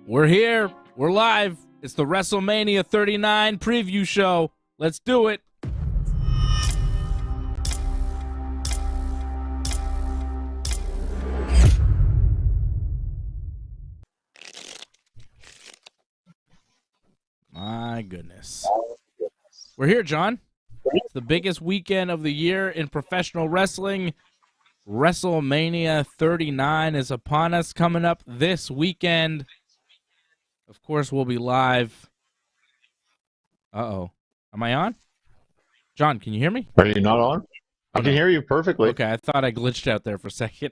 We're here. We're live. It's the Wrestlemania 39 preview show. Let's do it. My goodness. We're here, John. It's the biggest weekend of the year in professional wrestling. Wrestlemania 39 is upon us, coming up this weekend. Of course, we'll be live. Uh-oh. Am I on? John, can you hear me? Are you not on? I can hear you perfectly. Okay, I thought I glitched out there for a second.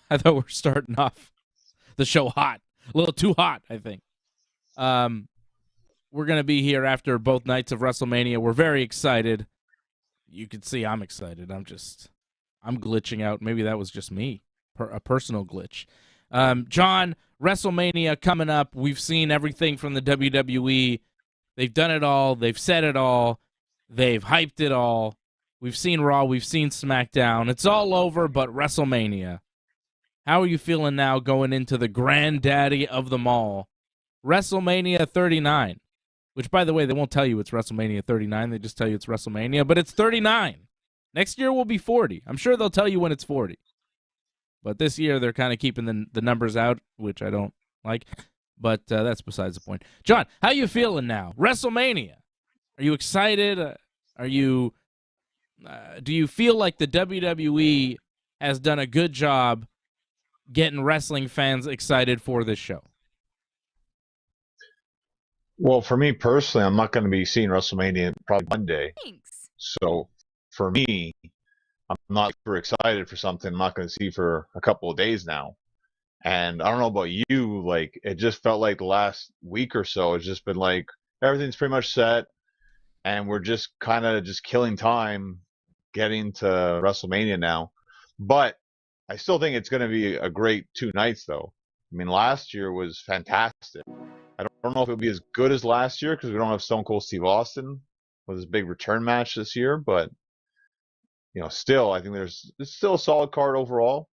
I thought we were starting off the show hot. A little too hot, I think. We're going to be here after both nights of WrestleMania. We're very excited. You can see I'm excited. I'm glitching out. Maybe that was just me, a personal glitch. John, WrestleMania coming up. We've seen everything from the WWE. They've done it all. They've said it all. They've hyped it all. We've seen Raw. We've seen Smackdown. It's all over but WrestleMania. How are you feeling now going into the granddaddy of them all, WrestleMania 39? Which, by the way, they won't tell you it's WrestleMania 39. They just tell you it's WrestleMania, but it's 39. Next year will be 40. I'm sure they'll tell you when it's 40. But this year they're kind of keeping the numbers out, which I don't like. But that's besides the point. John, how you feeling now? WrestleMania. Are you excited? Do you feel like the WWE has done a good job getting wrestling fans excited for this show? Well, for me personally, I'm not going to be seeing WrestleMania probably Monday. Thanks. So for me, I'm not super excited for something I'm not going to see for a couple of days now. And I don't know about you, like it just felt like the last week or so, it's just been like everything's pretty much set, and we're just kind of just killing time getting to WrestleMania now. But I still think it's going to be a great 2 nights, though. I mean, last year was fantastic. I don't know if it'll be as good as last year because we don't have Stone Cold Steve Austin with his big return match this year, but still, I think it's still a solid card overall.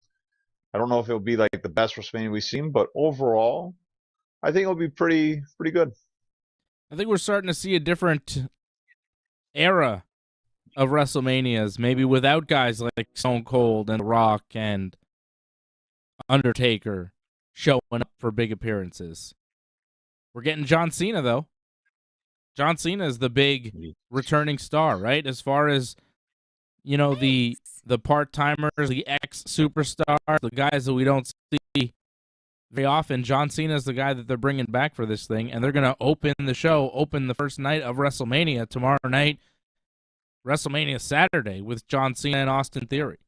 I don't know if it'll be like the best WrestleMania we've seen, but overall, I think it'll be pretty good. I think we're starting to see a different era of WrestleManias, maybe without guys like Stone Cold and The Rock and Undertaker showing up for big appearances. We're getting John Cena, though. John Cena is the big returning star, right? As far as, the part-timers, the ex-superstars, the guys that we don't see very often, John Cena is the guy that they're bringing back for this thing, and they're going to open the first night of WrestleMania tomorrow night, WrestleMania Saturday, with John Cena and Austin Theory.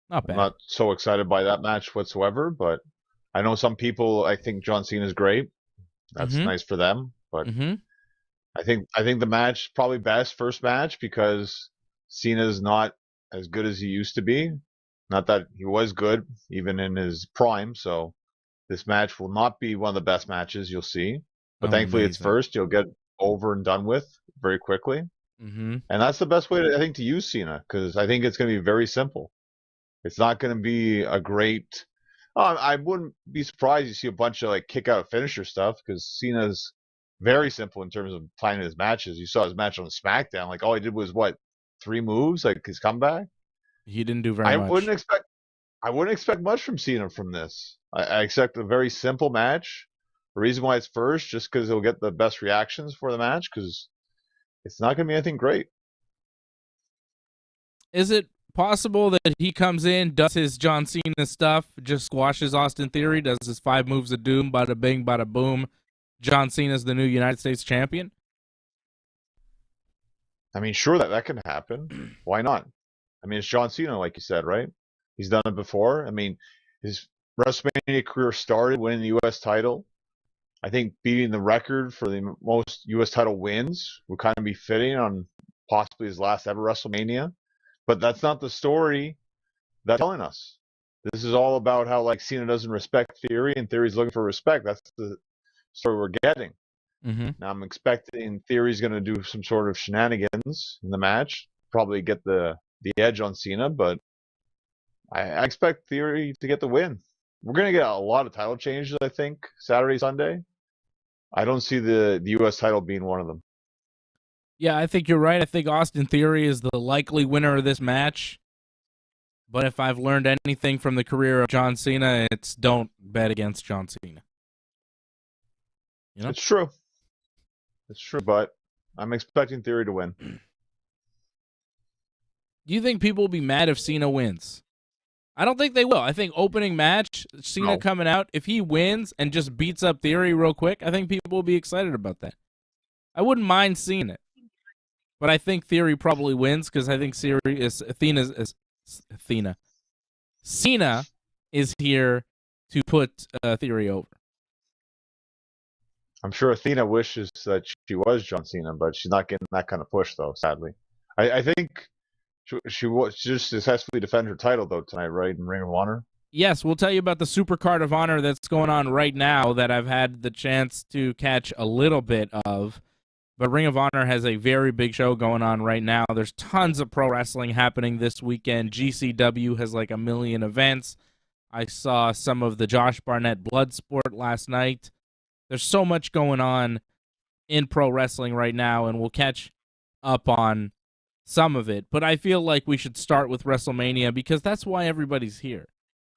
Not bad. I'm not so excited by that match whatsoever, but I know some people, I think John Cena is great. That's nice for them, but I think the match probably best first match because Cena's not as good as he used to be. Not that he was good even in his prime, so this match will not be one of the best matches you'll see. But thankfully it's first. You'll get over and done with very quickly. And that's the best way to use Cena because I think it's going to be very simple. It's not going to be a great. I wouldn't be surprised you see a bunch of like kick out finisher stuff because Cena's very simple in terms of planning his matches. You saw his match on SmackDown. Like all he did was 3 moves, like his comeback. He didn't do very much. I wouldn't expect much from Cena from this. I expect a very simple match. The reason why it's first, just because he'll get the best reactions for the match, because it's not going to be anything great. Is it possible that he comes in, does his John Cena stuff, just squashes Austin Theory, does his 5 moves of doom, bada bing, bada boom, John Cena's the new United States champion? I mean, sure, that can happen. Why not? I mean, it's John Cena, like you said, right? He's done it before. I mean, his WrestleMania career started winning the U.S. title. I think beating the record for the most U.S. title wins would kind of be fitting on possibly his last ever WrestleMania. But that's not the story that's telling us. This is all about how Cena doesn't respect Theory and Theory's looking for respect. That's the story we're getting. Now I'm expecting Theory's going to do some sort of shenanigans in the match, probably get the edge on Cena, but I expect Theory to get the win. We're going to get a lot of title changes, I think, Saturday, Sunday. I don't see the U.S. title being one of them. Yeah, I think you're right. I think Austin Theory is the likely winner of this match. But if I've learned anything from the career of John Cena, it's don't bet against John Cena. You know? It's true. It's true, but I'm expecting Theory to win. Do you think people will be mad if Cena wins? I don't think they will. I think opening match, Cena coming out, if he wins and just beats up Theory real quick, I think people will be excited about that. I wouldn't mind seeing it. But I think Theory probably wins because I think Cena is here to put Theory over. I'm sure Athena wishes that she was John Cena, but she's not getting that kind of push, though, sadly. I think she just successfully defended her title, though, tonight, right, in Ring of Honor? Yes, we'll tell you about the Super Card of Honor that's going on right now that I've had the chance to catch a little bit of. But Ring of Honor has a very big show going on right now. There's tons of pro wrestling happening this weekend. GCW has like 1 million events. I saw some of the Josh Barnett Bloodsport last night. There's so much going on in pro wrestling right now, and we'll catch up on some of it. But I feel like we should start with WrestleMania because that's why everybody's here,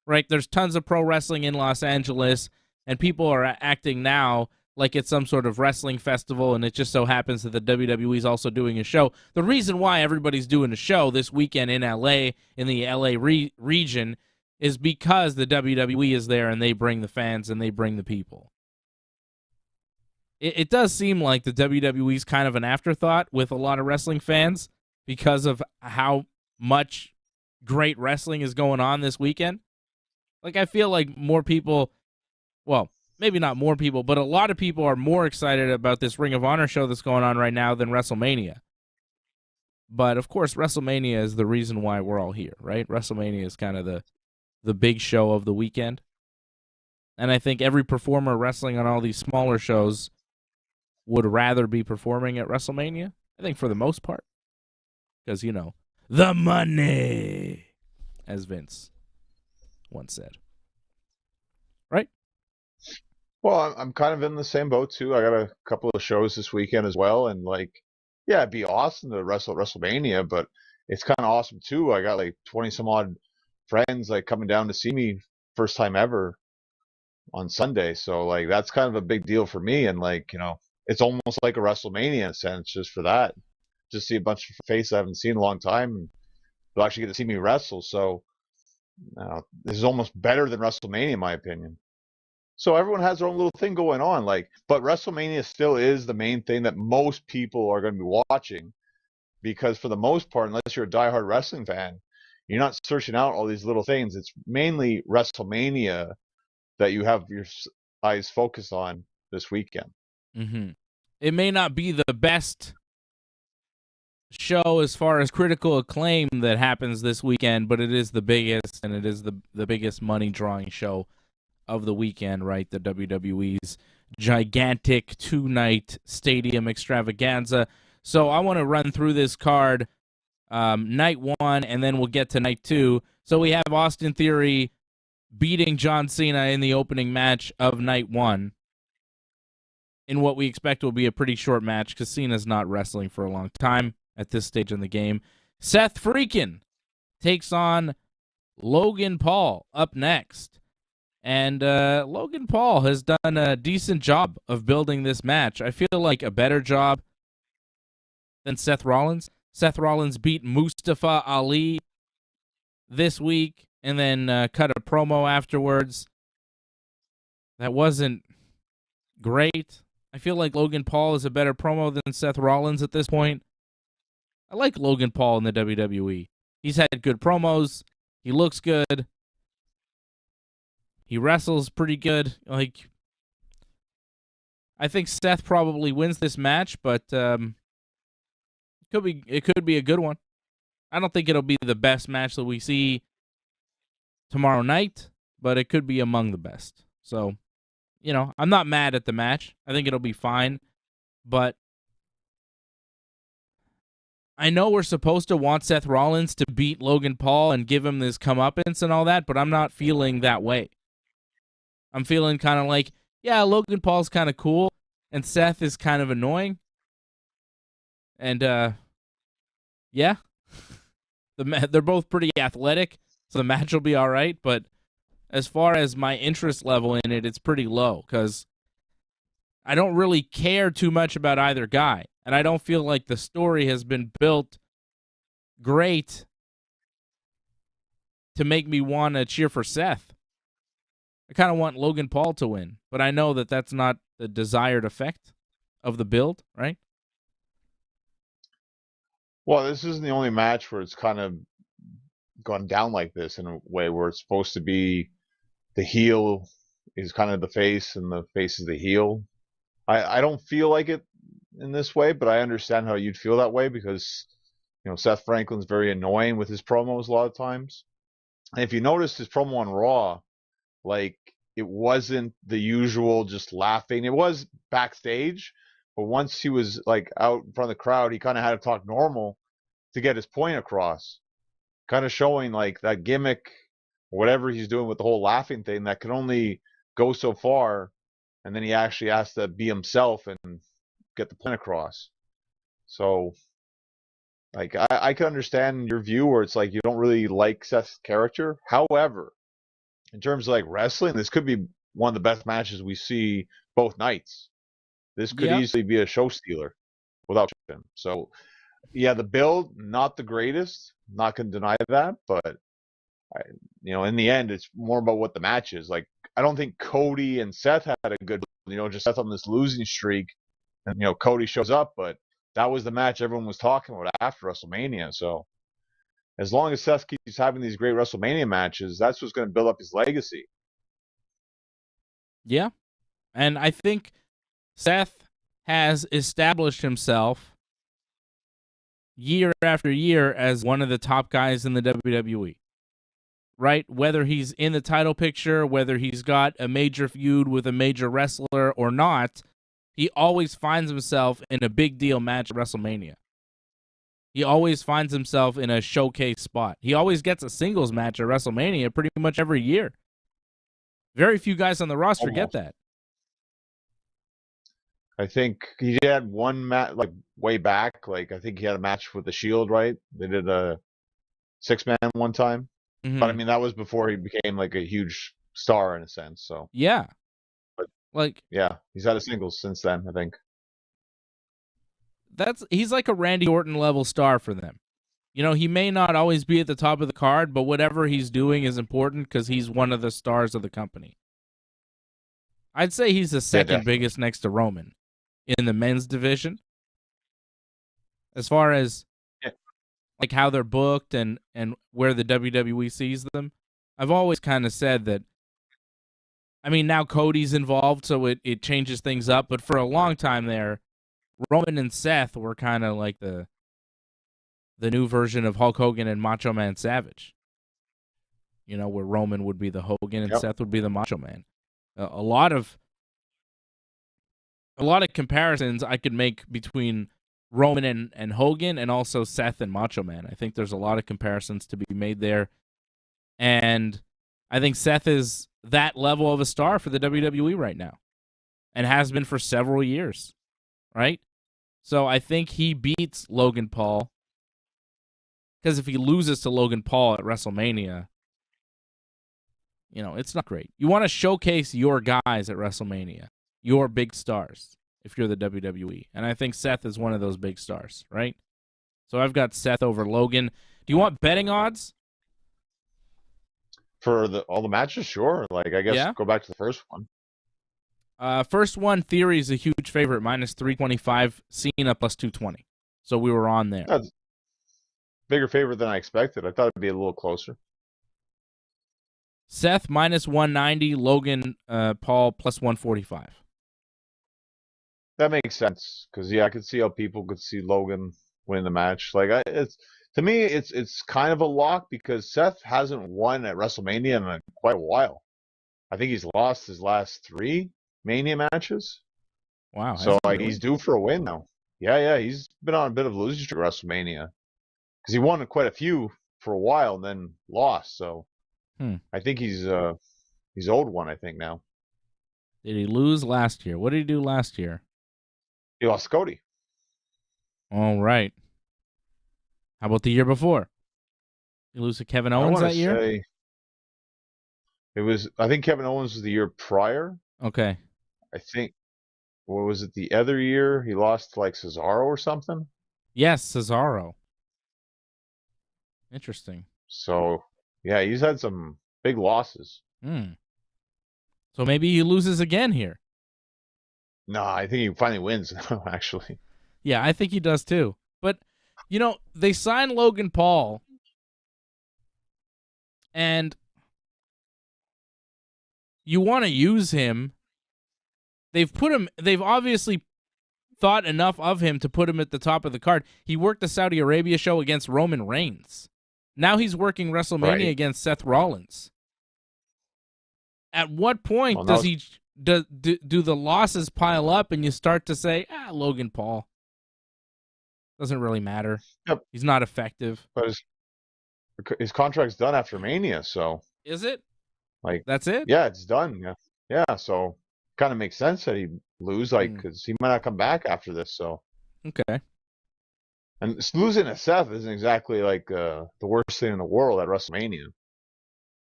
right? There's tons of pro wrestling in Los Angeles, and people are acting now like it's some sort of wrestling festival, and it just so happens that the WWE is also doing a show. The reason why everybody's doing a show this weekend in LA, in the LA region, is because the WWE is there, and they bring the fans, and they bring the people. It does seem like the WWE is kind of an afterthought with a lot of wrestling fans because of how much great wrestling is going on this weekend. Like, I feel like more people, well, maybe not more people, but a lot of people are more excited about this Ring of Honor show that's going on right now than WrestleMania. But, of course, WrestleMania is the reason why we're all here, right? WrestleMania is kind of the big show of the weekend. And I think every performer wrestling on all these smaller shows would rather be performing at WrestleMania, I think, for the most part. Because, you know, the money, as Vince once said. Right? Well, I'm kind of in the same boat, too. I got a couple of shows this weekend as well. And, like, yeah, it'd be awesome to wrestle at WrestleMania, but it's kind of awesome, too. I got, like, 20-some-odd friends, like, coming down to see me first time ever on Sunday. So, like, that's kind of a big deal for me. And, like, you know, it's almost like a WrestleMania in a sense just for that. Just see a bunch of faces I haven't seen in a long time, and they'll actually get to see me wrestle. So this is almost better than WrestleMania, in my opinion. So everyone has their own little thing going on, like, but WrestleMania still is the main thing that most people are going to be watching, because for the most part, unless you're a diehard wrestling fan, you're not searching out all these little things. It's mainly WrestleMania that you have your eyes focused on this weekend. Mm-hmm. It may not be the best show as far as critical acclaim that happens this weekend, but it is the biggest, and it is the biggest money drawing show of the weekend, right? The WWE's gigantic 2-night stadium extravaganza. So I want to run through this card, night 1, and then we'll get to night 2. So we have Austin Theory beating John Cena in the opening match of night 1. In what we expect will be a pretty short match because Cena's not wrestling for a long time at this stage in the game. Seth Freakin takes on Logan Paul up next. And Logan Paul has done a decent job of building this match. I feel like a better job than Seth Rollins. Seth Rollins beat Mustafa Ali this week and then cut a promo afterwards. That wasn't great. I feel like Logan Paul is a better promo than Seth Rollins at this point. I like Logan Paul in the WWE. He's had good promos. He looks good. He wrestles pretty good. Like, I think Seth probably wins this match, but it could be a good one. I don't think it'll be the best match that we see tomorrow night, but it could be among the best. So, you know, I'm not mad at the match. I think it'll be fine, but I know we're supposed to want Seth Rollins to beat Logan Paul and give him this comeuppance and all that, but I'm not feeling that way. I'm feeling kind of like, yeah, Logan Paul's kind of cool, and Seth is kind of annoying. And, yeah. They're both pretty athletic, so the match will be all right, but as far as my interest level in it, it's pretty low, because I don't really care too much about either guy, and I don't feel like the story has been built great to make me want to cheer for Seth. I kind of want Logan Paul to win, but I know that that's not the desired effect of the build, right? Well, this isn't the only match where it's kind of gone down like this in a way where it's supposed to be the heel is kind of the face and the face is the heel. I don't feel like it in this way, but I understand how you'd feel that way because, Seth Franklin's very annoying with his promos a lot of times. And if you noticed his promo on Raw, like it wasn't the usual just laughing. It was backstage, but once he was like out in front of the crowd, he kind of had to talk normal to get his point across, kind of showing like that gimmick, whatever he's doing with the whole laughing thing, that can only go so far, and then he actually has to be himself and get the point across. So, like, I can understand your view where it's like you don't really like Seth's character. However, in terms of like wrestling, this could be one of the best matches we see both nights. This could easily be a show stealer without him. So, yeah, the build, not the greatest. Not going to deny that, but in the end, it's more about what the match is. Like, I don't think Cody and Seth had a good, just Seth on this losing streak, and Cody shows up, but that was the match everyone was talking about after WrestleMania. So, as long as Seth keeps having these great WrestleMania matches, that's what's going to build up his legacy. Yeah, and I think Seth has established himself year after year as one of the top guys in the WWE. Right? Whether he's in the title picture, whether he's got a major feud with a major wrestler or not, he always finds himself in a big deal match at WrestleMania. He always finds himself in a showcase spot. He always gets a singles match at WrestleMania pretty much every year. Very few guys on the roster get that. I think he had one match, like, way back. Like, I think he had a match with the Shield, right? They did a 6-man one time. Mm-hmm. But, I mean, that was before he became, like, a huge star in a sense, so. Yeah. But, like, yeah, he's had a singles since then, I think. He's like a Randy Orton level star for them. He may not always be at the top of the card, but whatever he's doing is important because he's one of the stars of the company. I'd say he's the second biggest next to Roman in the men's division. As far as like how they're booked and where the WWE sees them, I've always kind of said that, I mean, now Cody's involved, so it changes things up, but for a long time there, Roman and Seth were kind of like the new version of Hulk Hogan and Macho Man Savage. Where Roman would be the Hogan and Seth would be the Macho Man. A lot of comparisons I could make between Roman and Hogan, and also Seth and Macho Man. I think there's a lot of comparisons to be made there. And I think Seth is that level of a star for the WWE right now, and has been for several years, right? So I think he beats Logan Paul, because if he loses to Logan Paul at WrestleMania, it's not great. You want to showcase your guys at WrestleMania, your big stars, if you're the WWE. And I think Seth is one of those big stars, right? So I've got Seth over Logan. Do you want betting odds? For all the matches? Sure. Like, I guess go back to the first one. First one, Theory is a huge favorite, -325, Cena +220. So we were on there. That's bigger favorite than I expected. I thought it'd be a little closer. Seth -190, Logan Paul +145. That makes sense because I could see how people could see Logan win the match. Like, to me, it's kind of a lock because Seth hasn't won at WrestleMania in quite a while. I think he's lost his last 3 Mania matches. Wow! So like he's due for a win now. Yeah, he's been on a bit of a losing streak at WrestleMania. because he won quite a few for a while and then lost. So I think he's owed one. I think now. Did he lose last year? What did he do last year? He lost Cody. All right. How about the year before? You lose to Kevin Owens that year? I think Kevin Owens was the year prior. Okay. I think, what was it, the other year? He lost to like Cesaro or something? Yes, Cesaro. Interesting. So, yeah, he's had some big losses. So maybe he loses again here. No, I think he finally wins, actually. Yeah, I think he does too. But, they signed Logan Paul, and you want to use him. They've obviously thought enough of him to put him at the top of the card. He worked the Saudi Arabia show against Roman Reigns. Now he's working WrestleMania against Seth Rollins. At what point does he do the losses pile up and you start to say, Logan Paul doesn't really matter. Yep. He's not effective. But his contract's done after Mania, so is it? Like, that's it? Yeah, it's done. Yeah. So kind of makes sense that he lose, because he might not come back after this. So okay. And losing to Seth isn't exactly like the worst thing in the world at WrestleMania.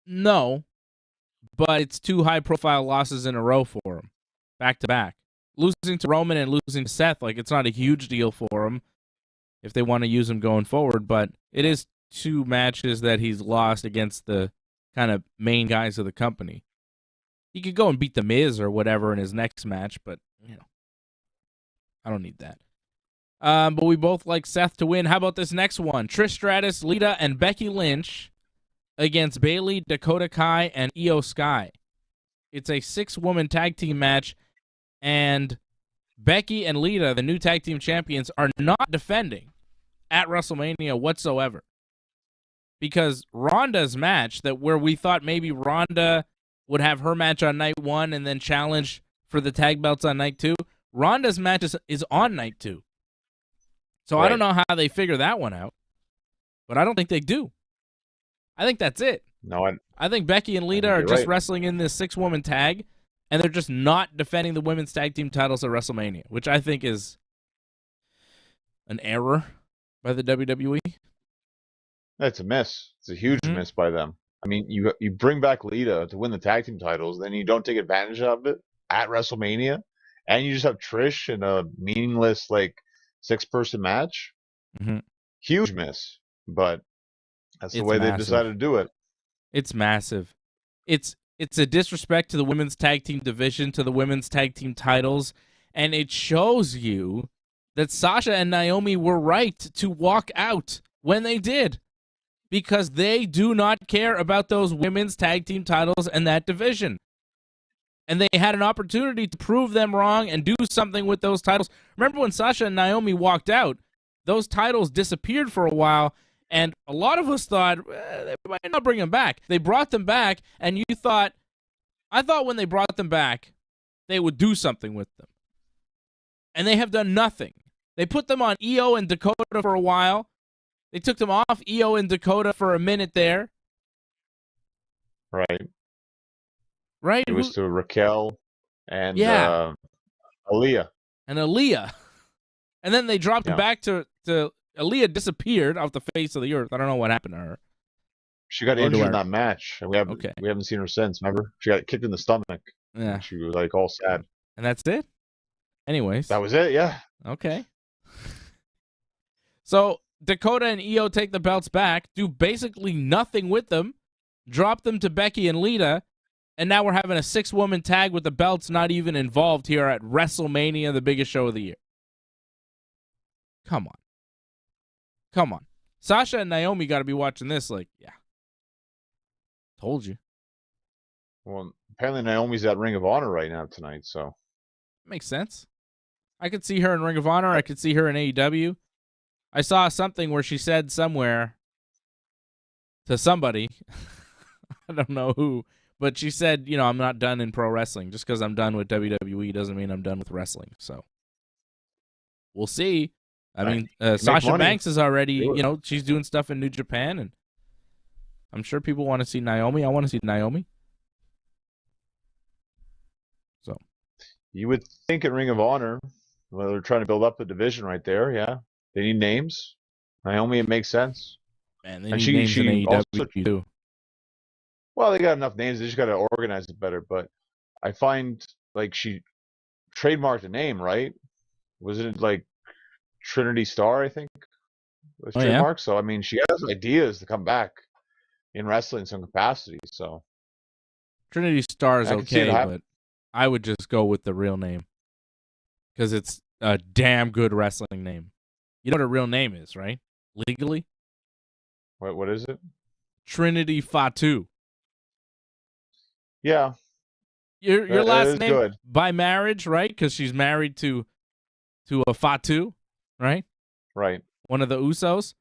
No, but it's 2 high-profile losses in a row for him, back to back. Losing to Roman and losing to Seth, it's not a huge deal for him if they want to use him going forward, but it is 2 matches that he's lost against the kind of main guys of the company. He could go and beat The Miz or whatever in his next match, but, I don't need that. But we both like Seth to win. How about this next one? Trish Stratus, Lita, and Becky Lynch against Bayley, Dakota Kai, and Io Sky. It's a 6-woman tag team match, and Becky and Lita, the new tag team champions, are not defending at WrestleMania whatsoever. Because Ronda's match, where we thought maybe Ronda would have her match on night 1 and then challenge for the tag belts on night 2, Ronda's match is on night 2. So I don't know how they figure that one out, but I don't think they do. I think that's it. No, I think Becky and Lita are just wrestling in this 6-woman tag, and they're just not defending the women's tag team titles at WrestleMania, which I think is an error by the WWE. That's a miss. It's a huge miss by them. I mean, you bring back Lita to win the tag team titles, then you don't take advantage of it at WrestleMania, and you just have Trish in a meaningless 6-person match. Huge miss, but that's the way they decided to do it. It's massive. It's a disrespect to the women's tag team division, to the women's tag team titles, and it shows you that Sasha and Naomi were right to walk out when they did, because they do not care about those women's tag team titles and that division. And they had an opportunity to prove them wrong and do something with those titles. Remember when Sasha and Naomi walked out, those titles disappeared for a while, and a lot of us thought, they might not bring them back. They brought them back, and I thought when they brought them back, they would do something with them. And they have done nothing. They put them on Io and Dakota for a while. They took them off Io and Dakota for a minute there. Right. It was to Raquel and Aaliyah. And Aaliyah. And then they dropped them back to Aaliyah disappeared off the face of the earth. I don't know what happened to her. She got injured in that match, and we haven't seen her since. Remember? She got kicked in the stomach. Yeah. She was all sad. And that's it? Anyways. That was it, yeah. Okay. So Dakota and Io take the belts back, do basically nothing with them, drop them to Becky and Lita, and now we're having a 6-woman tag with the belts not even involved here at WrestleMania, the biggest show of the year. Come on. Sasha and Naomi got to be watching this told you. Well, apparently Naomi's at Ring of Honor right now tonight, so. Makes sense. I could see her in Ring of Honor. I could see her in AEW. I saw something where she said somewhere to somebody, I don't know who, but she said, I'm not done in pro wrestling. Just because I'm done with WWE doesn't mean I'm done with wrestling. So we'll see. I mean, make Sasha money. Banks is already, she's doing stuff in New Japan, and I'm sure people want to see Naomi. I want to see Naomi. So You would think in Ring of Honor, well, they're trying to build up the division right there. Yeah, they need names. Naomi, it makes sense. Man, they And need names in she AEW also, too. well, they got enough names. They just got to organize it better. But I find like she trademarked a name, right? Wasn't it like Trinity Star? I think was Oh yeah, trademarked. So I mean, she has ideas to come back in wrestling in some capacity. So Trinity Star is I can see it okay, happen. but I would just go with the real name because it's a damn good wrestling name. You know what her real name is, right? Legally, What is it? Trinity Fatu. Yeah, Your that last is name good. by marriage, right? Because she's married to a Fatu, right? Right. One of the Usos.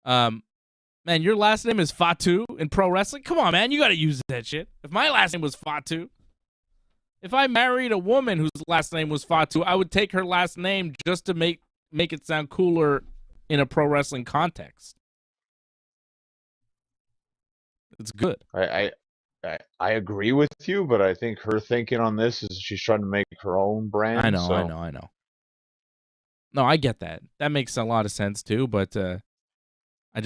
Man, your last name is Fatu in pro wrestling? Come on, man. You got to use that shit. If my last name was Fatu, if I married a woman whose last name was Fatu, I would take her last name just to make it sound cooler in a pro wrestling context. It's good. I agree with you, but I think her thinking on this is she's trying to make her own brand. I know. No, I get that. That makes a lot of sense too, but I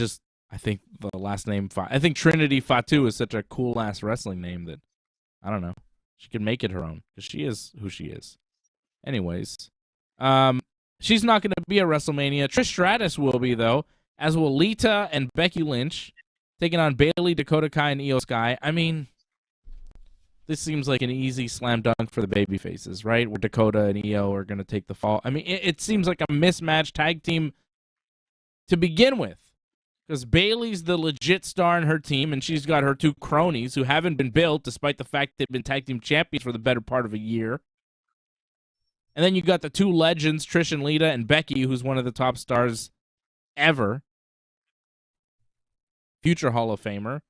think the last name I think Trinity Fatu is such a cool ass wrestling name that I don't know. She could make it her own because she is who she is. Anyways, she's not going to be at WrestleMania. Trish Stratus will be though, as will Lita and Becky Lynch, taking on Bayley, Dakota Kai, and Io Sky. I mean, this seems like an easy slam dunk for the babyfaces, right? Where Dakota and Io are going to take the fall. I mean, it seems like a mismatched tag team to begin with. Because Bayley's the legit star in her team, and she's got her two cronies who haven't been built, despite the fact they've been tag team champions for the better part of a year. And then you got the two legends, Trish and Lita, and Becky, who's one of the top stars ever. Future Hall of Famer.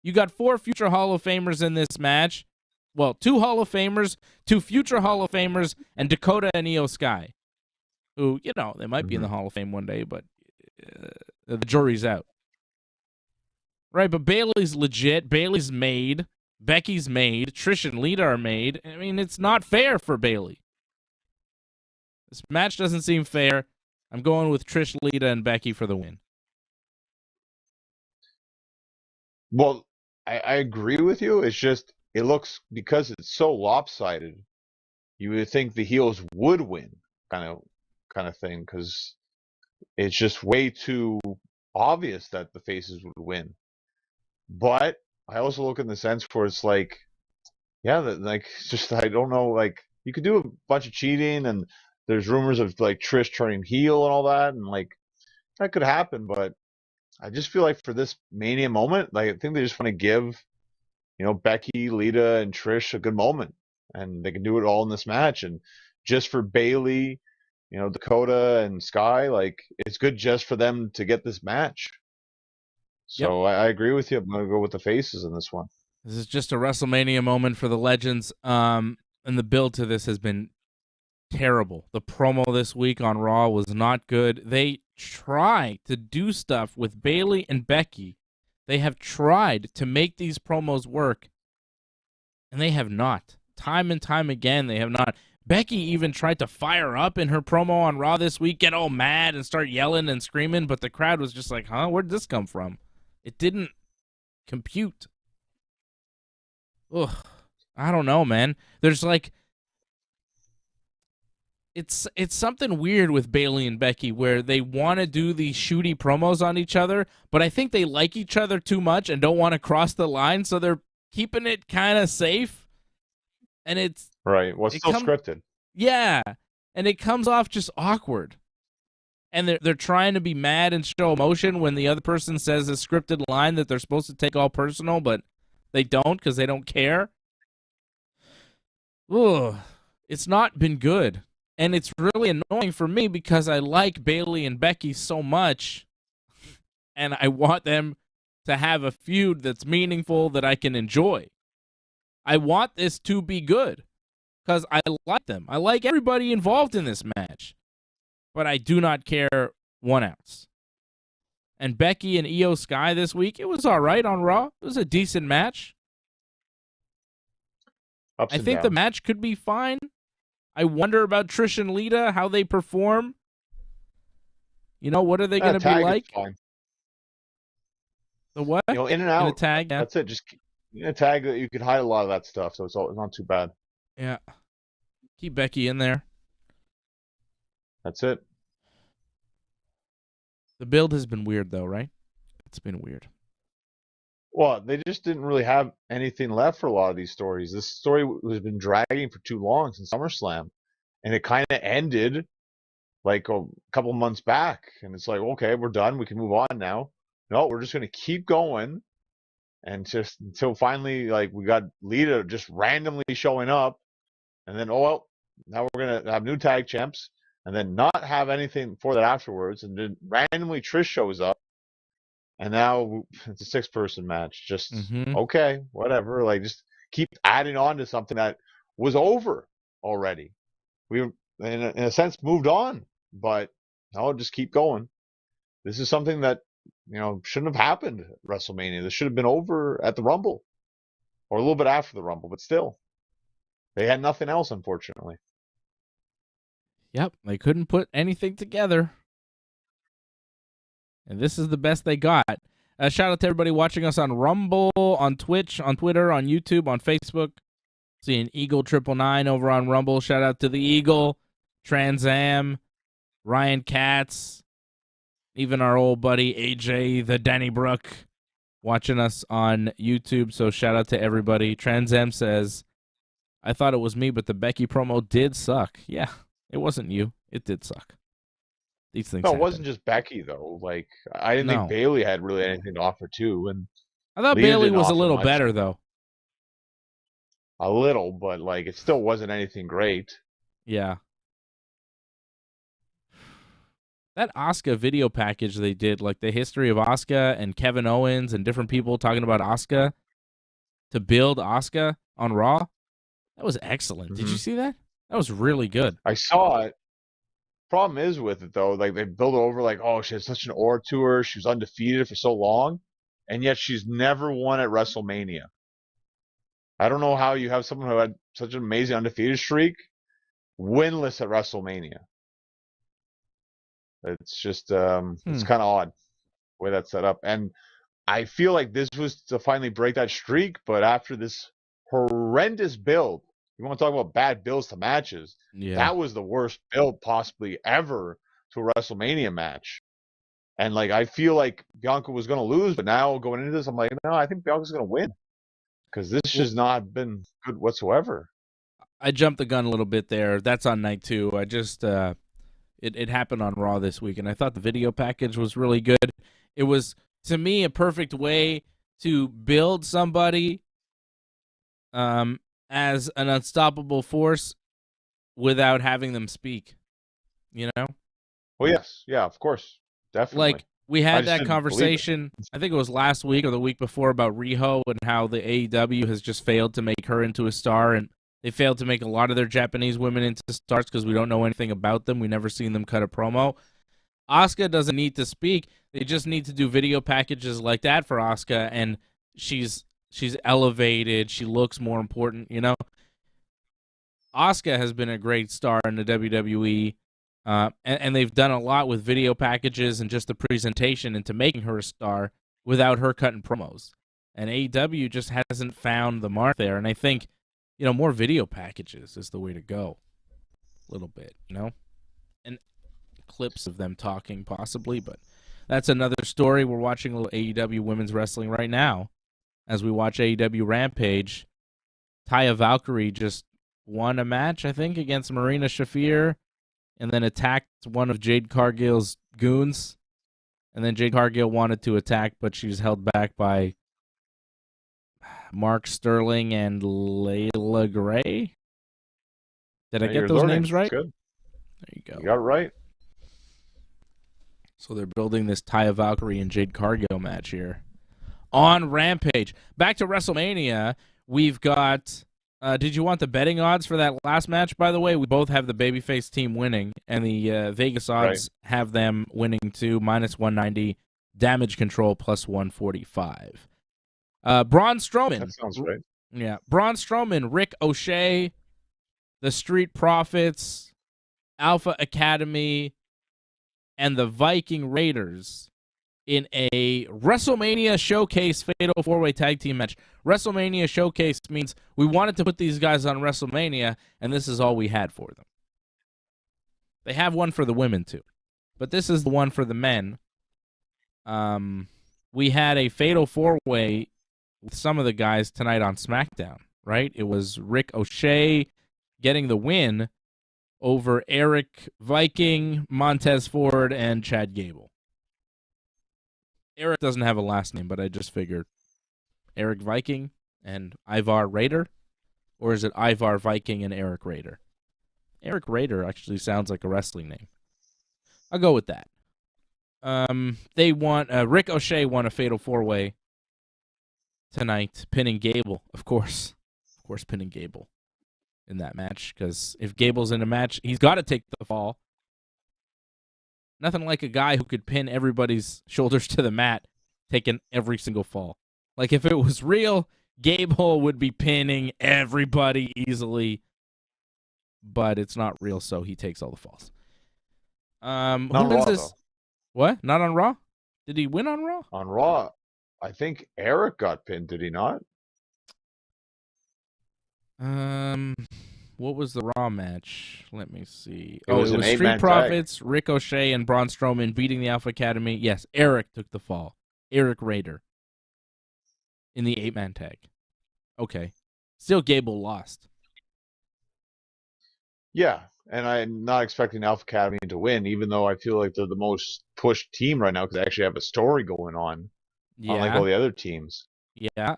You got 4 future Hall of Famers in this match. Well, 2 Hall of Famers, 2 future Hall of Famers, and Dakota and Io Sky. Who, they might be in the Hall of Fame one day, but the jury's out. Right, but Bayley's legit. Bayley's made. Becky's made. Trish and Lita are made. I mean, it's not fair for Bayley. This match doesn't seem fair. I'm going with Trish, Lita, and Becky for the win. Well, I agree with you. It's just, it looks, because it's so lopsided, you would think the heels would win, kind of thing, because it's just way too obvious that the faces would win. But I also look in the sense where it's like, yeah, it's just, I don't know, like, you could do a bunch of cheating, and there's rumors of like Trish turning heel and all that, and like that could happen. But I just feel like for this Mania moment, like I think they just want to give, Becky, Lita, and Trish a good moment, and they can do it all in this match. And just for Bayley, Dakota and Sky, like it's good just for them to get this match. So I agree with you. I'm going to go with the faces in this one. This is just a WrestleMania moment for the legends. And the build to this has been terrible. The promo this week on Raw was not good. They try to do stuff with Bayley and Becky. They have tried to make these promos work, and they have not. Time and time again, they have not. Becky even tried to fire up in her promo on Raw this week, get all mad and start yelling and screaming, but the crowd was just like, huh, where'd this come from? It didn't compute. Ugh, I don't know, man. There's like, it's something weird with Bayley and Becky where they want to do these shooty promos on each other, but I think they like each other too much and don't want to cross the line, so they're keeping it kind of safe. And it's right. Well, it's still scripted. Yeah, and it comes off just awkward. And they're trying to be mad and show emotion when the other person says a scripted line that they're supposed to take all personal, but they don't because they don't care. Ugh, it's not been good. And it's really annoying for me because I like Bayley and Becky so much, and I want them to have a feud that's meaningful that I can enjoy. I want this to be good because I like them. I like everybody involved in this match. but I do not care 1 ounce. And Becky and Io Sky this week, it was all right on Raw. It was a decent match. Ups I and think downs. the match could be fine. I wonder about Trish and Lita, how they perform. What are they going to be like? Fine. The what? In and out. In a tag, yeah. That's it. Just in a tag that you could hide a lot of that stuff, so it's not too bad. Yeah. Keep Becky in there. That's it. The build has been weird, though, right? It's been weird. Well, they just didn't really have anything left for a lot of these stories. This story has been dragging for too long since SummerSlam, and it kind of ended like a couple months back. And it's like, okay, we're done. We can move on now. No, we're just going to keep going, and just until finally, like, we got Lita just randomly showing up, and then now we're going to have new tag champs, and then not have anything for that afterwards, and then randomly Trish shows up. And now it's a 6-person match. Just, okay, whatever. Like, just keep adding on to something that was over already. We, in a sense, moved on. But, no, just keep going. This is something that, shouldn't have happened at WrestleMania. This should have been over at the Rumble. Or a little bit after the Rumble. But still, they had nothing else, unfortunately. Yep, they couldn't put anything together. And this is the best they got. Shout out to everybody watching us on Rumble, on Twitch, on Twitter, on YouTube, on Facebook. Seeing Eagle 999 over on Rumble. Shout out to the Eagle, Trans Am, Ryan Katz, even our old buddy AJ, the Danny Brook, watching us on YouTube. So shout out to everybody. Trans Am says, I thought it was me, but the Becky promo did suck. Yeah, it wasn't you. It did suck. These things happen. It wasn't just Becky, though. Like, I didn't think Bayley had really anything to offer, too. And I thought Bayley was a little better, though. A little, but, like, it still wasn't anything great. Yeah. That Asuka video package they did, like the history of Asuka and Kevin Owens and different people talking about Asuka to build Asuka on Raw, that was excellent. Did you see that? That was really good. I saw it. Problem is with it, though, like, they build it over like, oh, she had such an aura to her, she was undefeated for so long, and yet she's never won at WrestleMania. I don't know how you have someone who had such an amazing undefeated streak winless at WrestleMania. It's just it's kind of odd the way that's set up, and I feel like this was to finally break that streak, but after this horrendous build, you want to talk about bad builds to matches. Yeah. That was the worst build possibly ever to a WrestleMania match. And, like, I feel like Bianca was going to lose, but now going into this, I'm like, no, I think Bianca's going to win. Because this has not been good whatsoever. I jumped the gun a little bit there. That's on night 2. I just, it happened on Raw this week, and I thought the video package was really good. It was, to me, a perfect way to build somebody as an unstoppable force without having them speak, Well, yes. Yeah, of course. Definitely. Like, we had that conversation, I think it was last week or the week before, about Riho and how the AEW has just failed to make her into a star, and they failed to make a lot of their Japanese women into stars because we don't know anything about them. We've never seen them cut a promo. Asuka doesn't need to speak. They just need to do video packages like that for Asuka, and she's elevated. She looks more important, Asuka has been a great star in the WWE, and they've done a lot with video packages and just the presentation into making her a star without her cutting promos. And AEW just hasn't found the mark there, and I think, more video packages is the way to go a little bit, and clips of them talking possibly, but that's another story. We're watching a little AEW women's wrestling right now. As we watch AEW Rampage, Taya Valkyrie just won a match, I think, against Marina Shafir, and then attacked one of Jade Cargill's goons. And then Jade Cargill wanted to attack, but she was held back by Mark Sterling and Layla Gray. Did I get those names right? Good. There you go. You got it right. So they're building this Taya Valkyrie and Jade Cargill match here on Rampage. Back to WrestleMania, we've got Did you want the betting odds for that last match? By the way, we both have the babyface team winning, and the Vegas odds have them winning too, -190, damage control +145. Braun Strowman. That sounds right. Yeah. Braun Strowman, Rick O'Shea, the Street Profits, Alpha Academy, and the Viking Raiders in a WrestleMania Showcase Fatal 4-Way Tag Team match. WrestleMania Showcase means we wanted to put these guys on WrestleMania, and this is all we had for them. They have one for the women, too. But this is the one for the men. We had a Fatal 4-Way with some of the guys tonight on SmackDown, right? It was Rick O'Shea getting the win over Eric Viking, Montez Ford, and Chad Gable. Eric doesn't have a last name, but I just figured Eric Viking and Ivar Raider? Or is it Ivar Viking and Eric Raider? Eric Raider actually sounds like a wrestling name. I'll go with that. They won. Rick O'Shea won a Fatal 4-Way tonight, pinning Gable, of course. Of course, pinning Gable in that match, because if Gable's in a match, he's got to take the fall. Nothing like a guy who could pin everybody's shoulders to the mat, taking every single fall. Like, if it was real, Gable would be pinning everybody easily, but it's not real, so he takes all the falls. Not who wins Raw, this? though. What? Not on Raw? Did he win on Raw? On Raw, I think Eric got pinned, did he not? What was the Raw match? Let me see. It was it an was 8-man Street tag. Profits, Rick O'Shea, and Braun Strowman beating the Alpha Academy. Yes, Eric took the fall. Eric Raider in the 8-man tag. Okay. Still, Gable lost. Yeah, and I'm not expecting Alpha Academy to win, even though I feel like they're the most pushed team right now because they actually have a story going on, unlike all the other teams. Yeah.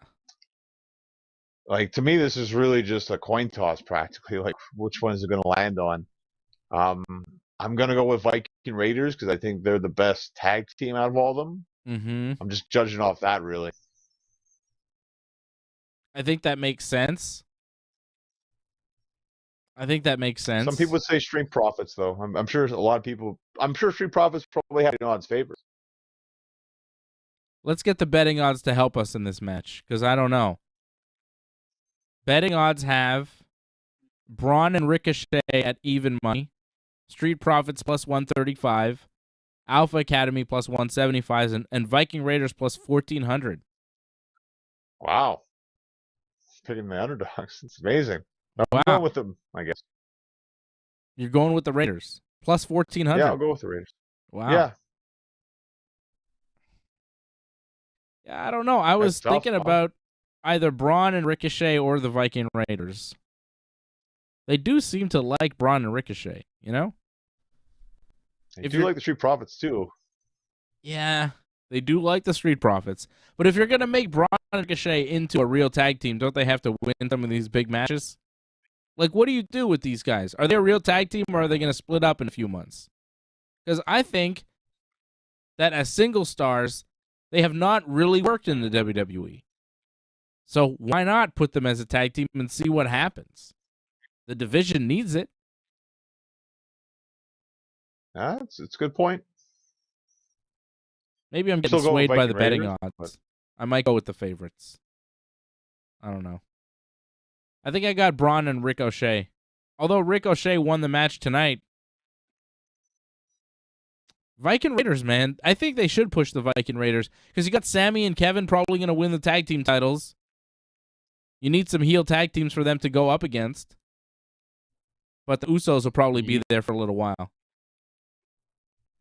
Like, to me, this is really just a coin toss, practically. Like, which one is it going to land on? I'm going to go with Viking Raiders because I think they're the best tag team out of all of them. Mm-hmm. I'm just judging off that, really. I think that makes sense. Some people would say Street Profits, though. I'm sure a lot of people. I'm sure Street Profits probably have odds favorites. Let's get the betting odds to help us in this match, because I don't know. Betting odds have Braun and Ricochet at even money, Street Profits +135, Alpha Academy +175, and Viking Raiders +1400. Wow. Picking the underdogs. It's amazing. I'm Wow. going with them, I guess. You're going with the Raiders. +1400. Yeah, I'll go with the Raiders. Wow. Yeah. Yeah, I don't know. I was thinking about either Braun and Ricochet or the Viking Raiders. They do seem to like Braun and Ricochet, you know? They do like the Street Profits, too. Yeah, they do like the Street Profits. But if you're going to make Braun and Ricochet into a real tag team, don't they have to win some of these big matches? Like, what do you do with these guys? Are they a real tag team, or are they going to split up in a few months? Because I think that as single stars, they have not really worked in the WWE. So why not put them as a tag team and see what happens? The division needs it. It's a good point. Maybe I'm getting swayed by the betting Raiders, odds. but I might go with the favorites. I don't know. I think I got Braun and Ricochet. Although Ricochet won the match tonight. Viking Raiders, man. I think they should push the Viking Raiders because you got Sammy and Kevin probably going to win the tag team titles. You need some heel tag teams for them to go up against. But the Usos will probably be there for a little while.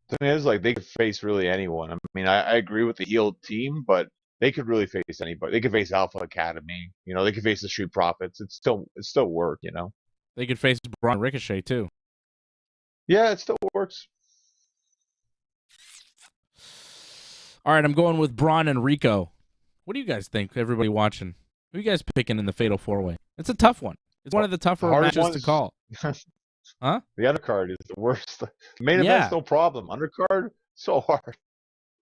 The thing is, like, they could face really anyone. I mean, I agree with the heel team, but they could really face anybody. They could face Alpha Academy. You know, they could face the Street Profits. It's still work, you know. They could face Braun and Ricochet, too. Yeah, it still works. All right, I'm going with Braun and Rico. What do you guys think, everybody watching? Who are you guys picking in the Fatal 4-Way? It's a tough one. It's one of the tougher matches to call. Huh? The undercard is the worst. The main event's no problem. Undercard, so hard.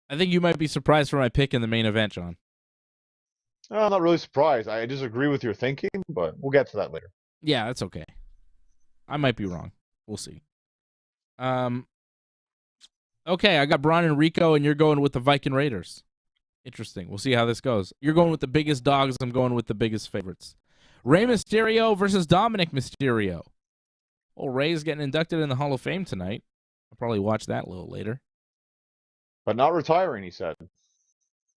I think you might be surprised for my pick in the main event, John. I'm not really surprised. I disagree with your thinking, but we'll get to that later. Yeah, that's okay. I might be wrong. We'll see. Okay, I got Braun and Rico, and you're going with the Viking Raiders. Interesting. We'll see how this goes. You're going with the biggest dogs. I'm going with the biggest favorites. Rey Mysterio versus Dominic Mysterio. Well, Rey's getting inducted in the Hall of Fame tonight. I'll probably watch that a little later. But not retiring, he said.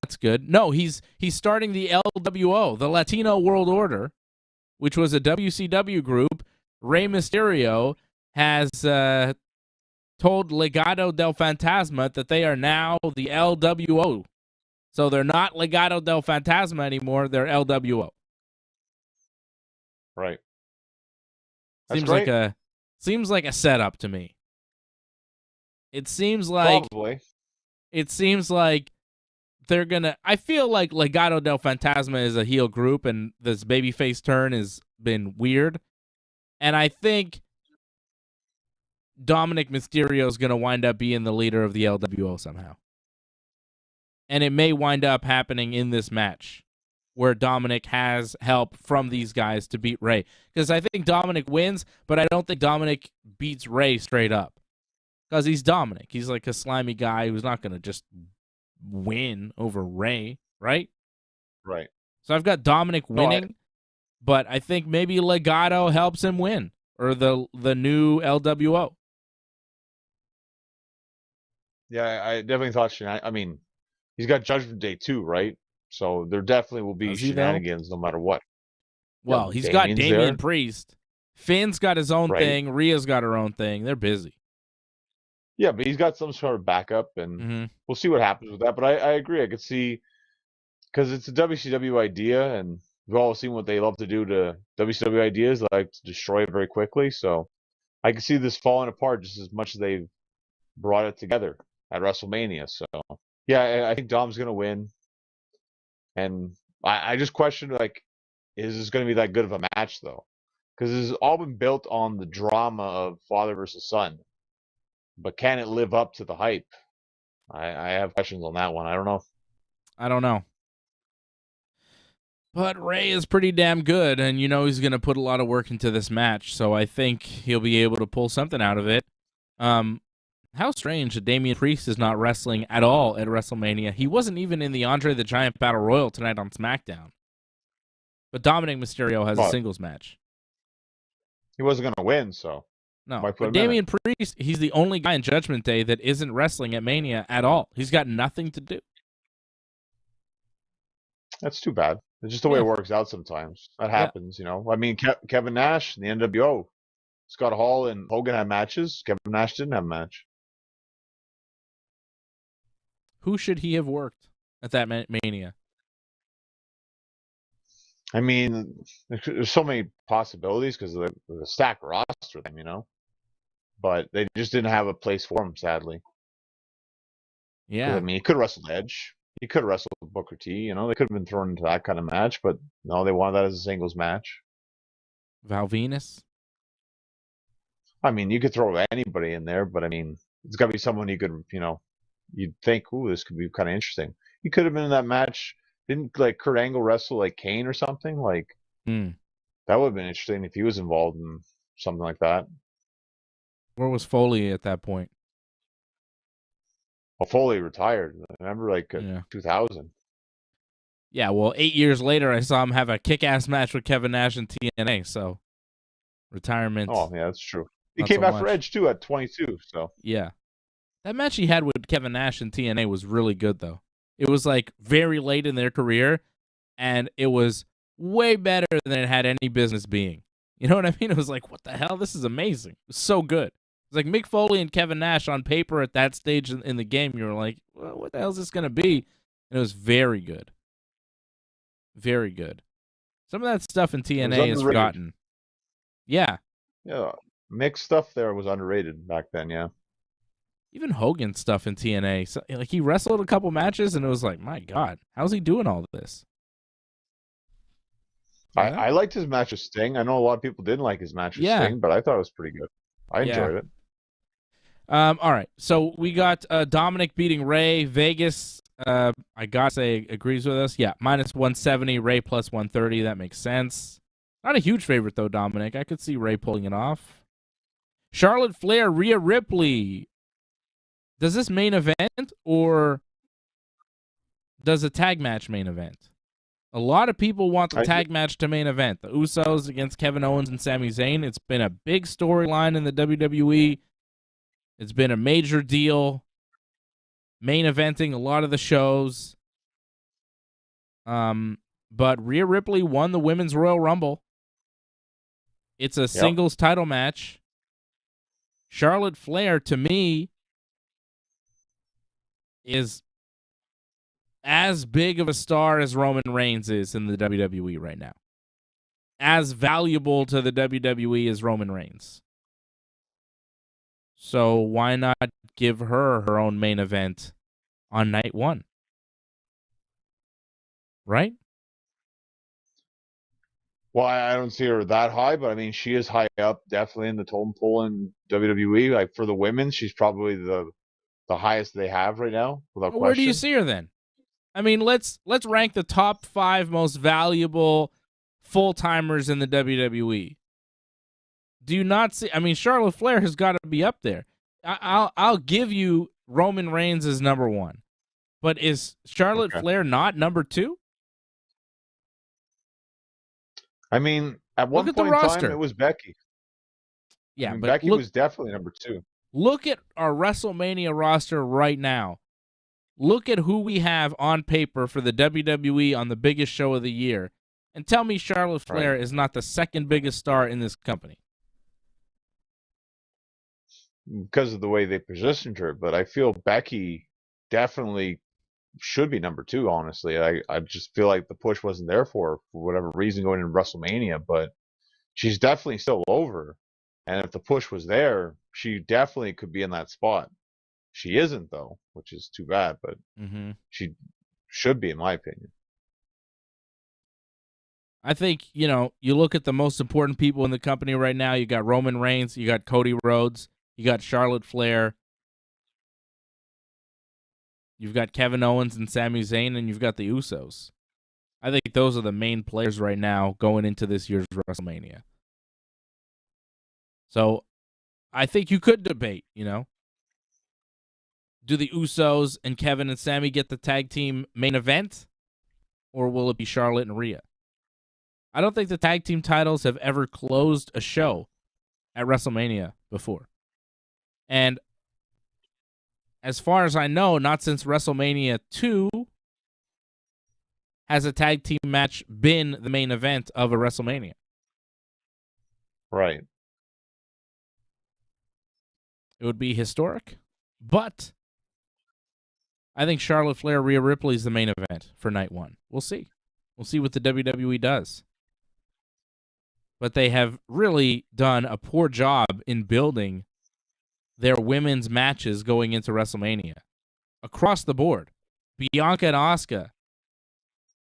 That's good. No, he's starting the LWO, the Latino World Order, which was a WCW group. Rey Mysterio has told Legado del Fantasma that they are now the LWO. So they're not Legado del Fantasma anymore. They're LWO. Right. Seems like a setup to me. It seems like probably. It seems like they're gonna. I feel like Legado del Fantasma is a heel group, and this babyface turn has been weird. And I think Dominic Mysterio is gonna wind up being the leader of the LWO somehow. And it may wind up happening in this match where Dominic has help from these guys to beat Rey. Because I think Dominic wins, but I don't think Dominic beats Rey straight up. Because he's Dominic. He's like a slimy guy who's not going to just win over Rey, right? Right. So I've got Dominic winning, but I think maybe Legado helps him win, or the new LWO. Yeah, I definitely thought I mean, he's got Judgment Day too, right? So there definitely will be shenanigans no matter what. Well, he's got Damian Priest. Finn's got his own thing. Rhea's got her own thing. They're busy. Yeah, but he's got some sort of backup, and we'll see what happens with that. But I agree. I could see, because it's a WCW idea, and we've all seen what they love to do to WCW ideas, like to destroy it very quickly. So I can see this falling apart just as much as they've brought it together at WrestleMania. So yeah, I think Dom's going to win. And I just question, like, is this going to be that good of a match, though? Because this has all been built on the drama of father versus son. But can it live up to the hype? I have questions on that one. I don't know. But Rey is pretty damn good, and you know he's going to put a lot of work into this match, so I think he'll be able to pull something out of it. How strange that Damian Priest is not wrestling at all at WrestleMania. He wasn't even in the Andre the Giant Battle Royal tonight on SmackDown. But Dominic Mysterio has a singles match. He wasn't going to win, so... No, but Damian Priest, he's the only guy in Judgment Day that isn't wrestling at Mania at all. He's got nothing to do. That's too bad. It's just the way it works out sometimes. That happens, you know. I mean, Kevin Nash in the NWO. Scott Hall and Hogan had matches. Kevin Nash didn't have a match. Who should he have worked at that Mania? I mean, there's so many possibilities because of the stacked roster, you know. But they just didn't have a place for him, sadly. Yeah. I mean, he could have wrestled Edge. He could have wrestled Booker T. You know, they could have been thrown into that kind of match, but no, they wanted that as a singles match. Val Venus? I mean, you could throw anybody in there, but I mean, it's got to be someone you could, you know, you'd think, ooh, this could be kind of interesting. He could have been in that match. Didn't like Kurt Angle wrestle like Kane or something? Like, that would have been interesting if he was involved in something like that. Where was Foley at that point? Well, Foley retired. I remember, like, 2000. Yeah, well, 8 years later, I saw him have a kick-ass match with Kevin Nash in TNA, so retirement. Oh, yeah, that's true. He came back for Edge, too, at 22, so. Yeah. That match he had with Kevin Nash in TNA was really good, though. It was, like, very late in their career, and it was way better than it had any business being. You know what I mean? It was like, what the hell? This is amazing. It was so good. It's like Mick Foley and Kevin Nash on paper at that stage in the game. You were like, well, what the hell is this going to be? And it was very good. Very good. Some of that stuff in TNA is forgotten. Yeah. Yeah. Mick's stuff there was underrated back then, yeah. Even Hogan's stuff in TNA. So, like, he wrestled a couple matches, and it was like, my God, how's he doing all this? Yeah. I liked his match with Sting. I know a lot of people didn't like his match with Sting, but I thought it was pretty good. I enjoyed it. All right. So we got Dominic beating Rey. Vegas I gotta say, agrees with us. Yeah, minus 170, Ray plus 130. That makes sense. Not a huge favorite, though, Dominic. I could see Ray pulling it off. Charlotte Flair, Rhea Ripley. Does this main event or does a tag match main event? A lot of people want the tag match to main event. The Usos against Kevin Owens and Sami Zayn. It's been a big storyline in the WWE. It's been a major deal. Main eventing a lot of the shows. But Rhea Ripley won the Women's Royal Rumble. It's a singles title match. Charlotte Flair, to me, is as big of a star as Roman Reigns is in the WWE right now. As valuable to the WWE as Roman Reigns. So why not give her own main event on night one? Right? Well, I don't see her that high, but I mean, she is high up, definitely in the totem pole in WWE. Like for the women, she's probably the highest they have right now, without question. Where do you see her then? I mean, let's rank the top 5 most valuable full-timers in the WWE. Do you not see? I mean, Charlotte Flair has got to be up there. I'll give you Roman Reigns as number 1. But is Charlotte Flair not number 2? I mean, at one point in time, it was Becky. Yeah, I mean, but Becky was definitely number 2. Look at our WrestleMania roster right now. Look at who we have on paper for the WWE on the biggest show of the year. And tell me Charlotte Flair is not the second biggest star in this company. Because of the way they positioned her. But I feel Becky definitely should be number 2, honestly. I just feel like the push wasn't there for whatever reason going into WrestleMania. But she's definitely still over. And if the push was there, she definitely could be in that spot. She isn't, though, which is too bad, but she should be, in my opinion. I think, you look at the most important people in the company right now. You got Roman Reigns, you got Cody Rhodes, you got Charlotte Flair, you've got Kevin Owens and Sami Zayn, and you've got the Usos. I think those are the main players right now going into this year's WrestleMania. So I think you could debate, Do the Usos and Kevin and Sami get the tag team main event? Or will it be Charlotte and Rhea? I don't think the tag team titles have ever closed a show at WrestleMania before. And as far as I know, not since WrestleMania 2 has a tag team match been the main event of a WrestleMania. Right. It would be historic, but I think Charlotte Flair, Rhea Ripley is the main event for night 1. We'll see. We'll see what the WWE does. But they have really done a poor job in building their women's matches going into WrestleMania. Across the board. Bianca and Asuka.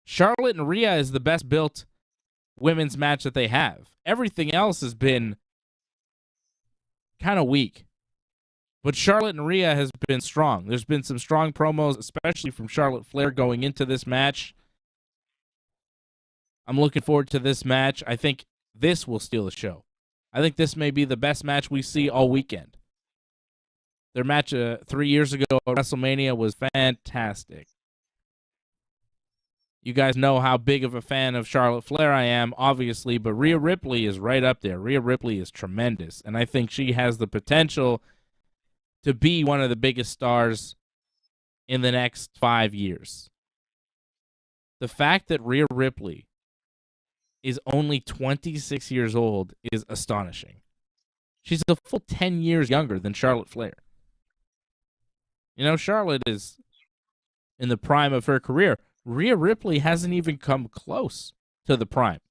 Charlotte and Rhea is the best built women's match that they have. Everything else has been kind of weak. But Charlotte and Rhea has been strong. There's been some strong promos, especially from Charlotte Flair going into this match. I'm looking forward to this match. I think this will steal the show. I think this may be the best match we see all weekend. Their match 3 years ago at WrestleMania was fantastic. You guys know how big of a fan of Charlotte Flair I am, obviously, but Rhea Ripley is right up there. Rhea Ripley is tremendous, and I think she has the potential to be one of the biggest stars in the next 5 years. The fact that Rhea Ripley is only 26 years old is astonishing. She's a full 10 years younger than Charlotte Flair. Charlotte is in the prime of her career. Rhea Ripley hasn't even come close to the prime.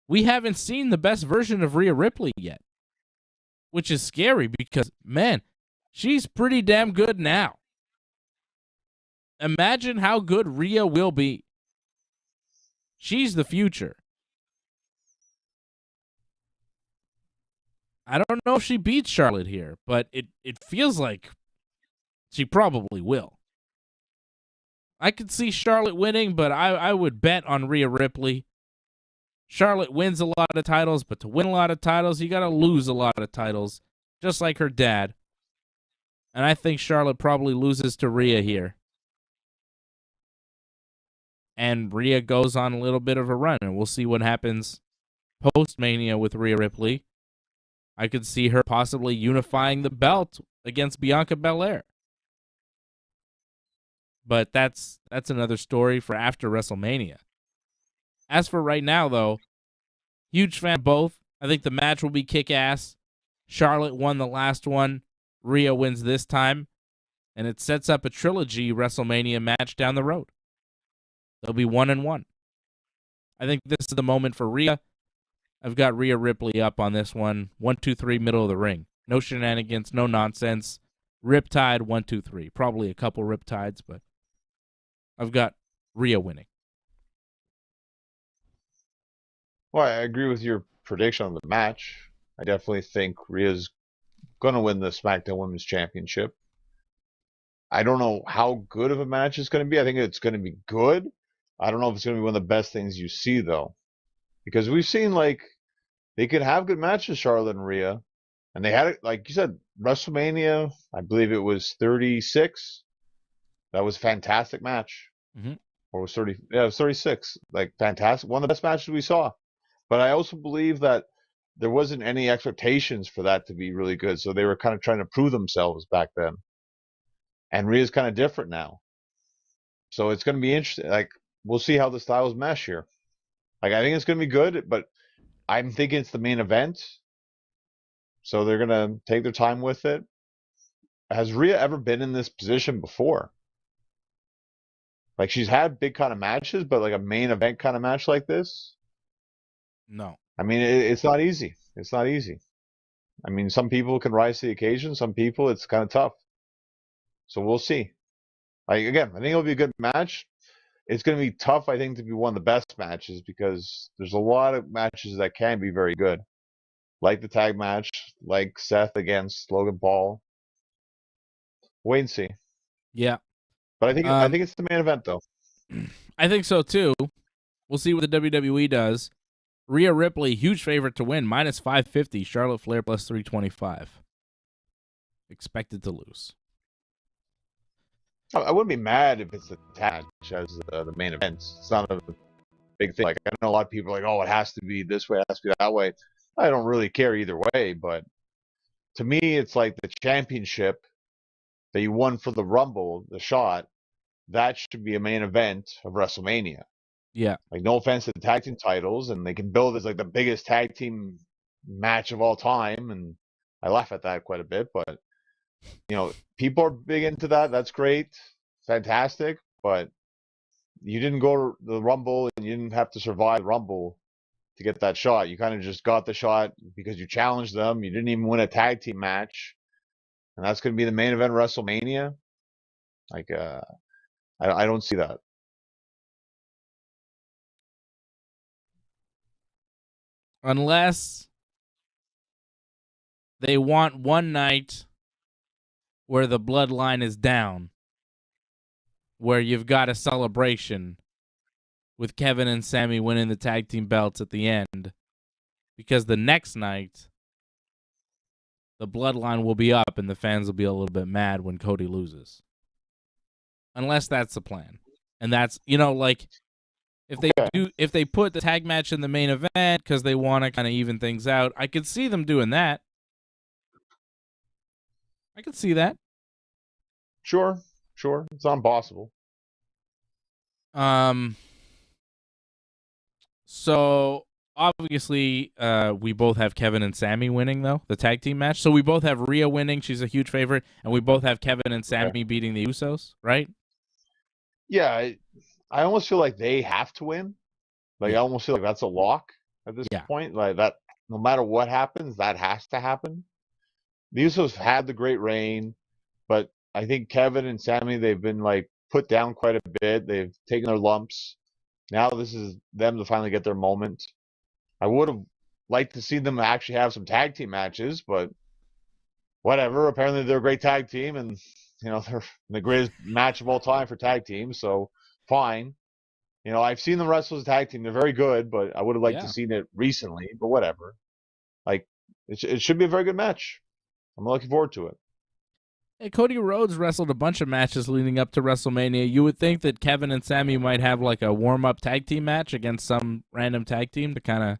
We haven't seen the best version of Rhea Ripley yet, which is scary because, man, she's pretty damn good now. Imagine how good Rhea will be. She's the future. I don't know if she beats Charlotte here, but it feels like she probably will. I could see Charlotte winning, but I would bet on Rhea Ripley. Charlotte wins a lot of titles, but to win a lot of titles, you got to lose a lot of titles, just like her dad. And I think Charlotte probably loses to Rhea here. And Rhea goes on a little bit of a run, and we'll see what happens post-Mania with Rhea Ripley. I could see her possibly unifying the belt against Bianca Belair. But that's another story for after WrestleMania. As for right now, though, huge fan of both. I think the match will be kick-ass. Charlotte won the last one. Rhea wins this time. And it sets up a trilogy WrestleMania match down the road. They'll be 1-1. I think this is the moment for Rhea. I've got Rhea Ripley up on this one. 1, 2, 3, middle of the ring. No shenanigans, no nonsense. Riptide, 1, 2, 3. Probably a couple riptides, but I've got Rhea winning. Well, I agree with your prediction on the match. I definitely think Rhea's going to win the SmackDown Women's Championship. I don't know how good of a match it's going to be. I think it's going to be good. I don't know if it's going to be one of the best things you see, though. Because we've seen, like, they could have good matches, Charlotte and Rhea. And they had it, like you said, WrestleMania, I believe it was 36. That was a fantastic match. Mm-hmm. Or it was 30, yeah, it was 36. Like, fantastic. One of the best matches we saw. But I also believe that there wasn't any expectations for that to be really good. So they were kind of trying to prove themselves back then. And Rhea's kind of different now. So it's going to be interesting. Like, we'll see how the styles mesh here. Like, I think it's going to be good, but I'm thinking it's the main event. So they're going to take their time with it. Has Rhea ever been in this position before? Like, she's had big kind of matches, but like a main event kind of match like this? No. I mean, it's not easy. It's not easy. I mean, some people can rise to the occasion. Some people, it's kind of tough. So we'll see. Like, again, I think it'll be a good match. It's going to be tough, I think, to be one of the best matches because there's a lot of matches that can be very good. Like the tag match, like Seth against Logan Paul. Wait and see. Yeah. But I think it's the main event, though. I think so, too. We'll see what the WWE does. Rhea Ripley, huge favorite to win, minus 550. Charlotte Flair plus 325. Expected to lose. I wouldn't be mad if it's a tag match as the main event. It's not a big thing. Like, I know a lot of people are like, oh, it has to be this way, it has to be that way. I don't really care either way, but to me, it's like the championship that you won for the Rumble, the shot, that should be a main event of WrestleMania. Yeah. Like, no offense to the tag team titles, and they can build as like the biggest tag team match of all time, and I laugh at that quite a bit, but you know, people are big into that. That's great, fantastic, but you didn't go to the Rumble and you didn't have to survive the Rumble to get that shot. You kind of just got the shot because you challenged them. You didn't even win a tag team match, and that's going to be the main event of WrestleMania. Like, I don't see that. Unless they want one night where the bloodline is down, where you've got a celebration with Kevin and Sami winning the tag team belts at the end, because the next night the bloodline will be up and the fans will be a little bit mad when Cody loses. Unless that's the plan. And that's, you know, like, if they put the tag match in the main event because they want to kind of even things out, I could see them doing that. I could see that. Sure. It's not impossible. So obviously, we both have Kevin and Sami winning, though, the tag team match. So we both have Rhea winning. She's a huge favorite. And we both have Kevin and Sami beating the Usos, right? Yeah, I almost feel like they have to win. Like, I almost feel like that's a lock at this point. Like, that, no matter what happens, that has to happen. The Usos had the great reign, but I think Kevin and Sami, they've been, like, put down quite a bit. They've taken their lumps. Now this is them to finally get their moment. I would have liked to see them actually have some tag team matches, but whatever. Apparently they're a great tag team, and they're the greatest match of all time for tag teams, so fine. I've seen them wrestle as a tag team. They're very good, but I would have liked to seen it recently, but whatever. Like, it should be a very good match. I'm looking forward to it. Hey, Cody Rhodes wrestled a bunch of matches leading up to WrestleMania. You would think that Kevin and Sami might have like a warm-up tag team match against some random tag team to kind of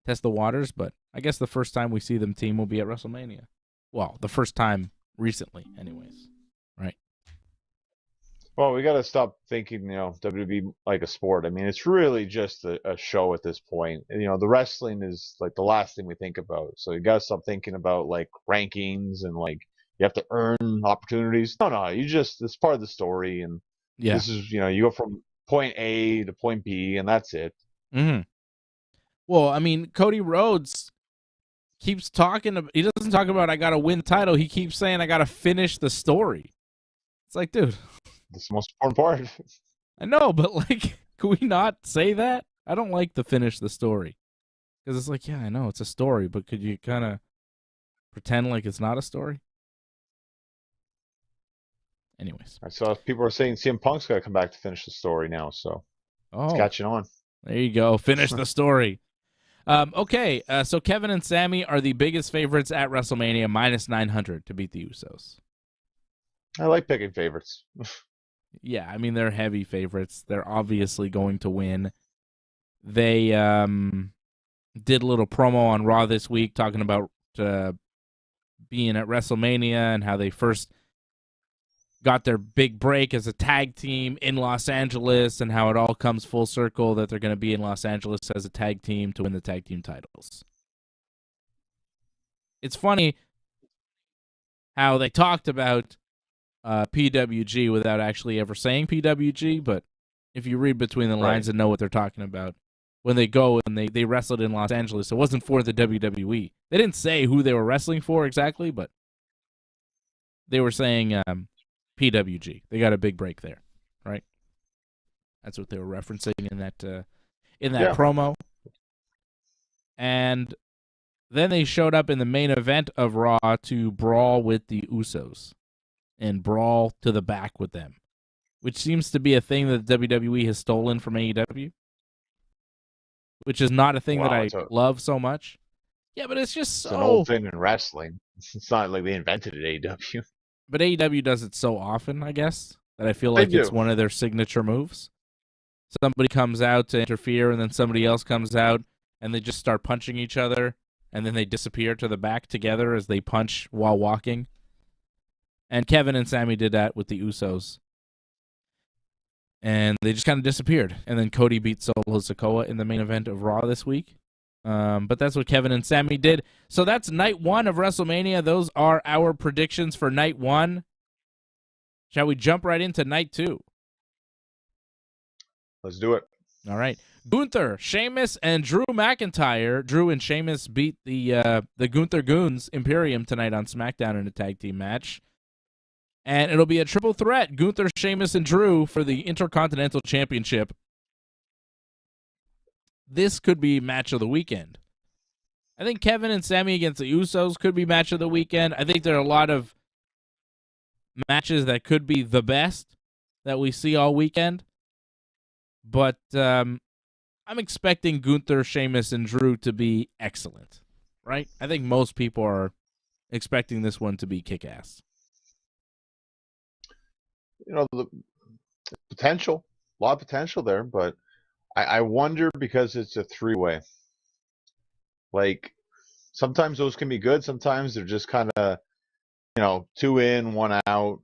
test the waters, but I guess the first time we see them team will be at WrestleMania. Well, the first time recently, anyways. Right? Well, we got to stop thinking, WWE like a sport. I mean, it's really just a show at this point. The wrestling is like the last thing we think about. So you got to stop thinking about like rankings and like you have to earn opportunities. No, it's part of the story. And this is, you go from point A to point B and that's it. Mm-hmm. Well, I mean, Cody Rhodes keeps talking. He doesn't talk about I got to win the title. He keeps saying I got to finish the story. It's like, dude. That's the most important part. I know, but like, can we not say that? I don't like to finish the story. Because it's like, yeah, I know, it's a story, but could you kind of pretend like it's not a story? Anyways. I saw people are saying CM Punk's got to come back to finish the story now, so it's catching on. There you go. Finish the story. Okay, so Kevin and Sami are the biggest favorites at WrestleMania, minus 900 to beat the Usos. I like picking favorites. Yeah, I mean, they're heavy favorites. They're obviously going to win. They did a little promo on Raw this week talking about being at WrestleMania and how they first got their big break as a tag team in Los Angeles and how it all comes full circle that they're going to be in Los Angeles as a tag team to win the tag team titles. It's funny how they talked about PWG without actually ever saying PWG, but if you read between the lines and know what they're talking about, when they go and they wrestled in Los Angeles, it wasn't for the WWE. They didn't say who they were wrestling for exactly, but they were saying PWG. They got a big break there, right? That's what they were referencing in that promo. And then they showed up in the main event of Raw to brawl with the Usos and brawl to the back with them, which seems to be a thing that WWE has stolen from AEW, which is not a thing that I love so much. Yeah, but it's just so... It's an old thing in wrestling. It's not like they invented it, AEW. But AEW does it so often, I guess, that I feel like it's one of their signature moves. Somebody comes out to interfere, and then somebody else comes out, and they just start punching each other, and then they disappear to the back together as they punch while walking. And Kevin and Sami did that with the Usos. And they just kind of disappeared. And then Cody beat Solo Sikoa in the main event of Raw this week. But that's what Kevin and Sami did. So that's night one of WrestleMania. Those are our predictions for night one. Shall we jump right into night two? Let's do it. All right. Gunther, Sheamus, and Drew McIntyre. Drew and Sheamus beat the Gunther Goons Imperium tonight on SmackDown in a tag team match. And it'll be a triple threat, Gunther, Sheamus, and Drew for the Intercontinental Championship. This could be match of the weekend. I think Kevin and Sami against the Usos could be match of the weekend. I think there are a lot of matches that could be the best that we see all weekend. But I'm expecting Gunther, Sheamus, and Drew to be excellent, right? I think most people are expecting this one to be kick-ass. The potential, a lot of potential there, but I wonder because it's a three-way. Like, sometimes those can be good. Sometimes they're just kind of, two in, one out.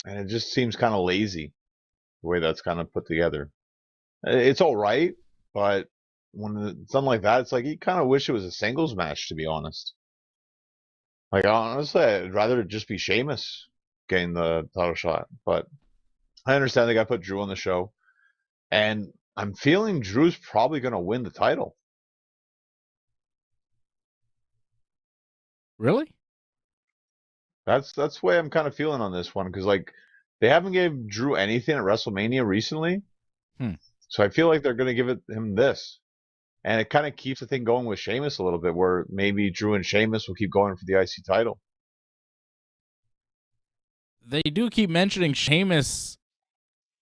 And it just seems kind of lazy the way that's kind of put together. It's all right, but when it's something like that, it's like you kind of wish it was a singles match, to be honest. Like, honestly, I'd rather it just be Sheamus getting the title shot. But I understand they got to put Drew on the show. And I'm feeling Drew's probably going to win the title. Really? That's the way I'm kind of feeling on this one, because like they haven't gave Drew anything at WrestleMania recently. So I feel like they're going to give him this. And it kind of keeps the thing going with Sheamus a little bit, where maybe Drew and Sheamus will keep going for the IC title. they do keep mentioning Sheamus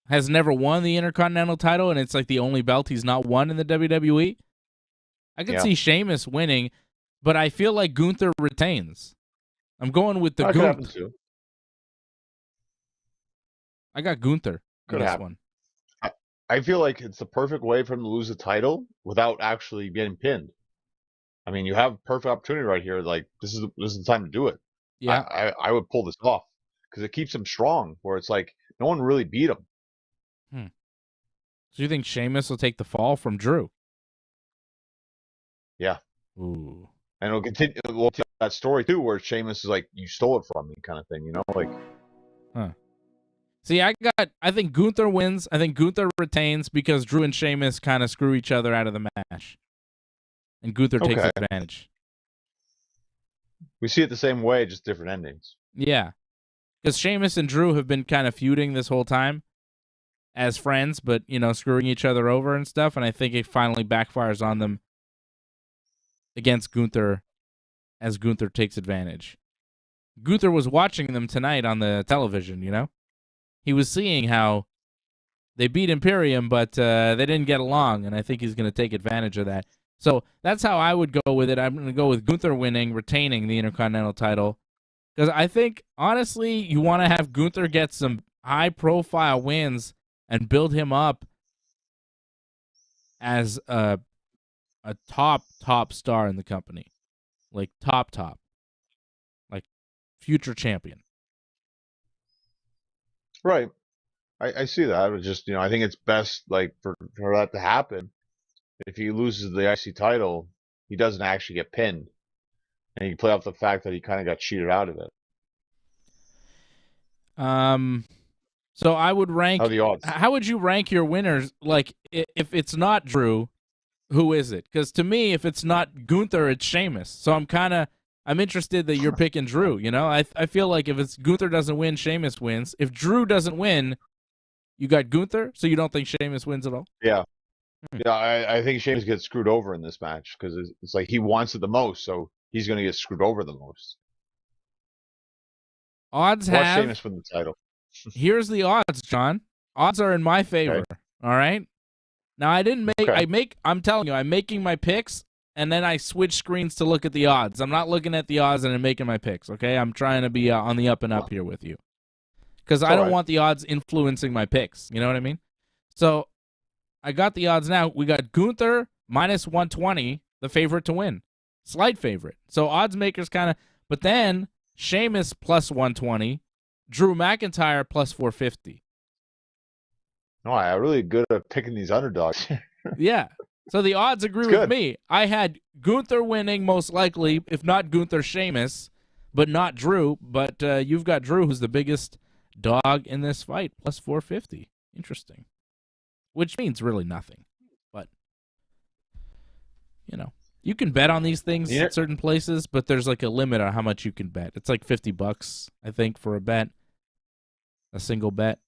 has never won the Intercontinental title, and it's like the only belt he's not won in the WWE. I could see Sheamus winning, but I feel like Gunther retains. I'm going with the That could happen too. I got Gunther in this one. I feel like it's the perfect way for him to lose the title without actually getting pinned. I mean, you have perfect opportunity right here. Like this is the time to do it. Yeah, I would pull this off because it keeps him strong. Where it's like no one really beat him. So you think Sheamus will take the fall from Drew? Yeah. Ooh. And it'll continue that story too, where Sheamus is like, "You stole it from me," kind of thing. You know, like. See, I think Gunther wins. I think Gunther retains because Drew and Sheamus kind of screw each other out of the match. And Gunther takes advantage. We see it the same way, just different endings. Yeah. Because Sheamus and Drew have been kind of feuding this whole time as friends, but, screwing each other over and stuff. And I think it finally backfires on them against Gunther as Gunther takes advantage. Gunther was watching them tonight on the television, He was seeing how they beat Imperium, but they didn't get along, and I think he's going to take advantage of that. So that's how I would go with it. I'm going to go with Gunther winning, retaining the Intercontinental title, because I think, honestly, you want to have Gunther get some high-profile wins and build him up as a top star in the company. Like, top. Like, future champion. Right. I see that. It just, I think it's best, like, for that to happen. If he loses the IC title, he doesn't actually get pinned. And you play off the fact that he kind of got cheated out of it. So I would rank. How are the odds? How would you rank your winners? Like, if it's not Drew, who is it? Because to me, if it's not Gunther, it's Sheamus. So I'm interested that you're picking Drew. I feel like if it's Gunther doesn't win, Sheamus wins. If Drew doesn't win, you got Gunther. So you don't think Sheamus wins at all? Yeah. Yeah, I think Sheamus gets screwed over in this match because it's like he wants it the most, so he's going to get screwed over the most. Odds have Sheamus win the title. Here's the odds, John. Odds are in my favor. Okay. All right. Now I didn't make. Okay. I'm telling you, I'm making my picks, and then I switch screens to look at the odds. I'm not looking at the odds and I'm making my picks. Okay. I'm trying to be on the up and up here with you, because I don't want the odds influencing my picks. You know what I mean? So I got the odds now. We got Gunther minus 120, the favorite to win. Slight favorite. So odds makers kind of, but then Sheamus plus 120, Drew McIntyre plus 450. No, I'm really good at picking these underdogs. Yeah. So the odds agree with me. I had Gunther winning most likely, if not Gunther, Sheamus, but not Drew. But you've got Drew, who's the biggest dog in this fight, plus 450. Interesting. Which means really nothing. But, you can bet on these things at certain places, but there's like a limit on how much you can bet. It's like $50, I think, for a bet. A single bet.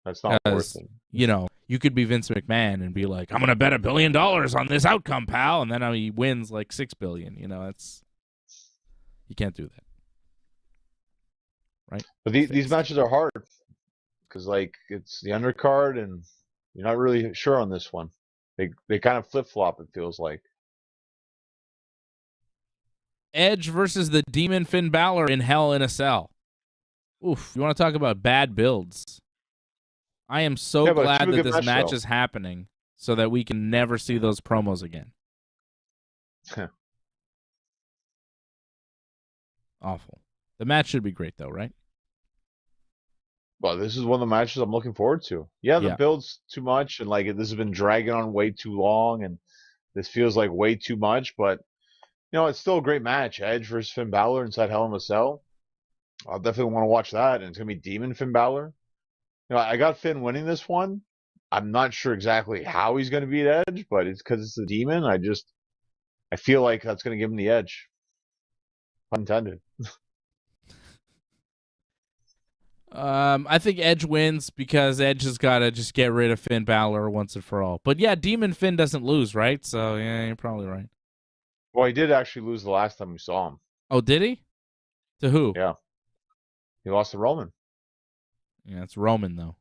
That's not worth it. You could be Vince McMahon and be like, I'm going to bet $1 billion on this outcome, pal. And then he wins like $6 billion. You can't do that. Right? But these matches are hard because, like, it's the undercard and you're not really sure on this one. They kind of flip-flop, it feels like. Edge versus the Demon Finn Balor in Hell in a Cell. Oof, you want to talk about bad builds? I am so glad that this match is happening so that we can never see those promos again. Awful. The match should be great, though, right? Well, this is one of the matches I'm looking forward to. Yeah, the build's too much, and like this has been dragging on way too long, and this feels like way too much. But it's still a great match. Edge versus Finn Balor inside Hell in a Cell. I'll definitely want to watch that, and it's gonna be Demon Finn Balor. I got Finn winning this one. I'm not sure exactly how he's gonna beat Edge, but it's because it's the Demon. I feel like that's gonna give him the edge. Pun intended. I think Edge wins because Edge has got to just get rid of Finn Balor once and for all. But yeah, Demon Finn doesn't lose, right? So yeah, you're probably right. Well, he did actually lose the last time we saw him. Oh, did he? To who? Yeah. He lost to Roman. Yeah, it's Roman, though.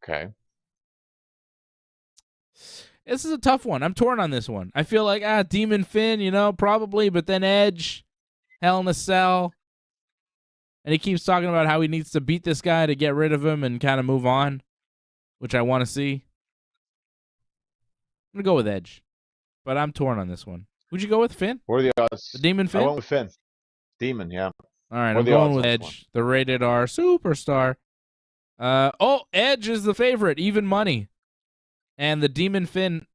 Okay. This is a tough one. I'm torn on this one. I feel like, Demon Finn, probably, but then Edge, Hell in a Cell. And he keeps talking about how he needs to beat this guy to get rid of him and kind of move on, which I want to see. I'm going to go with Edge, but I'm torn on this one. Who'd you go with, Finn? What are the odds? The Demon Finn? I went with Finn. Demon, yeah. All right, I'm going with Edge, the rated R superstar. Edge is the favorite, even money. And the Demon Finn,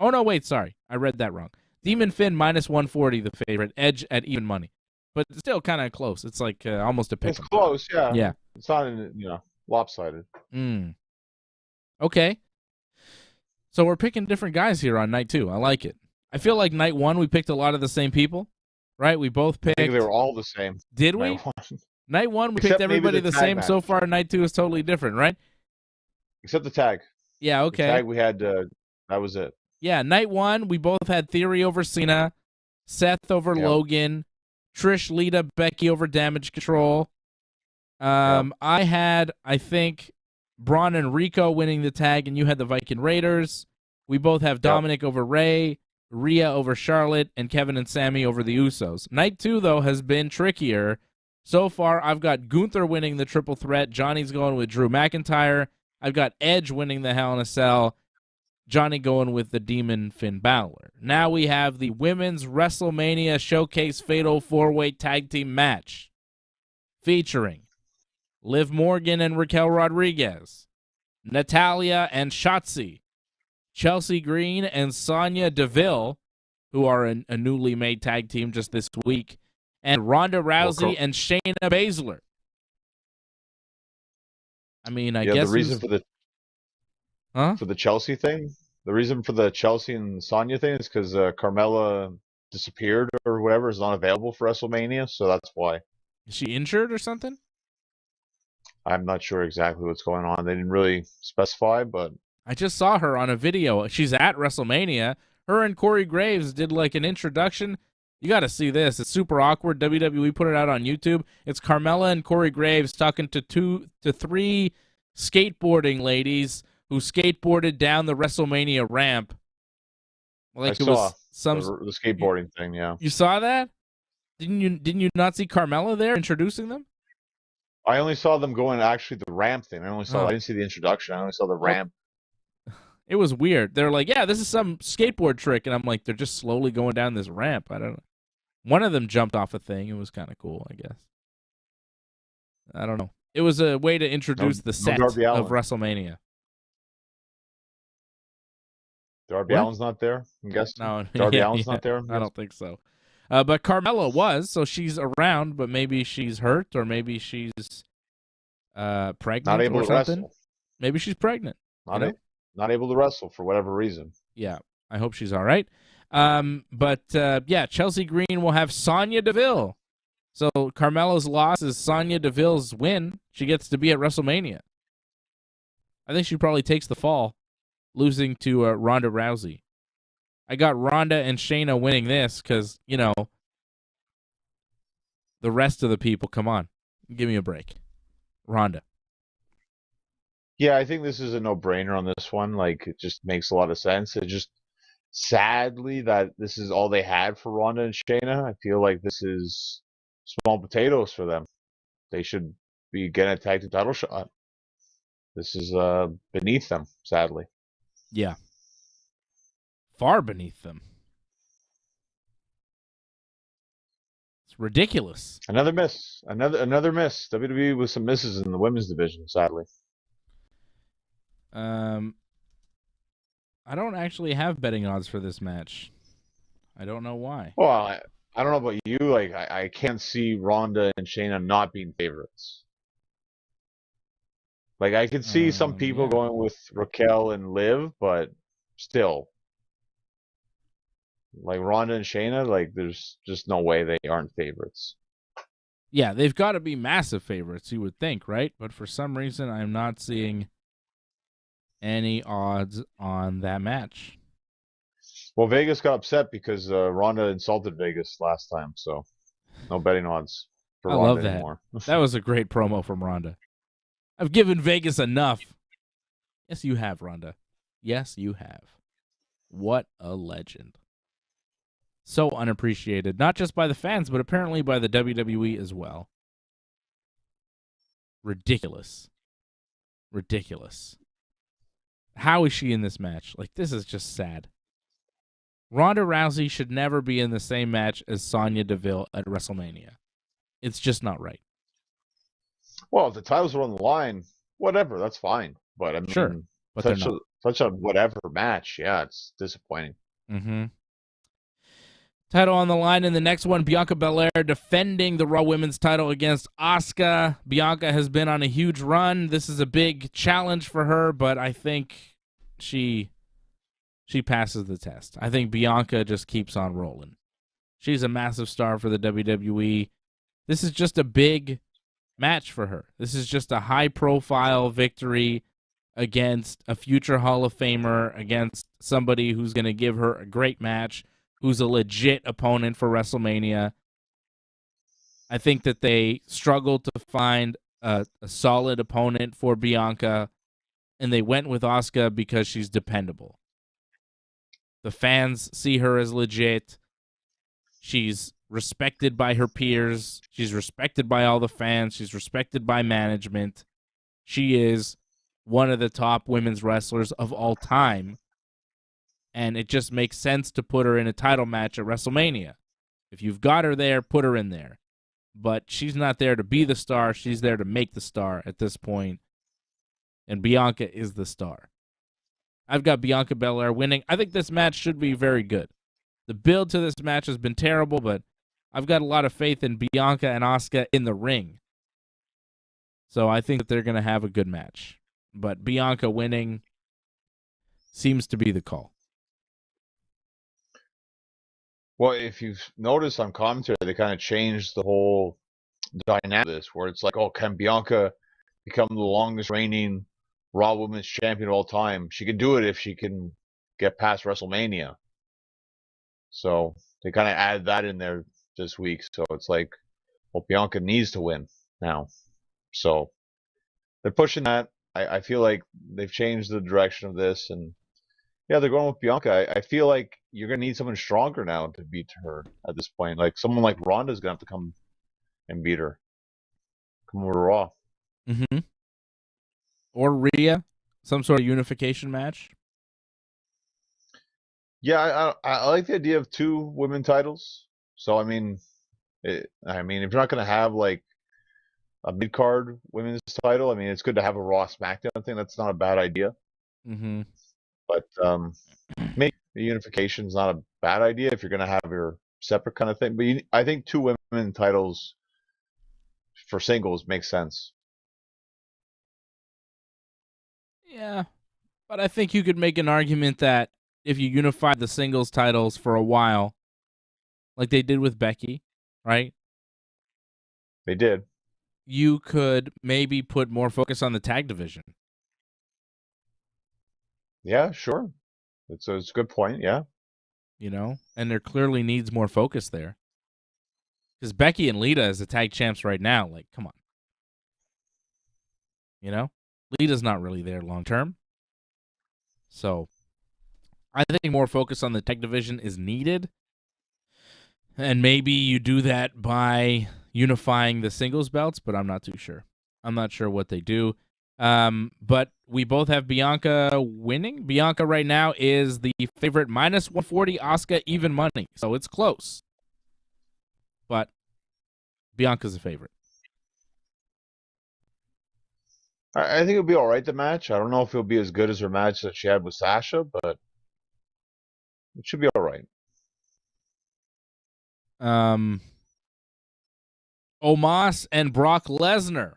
oh no, wait, sorry. I read that wrong. Demon Finn minus 140, the favorite. Edge at even money. But it's still kind of close. It's like almost a pick. It's close, yeah. Yeah. It's not, lopsided. Okay. So we're picking different guys here on night 2. I like it. I feel like night 1 we picked a lot of the same people, right? We both picked. I think they were all the same. Did we? Night 1 we picked everybody the same. Match. So far, night 2 is totally different, right? Except the tag. Yeah, okay. The tag we had, that was it. Yeah, night 1 we both had Theory over Cena, Seth over Logan, Trish, Lita, Becky over Damage Control. I had, I think, Braun and Rico winning the tag, and you had the Viking Raiders. We both have Dominic over Ray, Rhea over Charlotte, and Kevin and Sammy over the Usos. Night 2, though, has been trickier. So far, I've got Gunther winning the triple threat. Johnny's going with Drew McIntyre. I've got Edge winning the Hell in a Cell. Johnny going with the Demon Finn Balor. Now we have the Women's WrestleMania Showcase Fatal 4-Way Tag Team Match featuring Liv Morgan and Raquel Rodriguez, Natalya and Shotzi, Chelsea Green and Sonya Deville, who are a newly made tag team just this week, and Ronda Rousey and Shayna Baszler. I mean, I guess the reason for the Chelsea thing, the reason for the Chelsea and Sonya thing is because Carmella disappeared or whatever, is not available for WrestleMania, so that's why. Is she injured or something? I'm not sure exactly what's going on. They didn't really specify, but I just saw her on a video. She's at WrestleMania. Her and Corey Graves did like an introduction. You got to see this. It's super awkward. WWE put it out on YouTube. It's Carmella and Corey Graves talking to 3 skateboarding ladies who skateboarded down the WrestleMania ramp. Like I saw the skateboarding thing, yeah. You saw that? Didn't you not see Carmella there introducing them? I only saw them going actually the ramp thing. I didn't see the introduction. I only saw the ramp. It was weird. They're like, yeah, this is some skateboard trick, and I'm like, they're just slowly going down this ramp. I don't know. One of them jumped off a thing. It was kind of cool, I guess. I don't know. It was a way to introduce the set of WrestleMania. Darby Allin's not there, I'm guessing? No, Darby Allin's not there? I don't think so. But Carmella was, so she's around, but maybe she's hurt, or maybe she's pregnant not able or to something. Wrestle. Maybe she's pregnant. Not able to wrestle for whatever reason. Yeah, I hope she's all right. Chelsea Green will have Sonya Deville. So Carmella's loss is Sonya Deville's win. She gets to be at WrestleMania. I think she probably takes the fall, losing to Ronda Rousey. I got Ronda and Shayna winning this because, the rest of the people, come on. Give me a break. Ronda. Yeah, I think this is a no-brainer on this one. Like, it just makes a lot of sense. It just, sadly, that this is all they had for Ronda and Shayna. I feel like this is small potatoes for them. They should be getting a tag team title shot. This is beneath them, sadly. Yeah. Far beneath them. It's ridiculous. Another miss. Another miss. WWE with some misses in the women's division, sadly. I don't actually have betting odds for this match. I don't know why. Well, I don't know about you. Like, I can't see Ronda and Shayna not being favorites. Like, I could see some people going with Raquel and Liv, but still. Like, Ronda and Shayna, like, there's just no way they aren't favorites. Yeah, they've got to be massive favorites, you would think, right? But for some reason, I'm not seeing any odds on that match. Well, Vegas got upset because Ronda insulted Vegas last time, so no betting odds. for I Ronda love that. anymore. That was a great promo from Ronda. I've given Vegas enough. Yes, you have, Ronda. Yes, you have. What a legend. So unappreciated, not just by the fans, but apparently by the WWE as well. Ridiculous. Ridiculous. How is she in this match? Like, this is just sad. Ronda Rousey should never be in the same match as Sonya Deville at WrestleMania. It's just not right. Well, if the titles are on the line, whatever, that's fine. But I mean, sure, but such a whatever match, yeah, it's disappointing. Mm-hmm. Title on the line in the next one, Bianca Belair defending the Raw Women's title against Asuka. Bianca has been on a huge run. This is a big challenge for her, but I think she passes the test. I think Bianca just keeps on rolling. She's a massive star for the WWE. This is just a big match for her. This is just a high-profile victory against a future Hall of Famer, against somebody who's going to give her a great match, who's a legit opponent for WrestleMania. I think that they struggled to find a solid opponent for Bianca, and they went with Asuka because she's dependable. The fans see her as legit. She's respected by her peers. She's respected by all the fans. She's respected by management. She is one of the top women's wrestlers of all time. And it just makes sense to put her in a title match at WrestleMania. If you've got her there, put her in there. But she's not there to be the star. She's there to make the star at this point. And Bianca is the star. I've got Bianca Belair winning. I think this match should be very good. The build to this match has been terrible, but I've got a lot of faith in Bianca and Asuka in the ring. So I think that they're going to have a good match. But Bianca winning seems to be the call. Well, if you've noticed on commentary, they kind of changed the whole dynamic of this, where it's like, oh, can Bianca become the longest reigning Raw Women's Champion of all time? She can do it if she can get past WrestleMania. So they kind of added that in there this week. So it's like, well, Bianca needs to win now. So they're pushing that. I feel like they've changed the direction of this, and yeah, they're going with Bianca. I feel like you're going to need someone stronger now to beat her at this point. Like someone like Ronda's going to have to come and beat her. Come over to Raw. Mm-hmm. Or Rhea, some sort of unification match. Yeah, I like the idea of 2 women titles. So I mean, if you're not going to have like a mid-card women's title, I mean, it's good to have a Raw Smackdown thing. That's not a bad idea. Mm-hmm. But maybe the unification is not a bad idea if you're going to have your separate kind of thing. But I think 2 women titles for singles makes sense. Yeah, but I think you could make an argument that if you unified the singles titles for a while, like they did with Becky, right? They did. You could maybe put more focus on the tag division. Yeah, sure. It's a good point, yeah. You know, and there clearly needs more focus there. Because Becky and Lita as the tag champs right now, like, come on. You know? Lita's not really there long term. So, I think more focus on the tag division is needed. And maybe you do that by unifying the singles belts, but I'm not too sure. I'm not sure what they do. But we both have Bianca winning. Bianca right now is the favorite, minus 140, Asuka even money. So it's close. But Bianca's a favorite. I think it'll be all right, the match. I don't know if it'll be as good as her match that she had with Sasha, but it should be all right. Omos and Brock Lesnar.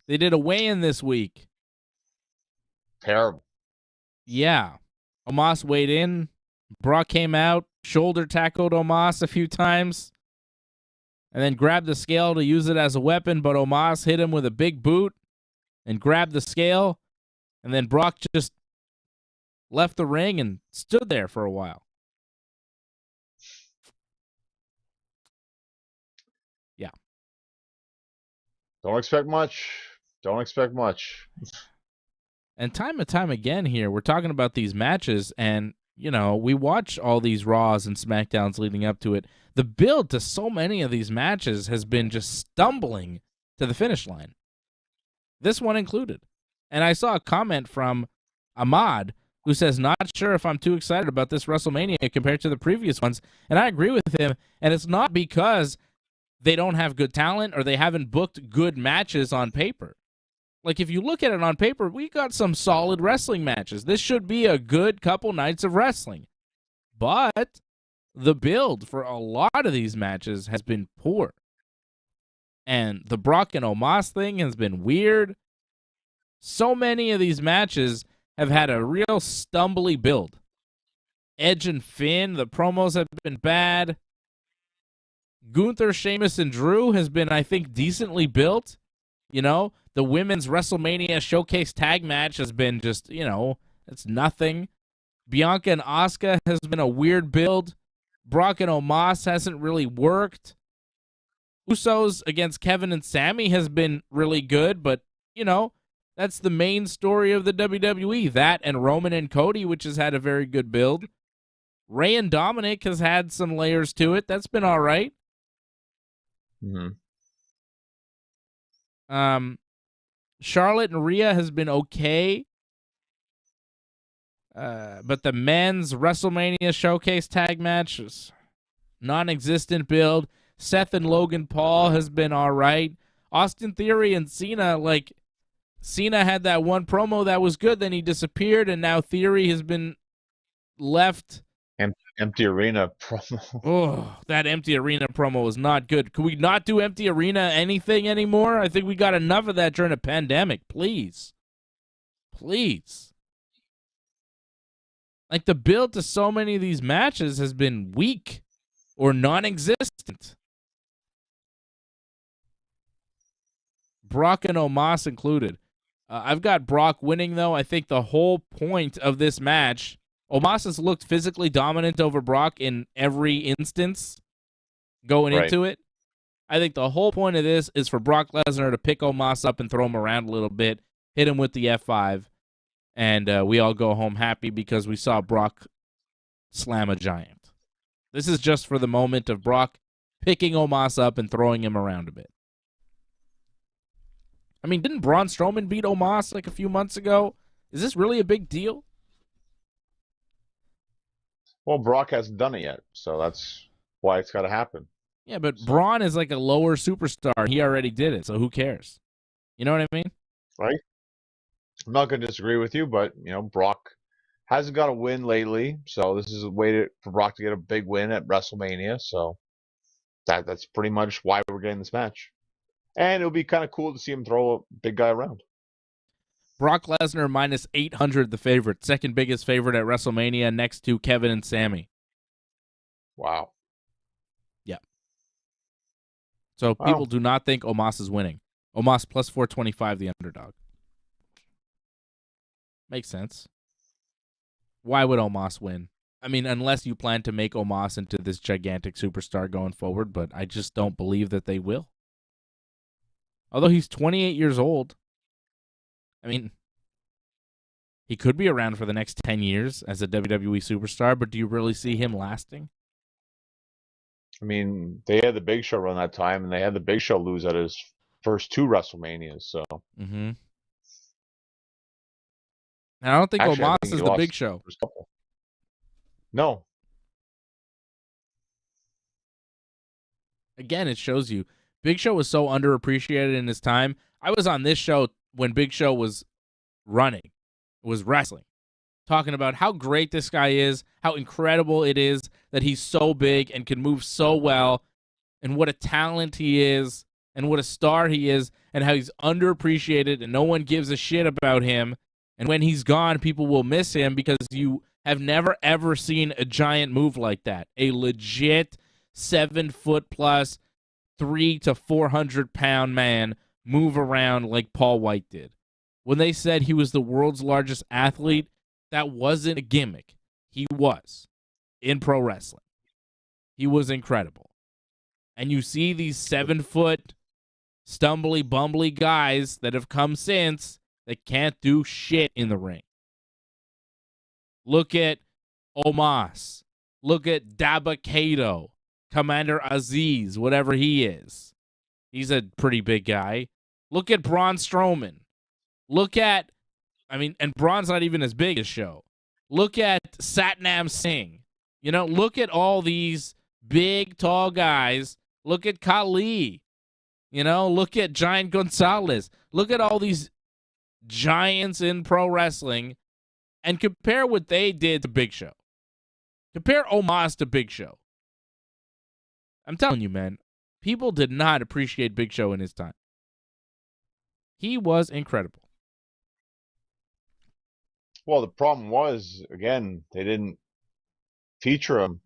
They did a weigh-in this week. Terrible. Yeah. Omos weighed in. Brock came out, shoulder tackled Omos a few times, and then grabbed the scale to use it as a weapon, but Omos hit him with a big boot and grabbed the scale, and then Brock just left the ring and stood there for a while. Yeah. Don't expect much. Don't expect much. And time and time again here, we're talking about these matches, and, you know, we watch all these Raws and Smackdowns leading up to it. The build to so many of these matches has been just stumbling to the finish line. This one included. And I saw a comment from Ahmad who says, not sure if I'm too excited about this WrestleMania compared to the previous ones. And I agree with him. And it's not because they don't have good talent or they haven't booked good matches on paper. Like, if you look at it on paper, we got some solid wrestling matches. This should be a good couple nights of wrestling. But the build for a lot of these matches has been poor. And the Brock and Omos thing has been weird. So many of these matches have had a real stumbly build. Edge and Finn, the promos have been bad. Gunther, Sheamus, and Drew has been, I think, decently built. You know, the women's WrestleMania Showcase tag match has been just, you know, it's nothing. Bianca and Asuka has been a weird build. Brock and Omos hasn't really worked. Usos against Kevin and Sami has been really good, but, you know, that's the main story of the WWE. That and Roman and Cody, which has had a very good build. Rey and Dominic has had some layers to it. That's been all right. Mm-hmm. Charlotte and Rhea has been okay. But the men's WrestleMania Showcase tag match is non-existent build. Seth and Logan Paul has been all right. Austin Theory and Cena, like, Cena had that one promo that was good, then he disappeared, and now Theory has been left. Empty arena promo. Oh, that empty arena promo was not good. Could we not do empty arena anything anymore? I think we got enough of that during a pandemic. Please. Please. Like, the build to so many of these matches has been weak or non-existent. Brock and Omos included. I've got Brock winning, though. I think the whole point of this match, Omos has looked physically dominant over Brock in every instance going into it. I think the whole point of this is for Brock Lesnar to pick Omos up and throw him around a little bit, hit him with the F5, and we all go home happy because we saw Brock slam a giant. This is just for the moment of Brock picking Omos up and throwing him around a bit. I mean, didn't Braun Strowman beat Omos like a few months ago? Is this really a big deal? Well, Brock hasn't done it yet, so that's why it's got to happen. Yeah, but Braun is like a lower superstar. He already did it, so who cares? You know what I mean? Right? I'm not going to disagree with you, but, you know, Brock hasn't got a win lately, so this is a way for Brock to get a big win at WrestleMania, so that's pretty much why we're getting this match. And it'll be kind of cool to see him throw a big guy around. Brock Lesnar minus 800, the favorite. Second biggest favorite at WrestleMania next to Kevin and Sami. Wow. Yeah. So people do not think Omos is winning. Omos plus 425, the underdog. Makes sense. Why would Omos win? I mean, unless you plan to make Omos into this gigantic superstar going forward, but I just don't believe that they will. Although he's 28 years old. I mean, he could be around for the next 10 years as a WWE superstar, but do you really see him lasting? I mean, they had the Big Show run that time, and they had the Big Show lose at his first two WrestleManias, so. Mm-hmm. And I don't think Omos is the Big Show. No. Again, it shows you. Big Show was so underappreciated in his time. I was on this show when Big Show was running, was wrestling, talking about how great this guy is, how incredible it is that he's so big and can move so well, and what a talent he is, and what a star he is, and how he's underappreciated and no one gives a shit about him. And when he's gone, people will miss him because you have never, ever seen a giant move like that. A legit 7-foot plus, 300 to 400 pound man move around like Paul White did. When they said he was the world's largest athlete, that wasn't a gimmick. He was in pro wrestling. He was incredible. and you see these 7-foot stumbly bumbly guys that have come since that can't do shit in the ring. Look at Omos. Look at Dabba-Kato, Commander Aziz, whatever he is. He's a pretty big guy. Look at Braun Strowman. Look at, and Braun's not even as big as Show. Look at Satnam Singh. Look at all these big, tall guys. Look at Khali. Look at Giant Gonzalez. Look at all these giants in pro wrestling and compare what they did to Big Show. Compare Omos to Big Show. I'm telling you, man, people did not appreciate Big Show in his time. He was incredible. Well, the problem was, again, they didn't feature him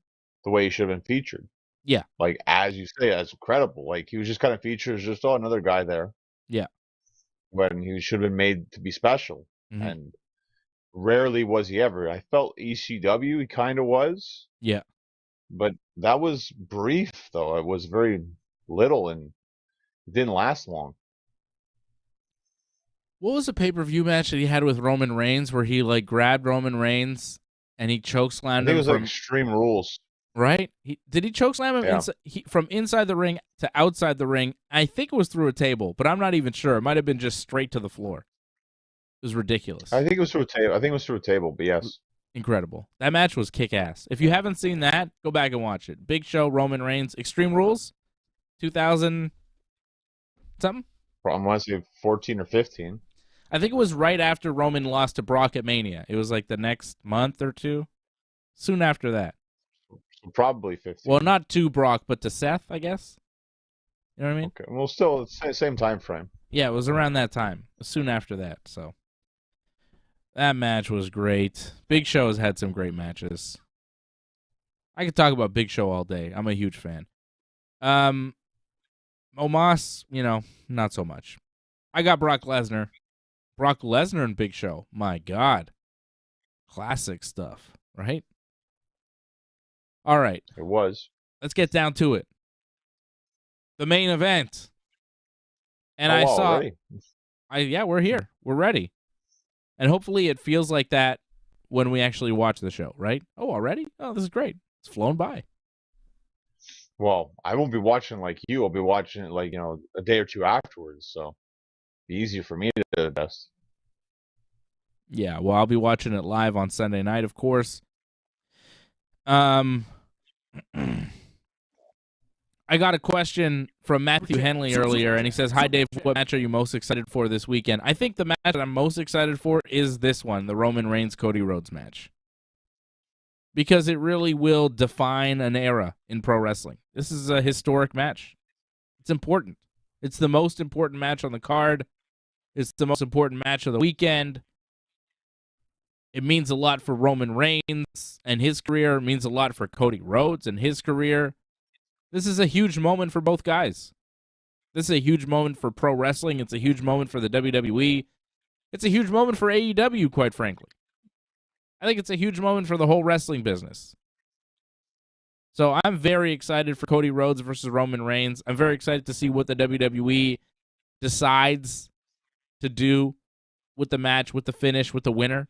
the way he should have been featured. Yeah. Like, as you say, as incredible. Like, he was just kind of featured as just, another guy there. Yeah. When he should have been made to be special. Mm-hmm. And rarely was he ever. I felt ECW, he kind of was. Yeah. But that was brief, though. It was very little, and it didn't last long. What was the pay-per-view match that he had with Roman Reigns where he, grabbed Roman Reigns and he chokeslammed him? I think it was Extreme Rules. Right? Did he chokeslam him from inside the ring to outside the ring? I think it was through a table, but I'm not even sure. It might have been just straight to the floor. It was ridiculous. I think it was through a table, but yes. Incredible. That match was kick-ass. If you haven't seen that, go back and watch it. Big Show, Roman Reigns, Extreme Rules, 2000 something? I want to say 14 or 15. I think it was right after Roman lost to Brock at Mania. It was the next month or two. Soon after that. Probably 15. Well, not to Brock, but to Seth, I guess. You know what I mean? Okay. Well, still, it's the same time frame. Yeah, it was around that time. Soon after that, so. That match was great. Big Show has had some great matches. I could talk about Big Show all day. I'm a huge fan. Omos, not so much. I got Brock Lesnar. Brock Lesnar and Big Show. My God. Classic stuff, right? All right. It was. Let's get down to it. The main event. And already? We're here. We're ready. And hopefully it feels like that when we actually watch the show, right? Oh, already? Oh, this is great. It's flown by. Well, I won't be watching like you. I'll be watching it a day or two afterwards. So it'll be easier for me to do the best. Yeah, well, I'll be watching it live on Sunday night, of course. I got a question from Matthew Henley earlier, and he says, "Hi, Dave. What match are you most excited for this weekend?" I think the match that I'm most excited for is this one, the Roman Reigns-Cody Rhodes match. Because it really will define an era in pro wrestling. This is a historic match. It's important. It's the most important match on the card. It's the most important match of the weekend. It means a lot for Roman Reigns and his career. It means a lot for Cody Rhodes and his career. This is a huge moment for both guys. This is a huge moment for pro wrestling. It's a huge moment for the WWE. It's a huge moment for AEW, quite frankly. I think it's a huge moment for the whole wrestling business. So I'm very excited for Cody Rhodes versus Roman Reigns. I'm very excited to see what the WWE decides to do with the match, with the finish, with the winner,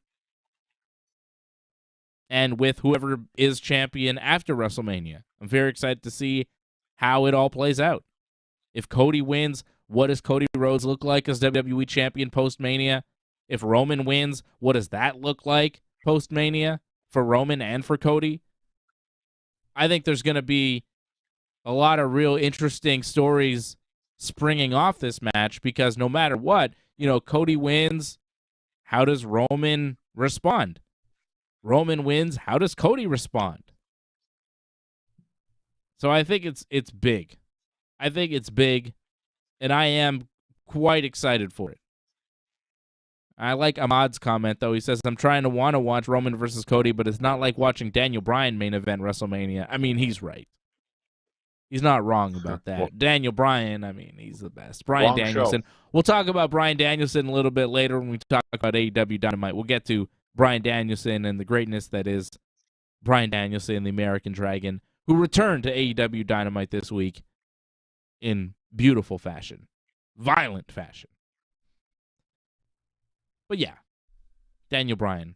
and with whoever is champion after WrestleMania. I'm very excited to see how it all plays out. If Cody wins, what does Cody Rhodes look like as WWE champion post-Mania? If Roman wins, what does that look like post-Mania for Roman and for Cody? I think there's going to be a lot of real interesting stories springing off this match because no matter what, Cody wins, how does Roman respond? Roman wins, how does Cody respond? So I think it's big. I think it's big, and I am quite excited for it. I like Ahmad's comment, though. He says, I'm trying to want to watch Roman versus Cody, but it's not like watching Daniel Bryan main event WrestleMania. I mean, he's right. He's not wrong about that. Well, Daniel Bryan, he's the best. Bryan Danielson. Show. We'll talk about Bryan Danielson a little bit later when we talk about AEW Dynamite. We'll get to Bryan Danielson and the greatness that is Bryan Danielson, the American Dragon, who returned to AEW Dynamite this week. in beautiful fashion, violent fashion. But yeah, Daniel Bryan,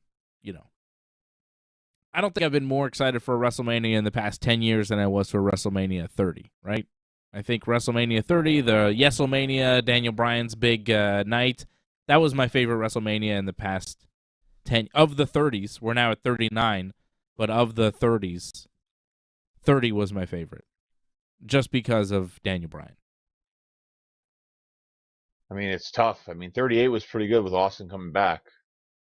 I don't think I've been more excited for WrestleMania in the past 10 years than I was for WrestleMania 30, right? I think WrestleMania 30, the Yeselmania, Daniel Bryan's big night, that was my favorite WrestleMania in the past 10. Of the 30s, we're now at 39, but of the 30s, 30 was my favorite, just because of Daniel Bryan. I mean, it's tough. I mean, 38 was pretty good with Austin coming back.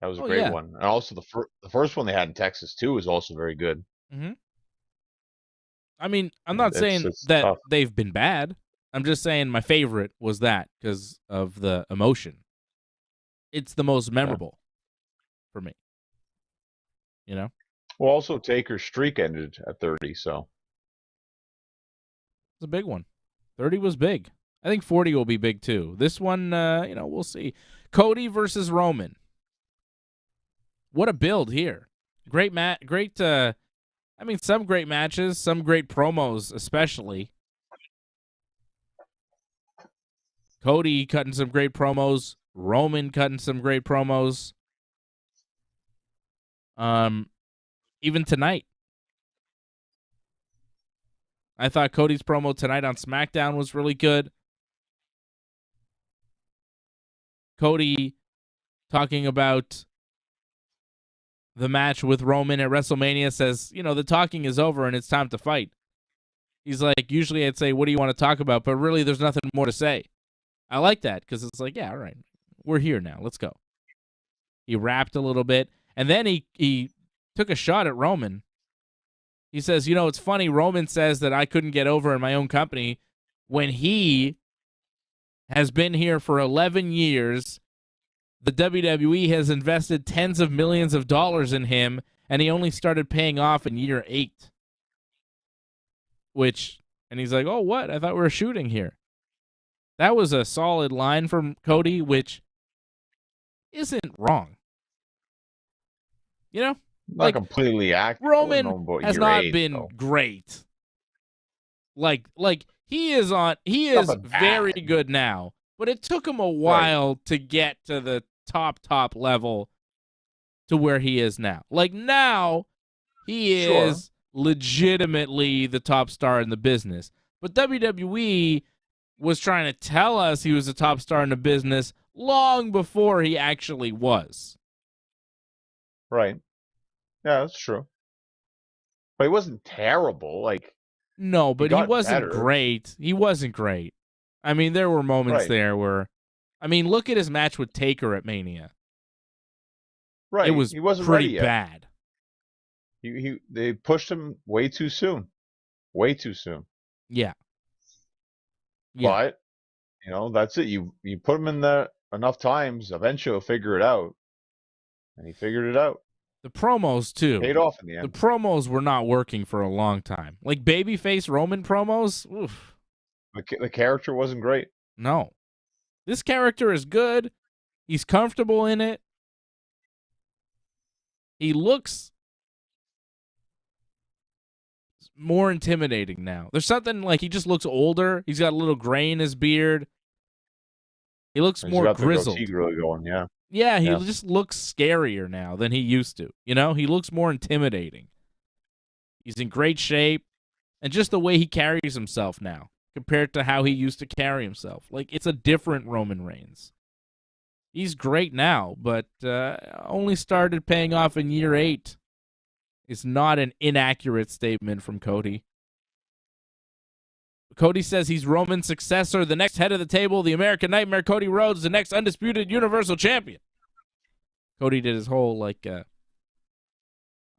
That was a great one. And also the first one they had in Texas, too, was also very good. Mm-hmm. I mean, I'm not saying that tough. They've been bad. I'm just saying my favorite was that because of the emotion. It's the most memorable for me. Well, also Taker's streak ended at 30, so. It's a big one. 30 was big. I think 40 will be big, too. This one, we'll see. Cody versus Roman. What a build here. Great some great matches, some great promos, especially. Cody cutting some great promos. Roman cutting some great promos. Even tonight. I thought Cody's promo tonight on Smackdown was really good. Cody talking about the match with Roman at WrestleMania, says, the talking is over and it's time to fight. He's like, usually I'd say, what do you want to talk about? But really, there's nothing more to say. I like that because it's like, yeah, all right, we're here now. Let's go. He rapped a little bit, and then he took a shot at Roman. He says, it's funny, Roman says that I couldn't get over in my own company when he has been here for 11 years. The WWE has invested tens of millions of dollars in him, and he only started paying off in year 8. And he's like, oh, what? I thought we were shooting here. That was a solid line from Cody, which isn't wrong. Not completely accurate. Roman has not been great. Like he is very good now, but it took him a while to get to the top level to where he is now. Like now, he is legitimately the top star in the business. But WWE was trying to tell us he was a top star in the business long before he actually was. Right. Yeah, that's true. But he wasn't terrible. No, but he wasn't great. He wasn't great. I mean, there were moments there where, look at his match with Taker at Mania. Right. It was he wasn't pretty ready bad. They pushed him way too soon. Way too soon. Yeah. But, that's it. You put him in there enough times, eventually he'll figure it out. And he figured it out. The promos, too. Paid off in the end. The promos were not working for a long time. Like babyface Roman promos, oof. The character wasn't great. No. This character is good. He's comfortable in it. He looks more intimidating now. There's something like he just looks older. He's got a little gray in his beard. He looks more grizzled. He's got the goatee really going, yeah. Yeah, he just looks scarier now than he used to. He looks more intimidating. He's in great shape. And just the way he carries himself now compared to how he used to carry himself. Like, it's a different Roman Reigns. He's great now, but only started paying off in year 8. It's not an inaccurate statement from Cody. Cody says he's Roman's successor, the next head of the table, the American Nightmare, Cody Rhodes, the next undisputed Universal Champion. Cody did his whole, I'm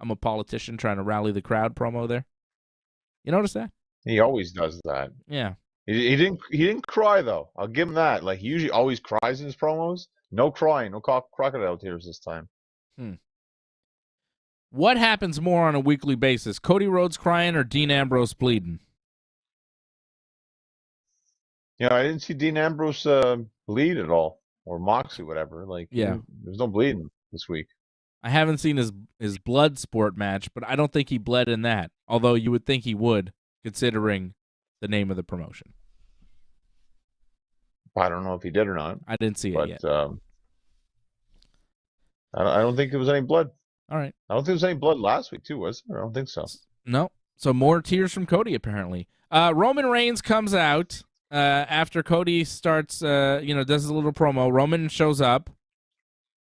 a politician trying to rally the crowd promo there. You notice that? He always does that. Yeah. He didn't cry, though. I'll give him that. He usually always cries in his promos. No crying. No crocodile tears this time. What happens more on a weekly basis? Cody Rhodes crying or Dean Ambrose bleeding? I didn't see Dean Ambrose bleed at all, or Moxley, whatever. There's no bleeding this week. I haven't seen his blood sport match, but I don't think he bled in that. Although you would think he would, considering the name of the promotion. I don't know if he did or not. I didn't see it yet. I don't think there was any blood. All right. I don't think there was any blood last week too, was there? I don't think so. No. So more tears from Cody apparently. Roman Reigns comes out after Cody starts, does a little promo. Roman shows up.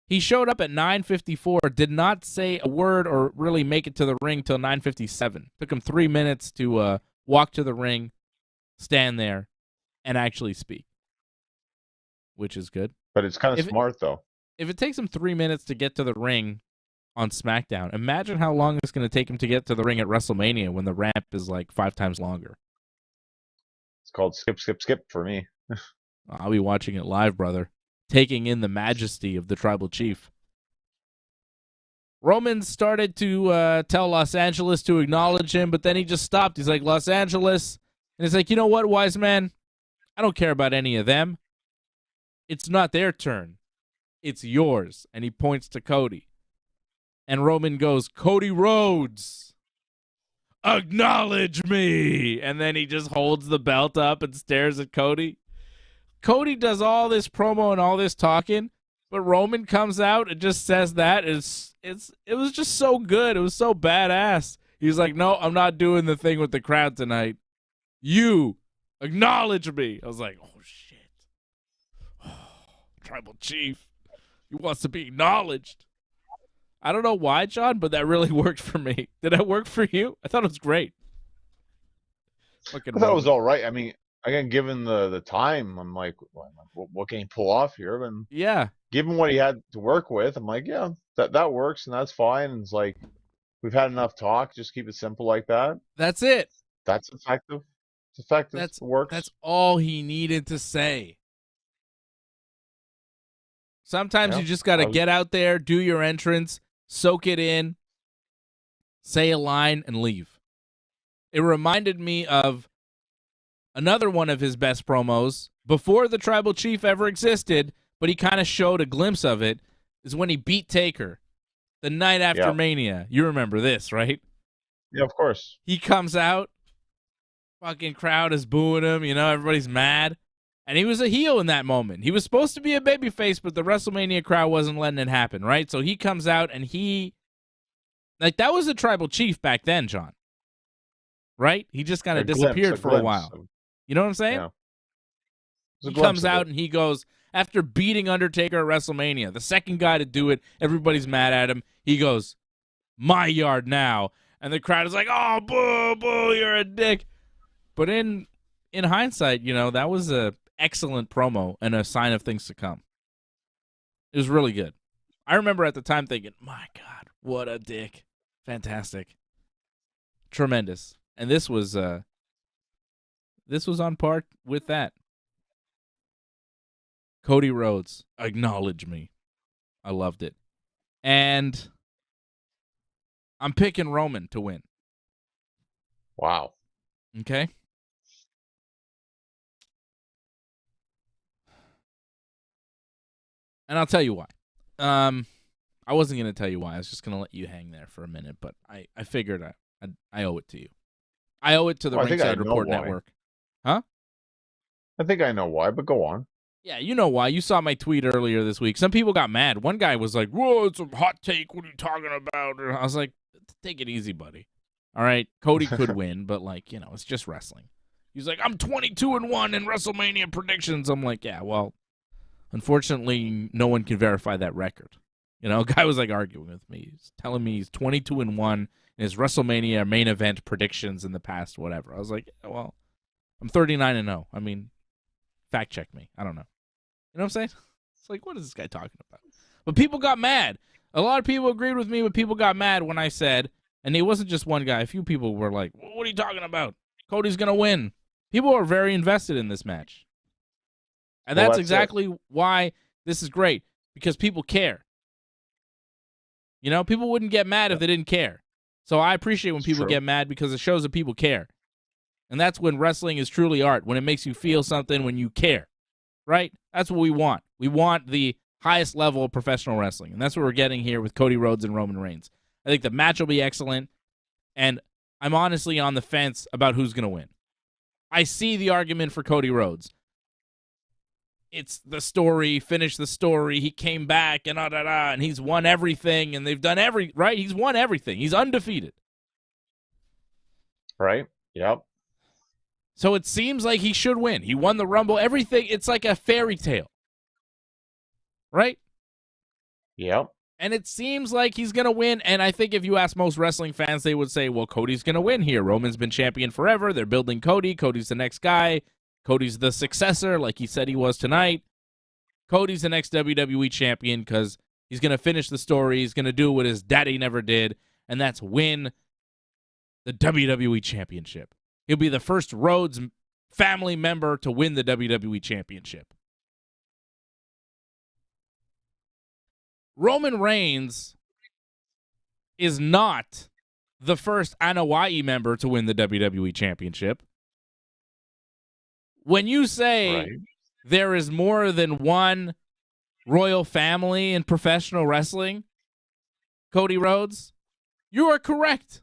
He showed up at 9:54, did not say a word or really make it to the ring till 9:57. Took him 3 minutes to walk to the ring, stand there, and actually speak, which is good. But it's kind of smart, though. If it takes him 3 minutes to get to the ring on SmackDown, imagine how long it's going to take him to get to the ring at WrestleMania when the ramp is like 5 times longer. It's called skip, skip, skip for me. I'll be watching it live, brother. Taking in the majesty of the Tribal Chief. Roman started to tell Los Angeles to acknowledge him, but then he just stopped. He's like, Los Angeles. And he's like, you know what, wise man? I don't care about any of them. It's not their turn. It's yours. And he points to Cody. And Roman goes, Cody Rhodes, acknowledge me. And then he just holds the belt up and stares at Cody. Cody does all this promo and all this talking, but Roman comes out and just says that. It was just so good. It was so badass. He's like, no, I'm not doing the thing with the crowd tonight. You acknowledge me. I was like, oh, shit. Tribal Chief. He wants to be acknowledged. I don't know why, John, but that really worked for me. Did that work for you? I thought it was great. I thought it was all right. I mean, again, given the time, I'm like, what can he pull off here? And yeah, given what he had to work with, I'm like, yeah, that works and that's fine. And it's like, we've had enough talk. Just keep it simple like that. That's it. That's effective. It's effective. It works. That's all he needed to say. Sometimes you just got to get out there, do your entrance, soak it in, say a line, and leave. It reminded me of another one of his best promos before the Tribal Chief ever existed, but he kind of showed a glimpse of it, is when he beat Taker the night after Mania. You remember this, right? Yeah, of course. He comes out, fucking crowd is booing him, everybody's mad. And he was a heel in that moment. He was supposed to be a babyface, but the WrestleMania crowd wasn't letting it happen, right? So he comes out and that was a Tribal Chief back then, John. Right? He just kind of disappeared for a while. You know what I'm saying? Yeah. He comes out and he goes, after beating Undertaker at WrestleMania, the second guy to do it, everybody's mad at him. He goes, my yard now. And the crowd is like, oh, boo, boo, you're a dick. But in hindsight, that was a excellent promo and a sign of things to come. It was really good. I remember at the time thinking, my God, what a dick. Fantastic. Tremendous. And this was on par with that. Cody Rhodes, acknowledge me. I loved it. And I'm picking Roman to win. Wow. Okay? And I'll tell you why. I wasn't going to tell you why. I was just going to let you hang there for a minute, but I figured I owe it to you. I owe it to the Ringside Report Network. Huh? I think I know why, but go on. Yeah, you know why. You saw my tweet earlier this week. Some people got mad. One guy was like, whoa, it's a hot take. What are you talking about? And I was like, take it easy, buddy. All right, Cody could win, but, it's just wrestling. He's like, I'm 22-1 in WrestleMania predictions. I'm like, yeah, well, unfortunately, no one can verify that record. A guy was, arguing with me. He's telling me he's 22-1 in his WrestleMania main event predictions in the past, whatever. I was like, yeah, well, I'm 39-0. I mean, fact check me. I don't know. You know what I'm saying? It's like, what is this guy talking about? But people got mad. A lot of people agreed with me, but people got mad when I said, and it wasn't just one guy. A few people were like, what are you talking about? Cody's going to win. People are very invested in this match. And that's exactly why this is great, because people care. People wouldn't get mad if they didn't care. So I appreciate when people get mad because it shows that people care. And that's when wrestling is truly art, when it makes you feel something, when you care, right? That's what we want. We want the highest level of professional wrestling, and that's what we're getting here with Cody Rhodes and Roman Reigns. I think the match will be excellent, and I'm honestly on the fence about who's going to win. I see the argument for Cody Rhodes. it's the story, finish the story, he came back, and and he's won everything, and they've done right? He's won everything. He's undefeated. Right? Yep. So it seems like he should win. He won the Rumble. Everything, it's like a fairy tale. Right? Yep. And it seems like he's going to win. And I think if you ask most wrestling fans, they would say, well, Cody's going to win here. Roman's been champion forever. They're building Cody. Cody's the next guy. Cody's the successor, like he said he was tonight. Cody's the next WWE champion because he's going to finish the story. He's going to do what his daddy never did, and that's win the WWE championship. He'll be the first Rhodes family member to win the WWE championship. Roman Reigns is not the first Anoa'i member to win the WWE championship. When you say there is more than one royal family in professional wrestling, Cody Rhodes, you are correct.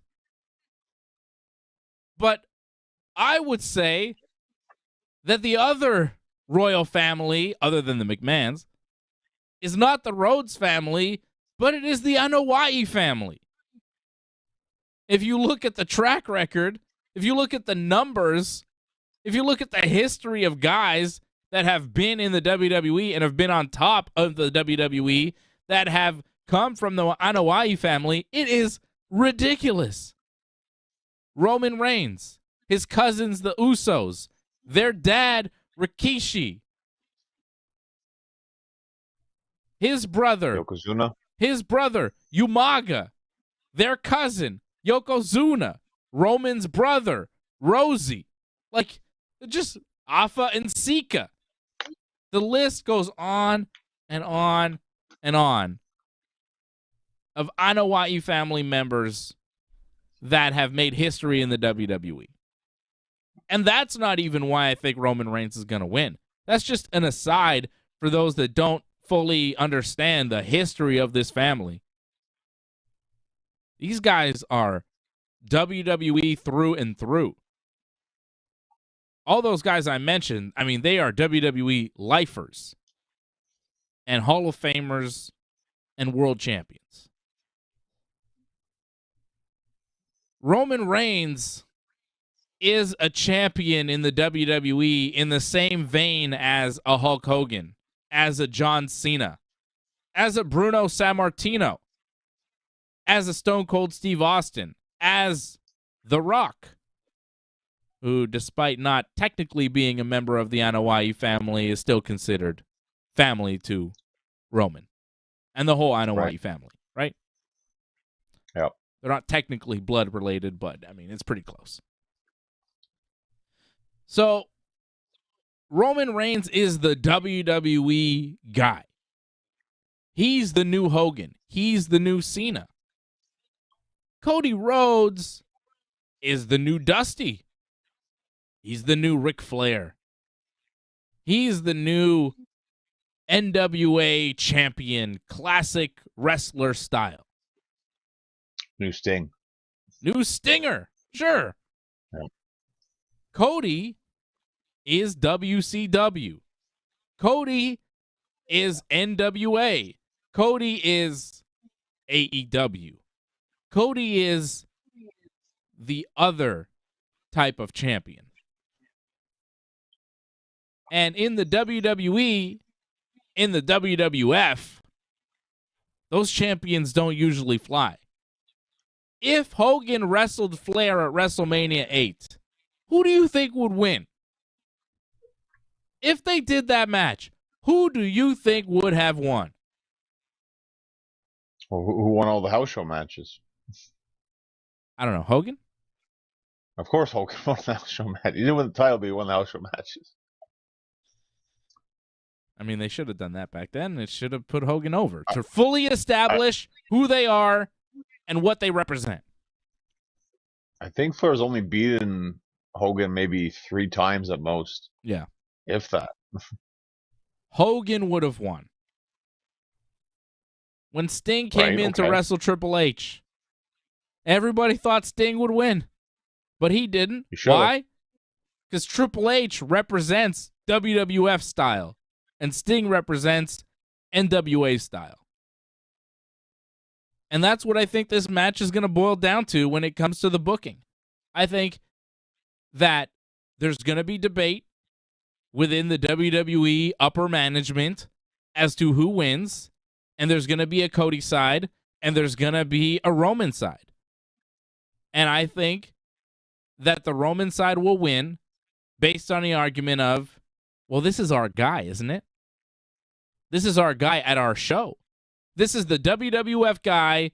But I would say that the other royal family, other than the McMahons, is not the Rhodes family, but it is the Anoa'i family. If you look at the track record, if you look at the numbers, if you look at the history of guys that have been in the WWE and have been on top of the WWE that have come from the Anoa'i family, it is ridiculous. Roman Reigns, his cousins, the Usos, their dad, Rikishi, his brother, Yokozuna, his brother, Umaga, their cousin, Yokozuna, Roman's brother, Rosie, like just Afa and Sika. The list goes on and on and on of Anoa'i family members that have made history in the WWE. And that's not even why I think Roman Reigns is going to win. That's just an aside for those that don't fully understand the history of this family. These guys are WWE through and through. All those guys I mentioned, I mean, they are WWE lifers and Hall of Famers and world champions. Roman Reigns is a champion in the WWE in the same vein as a Hulk Hogan, as a John Cena, as a Bruno Sammartino, as a Stone Cold Steve Austin, as The Rock, who, despite not technically being a member of the Anoa'i family, is still considered family to Roman and the whole Anoa'i family, right? Yep. They're not technically blood related, but, I mean, it's pretty close. So, Roman Reigns is the WWE guy. He's the new Hogan. He's the new Cena. Cody Rhodes is the new Dusty. He's the new Ric Flair. He's the new NWA champion, classic wrestler style. New Sting. New Stinger, sure. Yep. Cody is WCW. Cody is NWA. Cody is AEW. Cody is the other type of champion. And in the WWE, in the WWF, those champions don't usually fly. If Hogan wrestled Flair at WrestleMania 8, who do you think would win? If they did that match, who do you think would have won? Well, who won all the house show matches? I don't know. Hogan? Of course Hogan won the house show match. He didn't win the title, but he won the house show matches. I mean, they should have done that back then. It should have put Hogan over to fully establish who they are and what they represent. I think Flair's only beaten Hogan maybe 3 times at most. Yeah. If that. Hogan would have won. When Sting came in to wrestle Triple H, everybody thought Sting would win, but he didn't. Why? Because Triple H represents WWF style. and Sting represents NWA style. And that's what I think this match is going to boil down to when it comes to the booking. I think that there's going to be debate within the WWE upper management as to who wins, and there's going to be a Cody side, and there's going to be a Roman side. And I think that the Roman side will win based on the argument of, well, this is our guy, isn't it? This is our guy at our show. This is the WWF guy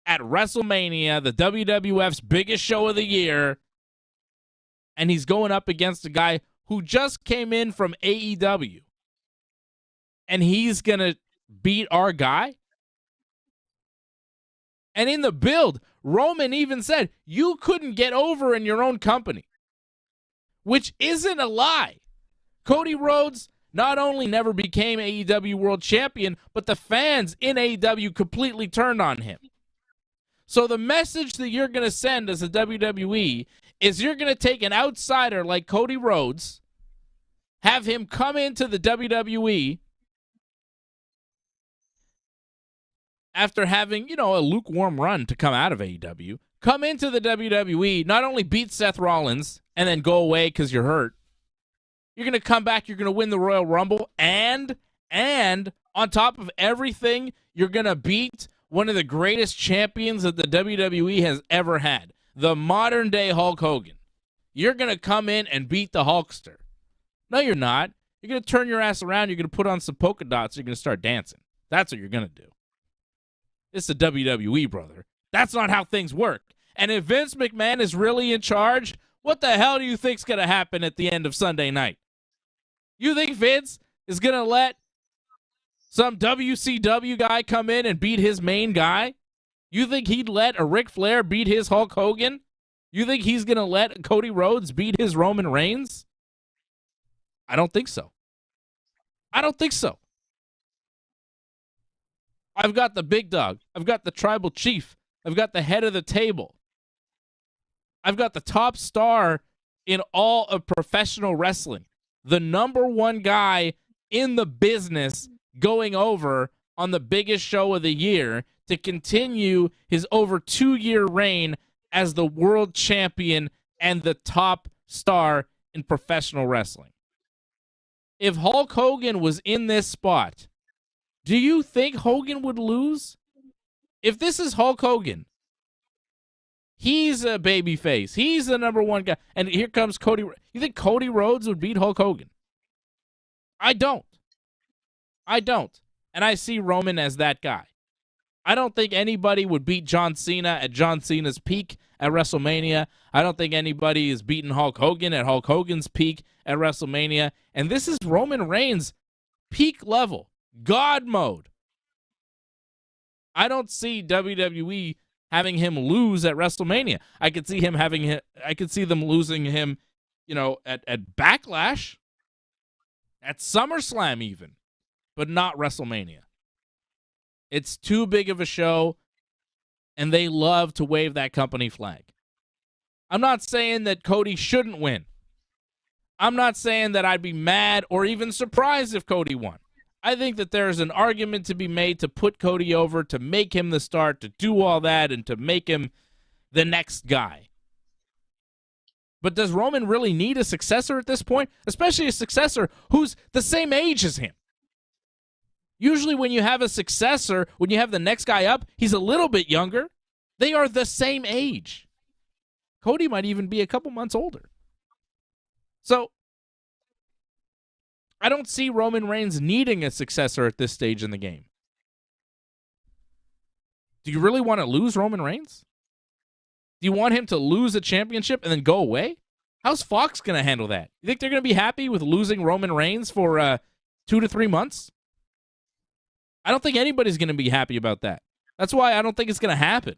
at WrestleMania, the WWF's biggest show of the year, and he's going up against a guy who just came in from AEW, and he's going to beat our guy? And in the build, Roman even said, you couldn't get over in your own company, which isn't a lie. Cody Rhodes not only never became AEW World Champion, but the fans in AEW completely turned on him. So the message that you're going to send as a WWE is you're going to take an outsider like Cody Rhodes, have him come into the WWE after having, a lukewarm run to come out of AEW, come into the WWE, not only beat Seth Rollins and then go away because you're hurt, you're going to come back, you're going to win the Royal Rumble, and on top of everything, you're going to beat one of the greatest champions that the WWE has ever had, the modern-day Hulk Hogan. You're going to come in and beat the Hulkster. No, you're not. You're going to turn your ass around, you're going to put on some polka dots, you're going to start dancing. That's what you're going to do. It's the WWE, brother. That's not how things work. And if Vince McMahon is really in charge, what the hell do you think's going to happen at the end of Sunday night? You think Vince is going to let some WCW guy come in and beat his main guy? You think he'd let a Ric Flair beat his Hulk Hogan? You think he's going to let Cody Rhodes beat his Roman Reigns? I don't think so. I don't think so. I've got the big dog. I've got the tribal chief. I've got the head of the table. I've got the top star in all of professional wrestling. The number one guy in the business going over on the biggest show of the year to continue his over 2-year reign as the world champion and the top star in professional wrestling. If Hulk Hogan was in this spot, do you think Hogan would lose? If this is Hulk Hogan, he's a babyface. He's the number one guy. And here comes Cody. You think Cody Rhodes would beat Hulk Hogan? I don't. And I see Roman as that guy. I don't think anybody would beat John Cena at John Cena's peak at WrestleMania. I don't think anybody is beating Hulk Hogan at Hulk Hogan's peak at WrestleMania. And this is Roman Reigns' peak level. God mode. I don't see WWE having him lose at WrestleMania. I could see them losing him, at Backlash, at SummerSlam even, but not WrestleMania. It's too big of a show, and they love to wave that company flag. I'm not saying that Cody shouldn't win. I'm not saying that I'd be mad or even surprised if Cody won. I think that there's an argument to be made to put Cody over, to make him the star, to do all that, and to make him the next guy. But does Roman really need a successor at this point? Especially a successor who's the same age as him. Usually when you have a successor, when you have the next guy up, he's a little bit younger. They are the same age. Cody might even be a couple months older. So I don't see Roman Reigns needing a successor at this stage in the game. Do you really want to lose Roman Reigns? Do you want him to lose a championship and then go away? How's Fox going to handle that? You think they're going to be happy with losing Roman Reigns for 2 to 3 months? I don't think anybody's going to be happy about that. That's why I don't think it's going to happen.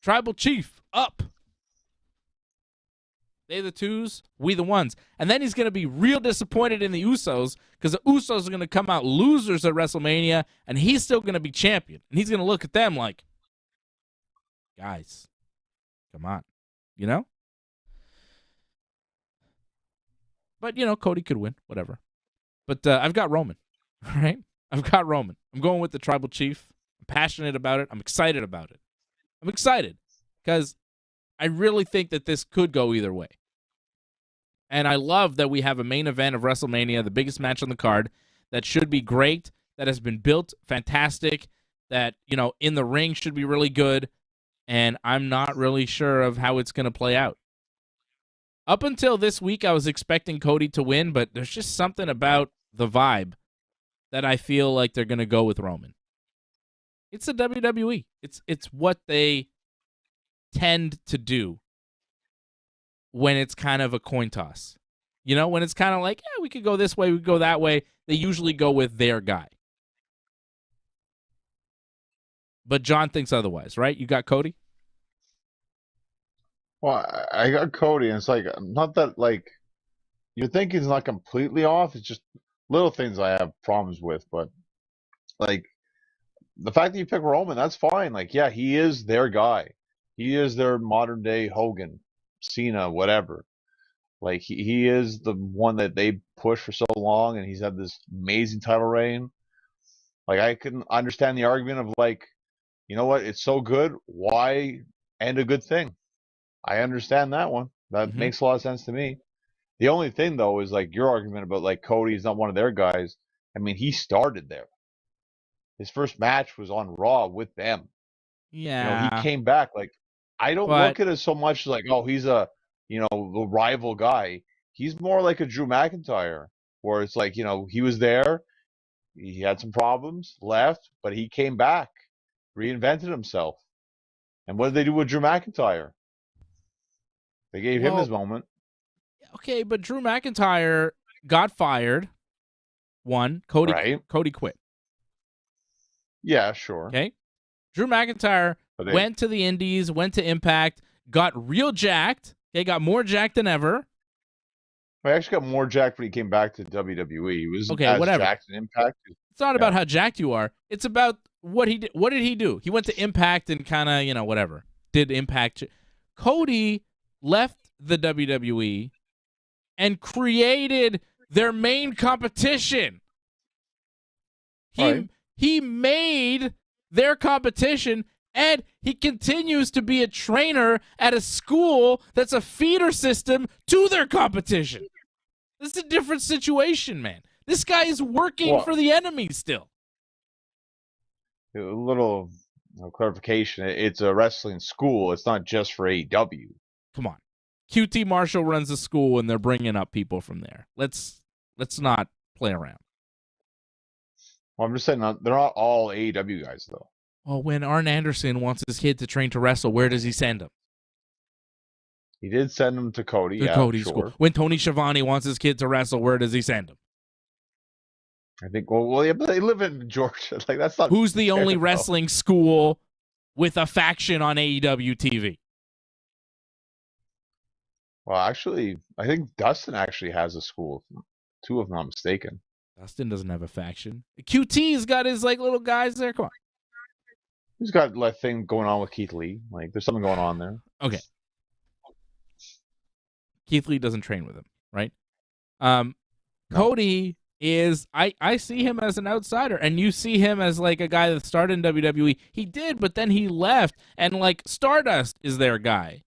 Tribal Chief, up. They the twos, we the ones. And then he's going to be real disappointed in the Usos because the Usos are going to come out losers at WrestleMania, and he's still going to be champion. And he's going to look at them like, guys, come on, But, Cody could win, whatever. But I've got Roman, all right? I've got Roman. I'm going with the Tribal Chief. I'm passionate about it. I'm excited about it. I'm excited because I really think that this could go either way. And I love that we have a main event of WrestleMania, the biggest match on the card, that should be great, that has been built fantastic, that, in the ring should be really good, and I'm not really sure of how it's going to play out. Up until this week, I was expecting Cody to win, but there's just something about the vibe that I feel like they're going to go with Roman. It's the WWE. It's what they tend to do when it's kind of a coin toss. When it's kind of like, we could go this way, we could go that way, they usually go with their guy. But John thinks otherwise, right? You got Cody? Well, I got Cody, and it's like, not that, like, you think he's not completely off. It's just little things I have problems with. But, like, the fact that you pick Roman, that's fine. Like, yeah, he is their guy. He is their modern day Hogan, Cena, whatever. Like, he is the one that they pushed for so long, and he's had this amazing title reign. Like, I can understand the argument of, like, you know what? It's so good. Why end a good thing? I understand that one. That makes a lot of sense to me. The only thing, though, is like your argument about like Cody's not one of their guys. I mean, he started there. His first match was on Raw with them. Yeah. He came back. Like, I don't look at it so much like, oh, he's a, the rival guy. He's more like a Drew McIntyre, where it's like, he was there. He had some problems, left, but he came back, reinvented himself. And what did they do with Drew McIntyre? They gave him his moment. Okay, but Drew McIntyre got fired. Cody quit. Yeah, sure. Okay. Drew McIntyre went to the Indies, went to Impact, got real jacked. Okay, got more jacked than ever. I actually got more jacked when he came back to WWE. He was whatever. Jacked in Impact. It's not about how jacked you are. It's about what he did. What did he do? He went to Impact and kind of, whatever. Did Impact. Cody left the WWE and created their main competition. He made their competition, and he continues to be a trainer at a school that's a feeder system to their competition. This is a different situation, man. This guy is working for the enemy still. A little clarification. It's a wrestling school. It's not just for AEW. Come on. QT Marshall runs the school, and they're bringing up people from there. Let's not play around. Well, I'm just saying they're not all AEW guys, though. Well, when Arn Anderson wants his kid to train to wrestle, where does he send him? He did send him to Cody. To Cody's school. When Tony Schiavone wants his kid to wrestle, where does he send him? I think, yeah, but they live in Georgia. Like, that's not. Who's the only wrestling school with a faction on AEW TV? Well, actually, I think Dustin actually has a school, too, if I'm not mistaken. Dustin doesn't have a faction. QT's got his little guys there. Come on. He's got a thing going on with Keith Lee. Like, there's something going on there. Okay. Keith Lee doesn't train with him, right? Cody is, I see him as an outsider, and you see him as like a guy that started in WWE. He did, but then he left, and like Stardust is their guy.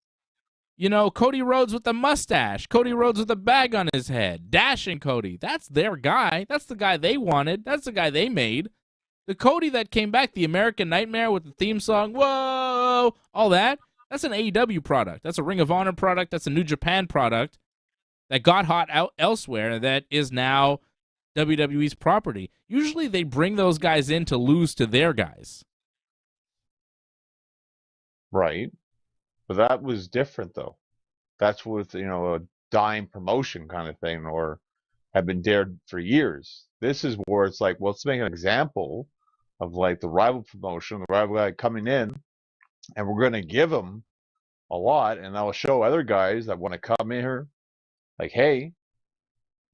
Cody Rhodes with the mustache, Cody Rhodes with a bag on his head, Dashing Cody. That's their guy. That's the guy they wanted. That's the guy they made. The Cody that came back, the American Nightmare with the theme song, whoa, all that, that's an AEW product. That's a Ring of Honor product. That's a New Japan product that got hot out elsewhere that is now WWE's property. Usually they bring those guys in to lose to their guys. Right. But that was different, though. That's with, a dying promotion kind of thing, or have been dared for years. This is where it's like, well, let's make an example of like the rival promotion, the rival guy coming in, and we're going to give him a lot, and that will show other guys that want to come in here, like, hey,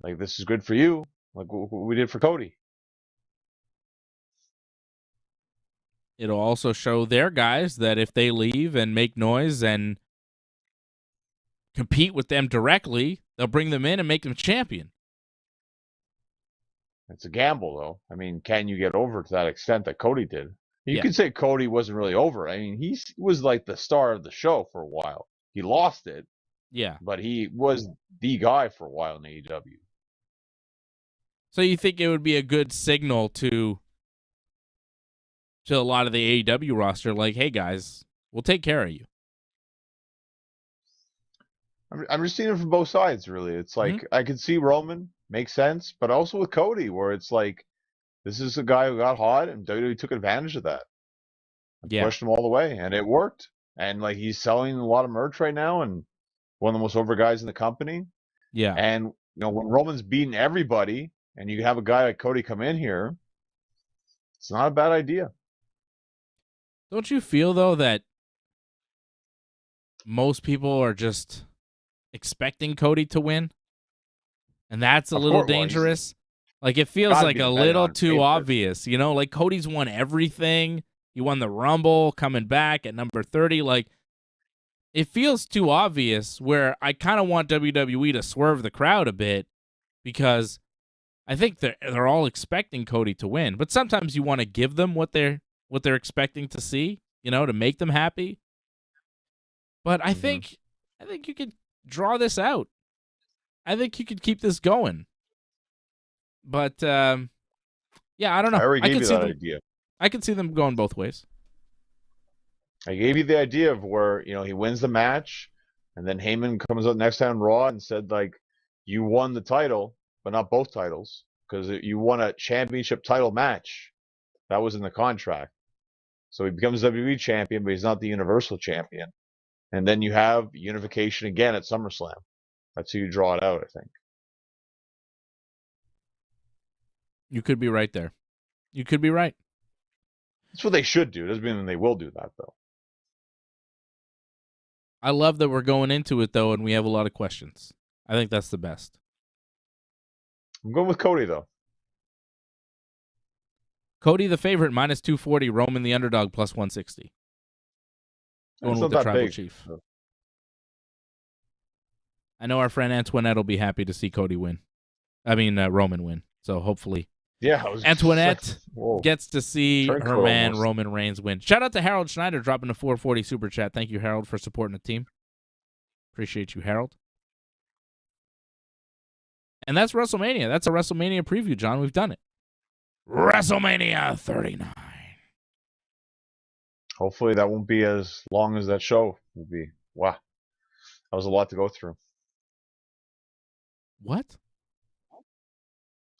like, this is good for you, like what we did for Cody. It'll also show their guys that if they leave and make noise and compete with them directly, they'll bring them in and make them champion. It's a gamble, though. I mean, can you get over to that extent that Cody did? You Yeah. could say Cody wasn't really over. I mean, he was like the star of the show for a while. He lost it, Yeah. but he was the guy for a while in AEW. So you think it would be a good signal to a lot of the AEW roster, like, hey guys, we'll take care of you. I'm just seeing it from both sides, really. It's like I could see Roman make sense, but also with Cody, where it's like this is a guy who got hot, and WWE took advantage of that and pushed him all the way, and it worked. And like he's selling a lot of merch right now, and one of the most over guys in the company. Yeah. And you know when Roman's beating everybody, and you have a guy like Cody come in here, it's not a bad idea. Don't you feel, though, that most people are just expecting Cody to win? And that's a little dangerous. Like, it feels like a little too obvious, you know? Like, Cody's won everything. He won the Rumble, coming back at number 30. Like, it feels too obvious, where I kind of want WWE to swerve the crowd a bit, because I think they're all expecting Cody to win. But sometimes you want to give them what they're expecting to see, you know, to make them happy. But I think you could draw this out. I think you could keep this going. But yeah, I don't know. I already gave you that idea. I can see them going both ways. I gave you the idea of where, you know, he wins the match, and then Heyman comes out next time on Raw and said, like, you won the title, but not both titles, because you won a championship title match. That was in the contract. So he becomes WWE champion, but he's not the Universal champion. And then you have unification again at SummerSlam. That's how you draw it out, I think. You could be right there. You could be right. That's what they should do. Doesn't mean they will do that, though. I love that we're going into it, though, and we have a lot of questions. I think that's the best. I'm going with Cody, though. Cody the favorite, minus 240. Roman the underdog, plus 160. Going with the tribal chief. So. I know our friend Antoinette will be happy to see Cody win. I mean, Roman win. So hopefully, Antoinette gets to see her man Roman Reigns win. Shout out to Harold Schneider dropping a 440 super chat. Thank you, Harold, for supporting the team. Appreciate you, Harold. And that's WrestleMania. That's a WrestleMania preview, John. We've done it. WrestleMania 39. Hopefully that won't be as long as that show will be. Wow. That was a lot to go through. What?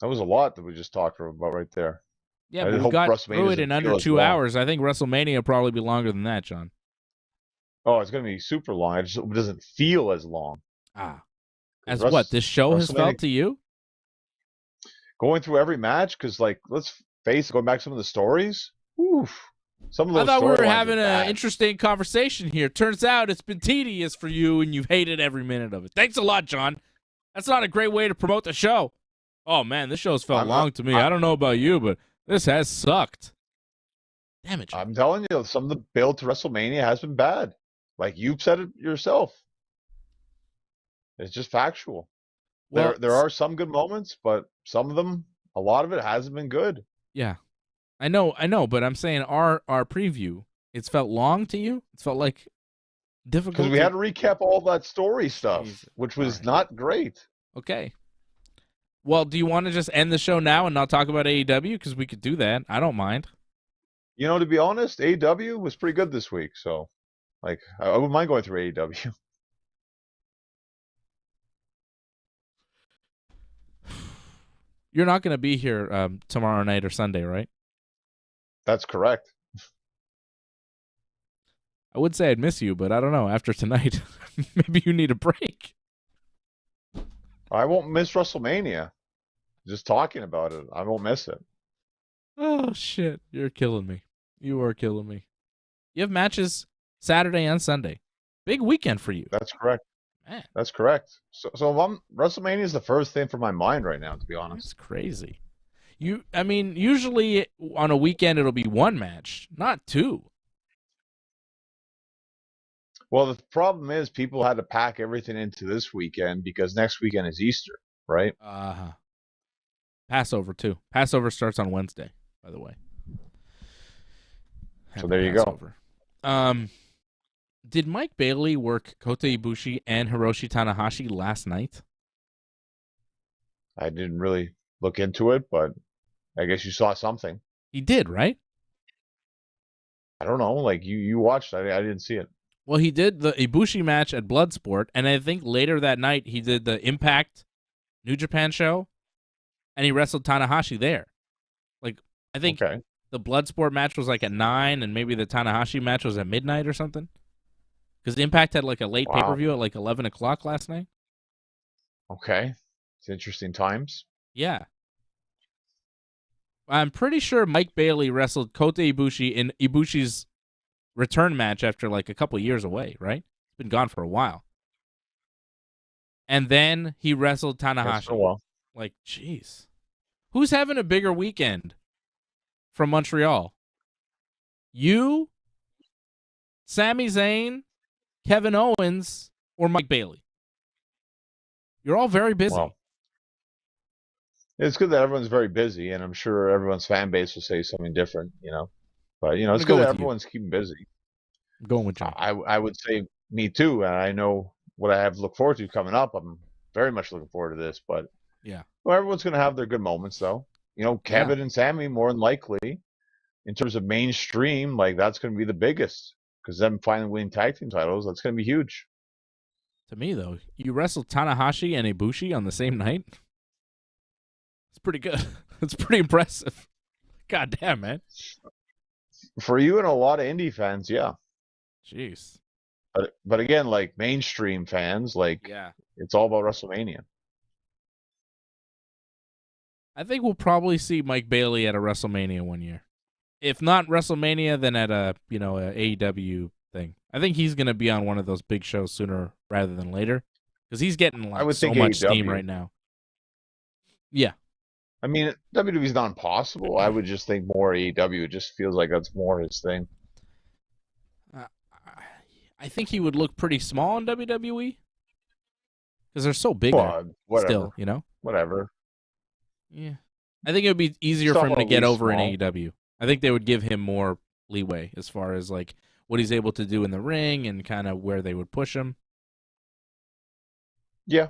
That was a lot that we just talked about right there. Yeah, but we got through it in under 2 hours. I think WrestleMania will probably be longer than that, John. Oh, it's going to be super long. It doesn't feel as long. As what? This show has felt to you? Going through every match, because, like, let's face it, going back to some of the stories, oof. Some of those I thought we were having an interesting conversation here. Turns out it's been tedious for you, and you've hated every minute of it. Thanks a lot, John. That's not a great way to promote the show. Oh, man, this show's felt long to me. I don't know about you, but this has sucked. Damn it, John. I'm telling you, some of the build to WrestleMania has been bad. Like, you've said it yourself. It's just factual. Well, there are some good moments, but some of them, a lot of it hasn't been good. Yeah. I know, but I'm saying our preview, it's felt long to you? It's felt like difficult? Because we had to recap all that story stuff, which was not great. Okay. Well, do you want to just end the show now and not talk about AEW? Because we could do that. I don't mind. You know, to be honest, AEW was pretty good this week. So, like, I wouldn't mind going through AEW. You're not going to be here tomorrow night or Sunday, right? That's correct. I would say I'd miss you, but I don't know. After tonight, maybe you need a break. I won't miss WrestleMania. Just talking about it, I won't miss it. Oh, shit. You're killing me. You are killing me. You have matches Saturday and Sunday. Big weekend for you. That's correct. Man. That's correct. So WrestleMania is the first thing for my mind right now, to be honest. It's crazy. Usually on a weekend it'll be one match, not two. Well, the problem is people had to pack everything into this weekend because next weekend is Easter, right? Uh-huh. Passover, too. Passover starts on Wednesday, by the way. So there you go. Did Mike Bailey work Kota Ibushi and Hiroshi Tanahashi last night? I didn't really look into it, but I guess you saw something. He did, right? I don't know. Like, you watched. I didn't see it. Well, he did the Ibushi match at Bloodsport, and I think later that night he did the Impact New Japan show, and he wrestled Tanahashi there. Like, I think the Bloodsport match was like at 9, and maybe the Tanahashi match was at midnight or something. Because Impact had like a late pay-per-view at like 11 o'clock last night. Okay. It's interesting times. Yeah. I'm pretty sure Mike Bailey wrestled Kota Ibushi in Ibushi's return match after like a couple years away, right? He's been gone for a while. And then he wrestled Tanahashi. For a while. Like, jeez. Who's having a bigger weekend from Montreal? You, Sami Zayn, Kevin Owens, or Mike Bailey? You're all very busy. Well, it's good that everyone's very busy, and I'm sure everyone's fan base will say something different, But, it's good that everyone's keeping busy. I'm going with John. I would say me too, and I know what I have to look forward to coming up. I'm very much looking forward to this, but yeah. Well, everyone's going to have their good moments, though. Kevin and Sammy, more than likely, in terms of mainstream, like that's going to be the biggest. Because them finally winning tag team titles, that's going to be huge. To me, though, you wrestled Tanahashi and Ibushi on the same night. It's pretty good. It's pretty impressive. God damn, man. For you and a lot of indie fans, yeah. Jeez. But again, like mainstream fans, it's all about WrestleMania. I think we'll probably see Mike Bailey at a WrestleMania one year. If not WrestleMania, then at a AEW thing. I think he's going to be on one of those big shows sooner rather than later because he's getting so much steam right now. Yeah. I mean, WWE's not impossible. I would just think more AEW. It just feels like that's more his thing. I think he would look pretty small in WWE because they're so big still, Whatever. Yeah. I think it would be easier for him to get over in AEW. I think they would give him more leeway as far as like what he's able to do in the ring and kind of where they would push him. Yeah.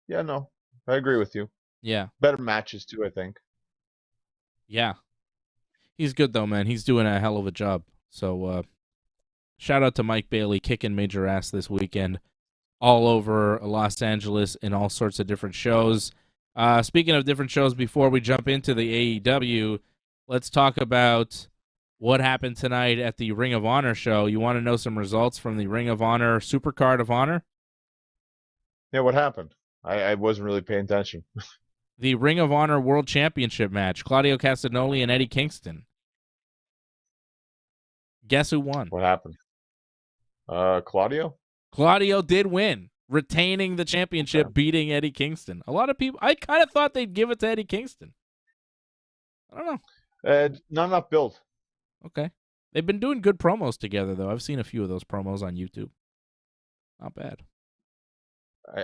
Yeah, no. I agree with you. Yeah. Better matches too, I think. Yeah. He's good though, man. He's doing a hell of a job. So shout out to Mike Bailey kicking major ass this weekend all over Los Angeles in all sorts of different shows. Speaking of different shows, before we jump into the AEW, let's talk about what happened tonight at the Ring of Honor show. You want to know some results from the Ring of Honor Supercard of Honor? Yeah, what happened? I wasn't really paying attention. The Ring of Honor World Championship match, Claudio Castagnoli and Eddie Kingston. Guess who won? What happened? Claudio? Claudio did win, retaining the championship, beating Eddie Kingston. A lot of people, I kind of thought they'd give it to Eddie Kingston. I don't know. Not enough build. Okay. They've been doing good promos together, though. I've seen a few of those promos on YouTube. Not bad.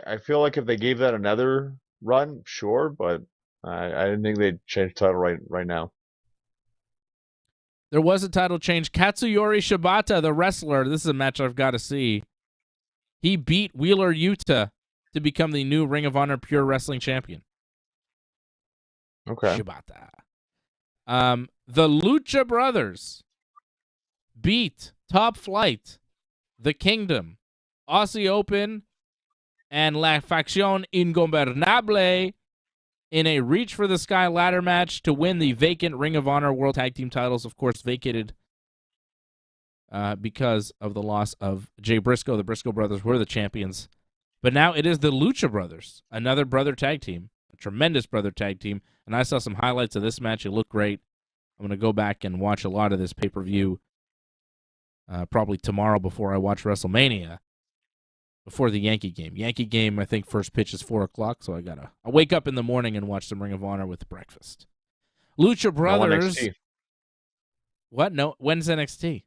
I feel like if they gave that another run, sure, but I didn't think they'd change the title right now. There was a title change. Katsuyori Shibata, the wrestler, this is a match I've got to see. He beat Wheeler Yuta to become the new Ring of Honor Pure Wrestling Champion. Okay. Shibata. The Lucha Brothers beat Top Flight, The Kingdom, Aussie Open, and La Facción Ingobernable in a Reach for the Sky ladder match to win the vacant Ring of Honor World Tag Team titles, of course vacated because of the loss of Jay Briscoe. The Briscoe brothers were the champions. But now it is the Lucha Brothers, another brother tag team, a tremendous brother tag team. And I saw some highlights of this match. It looked great. I'm going to go back and watch a lot of this pay-per-view probably tomorrow before I watch WrestleMania, before the Yankee game. Yankee game, I think first pitch is 4 o'clock, so I'll wake up in the morning and watch some Ring of Honor with breakfast. Lucha Brothers. NXT. What? No, when's NXT?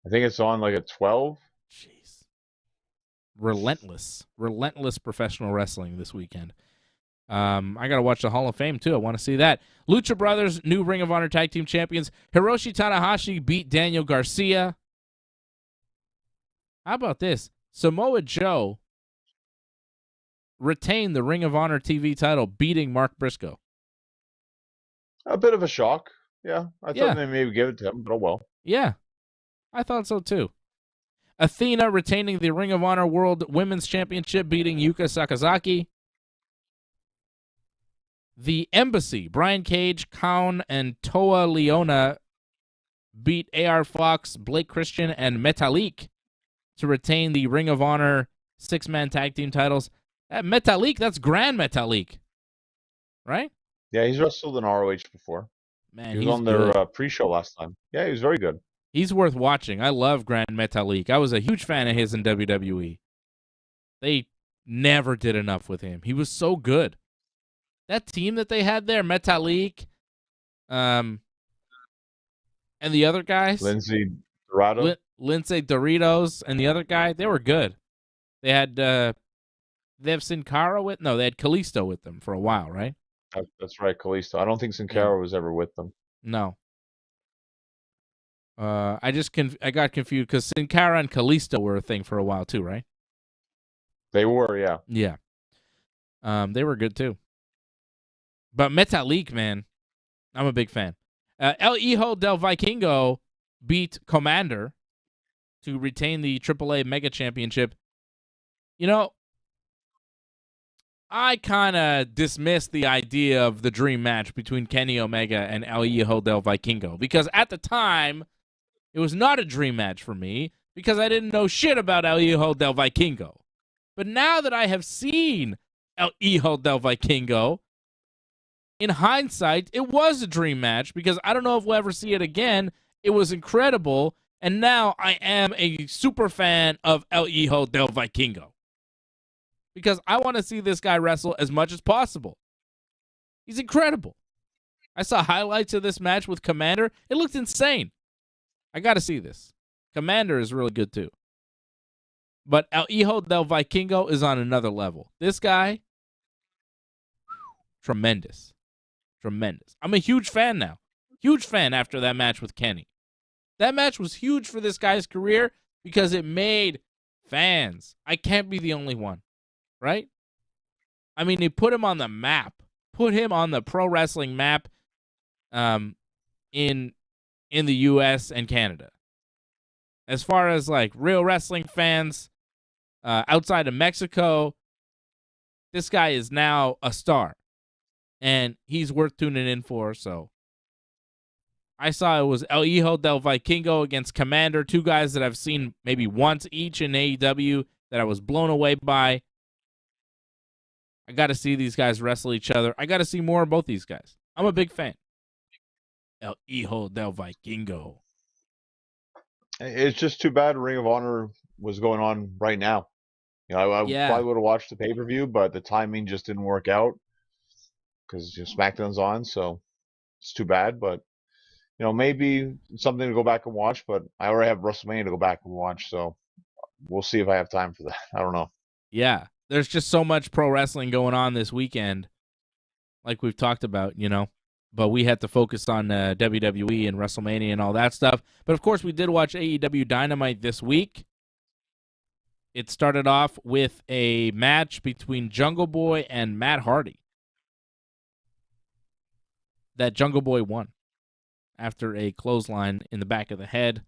I think it's on like at 12. Jeez. Relentless professional wrestling this weekend. I got to watch the Hall of Fame, too. I want to see that. Lucha Brothers, new Ring of Honor Tag Team Champions. Hiroshi Tanahashi beat Daniel Garcia. How about this? Samoa Joe retained the Ring of Honor TV title, beating Mark Briscoe. A bit of a shock. Yeah, I thought they maybe give it to him, but oh well. Yeah, I thought so, too. Athena retaining the Ring of Honor World Women's Championship, beating Yuka Sakazaki. The Embassy, Brian Cage, Kaun, and Toa Leona beat AR Fox, Blake Christian, and Metalik to retain the Ring of Honor six-man tag team titles. Metalik, that's Grand Metalik, right? Yeah, he's wrestled in ROH before. Man, he was on their pre-show last time. Yeah, he was very good. He's worth watching. I love Grand Metalik. I was a huge fan of his in WWE. They never did enough with him. He was so good. That team that they had there, Metalik, and the other guys, Lindsay Dorado, Lindsay Doritos, and the other guy, they were good. They had they have Sin Cara with? No, they had Kalisto with them for a while, right? That's right, Kalisto. I don't think Sin Cara was ever with them. No. I got confused because Sin Cara and Kalisto were a thing for a while too, right? They were, yeah. Yeah. They were good too. But Metalik, man, I'm a big fan. El Hijo del Vikingo beat Commander to retain the AAA Mega Championship. You know, I kind of dismissed the idea of the dream match between Kenny Omega and El Hijo del Vikingo because at the time, it was not a dream match for me because I didn't know shit about El Hijo del Vikingo. But now that I have seen El Hijo del Vikingo, in hindsight, it was a dream match because I don't know if we'll ever see it again. It was incredible, and now I am a super fan of El Hijo del Vikingo because I want to see this guy wrestle as much as possible. He's incredible. I saw highlights of this match with Commander. It looked insane. I got to see this. Commander is really good too. But El Hijo del Vikingo is on another level. This guy, tremendous. Tremendous. I'm a huge fan now. Huge fan after that match with Kenny. That match was huge for this guy's career because it made fans. I can't be the only one, right? I mean, they put him on the map. Put him on the pro wrestling map in the U.S. and Canada. As far as, like, real wrestling fans outside of Mexico, this guy is now a star. And he's worth tuning in for, so. I saw it was El Hijo del Vikingo against Commander, two guys that I've seen maybe once each in AEW that I was blown away by. I got to see these guys wrestle each other. I got to see more of both these guys. I'm a big fan. El Hijo del Vikingo. It's just too bad Ring of Honor was going on right now. You know, I probably would have watched the pay-per-view, but the timing just didn't work out because Smackdown's on, so it's too bad. But maybe something to go back and watch. But I already have WrestleMania to go back and watch, so we'll see if I have time for that. I don't know. Yeah, there's just so much pro wrestling going on this weekend, like we've talked about, But we had to focus on WWE and WrestleMania and all that stuff. But, of course, we did watch AEW Dynamite this week. It started off with a match between Jungle Boy and Matt Hardy. That Jungle Boy won after a clothesline in the back of the head.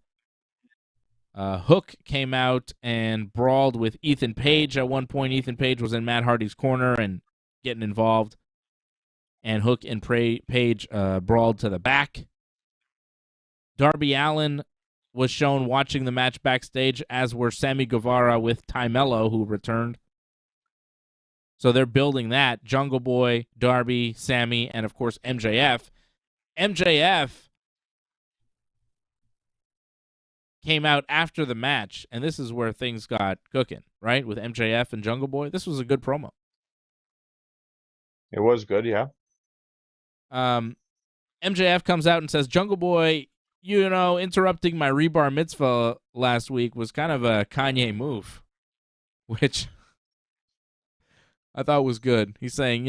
Hook came out and brawled with Ethan Page. At one point, Ethan Page was in Matt Hardy's corner and getting involved. And Hook and Page brawled to the back. Darby Allin was shown watching the match backstage, as were Sammy Guevara with Ty Mello, who returned. So they're building that. Jungle Boy, Darby, Sammy, and, of course, MJF. MJF came out after the match, and this is where things got cooking, right, with MJF and Jungle Boy. This was a good promo. It was good, yeah. MJF comes out and says, Jungle Boy, interrupting my rebar mitzvah last week was kind of a Kanye move, which I thought was good. He's saying,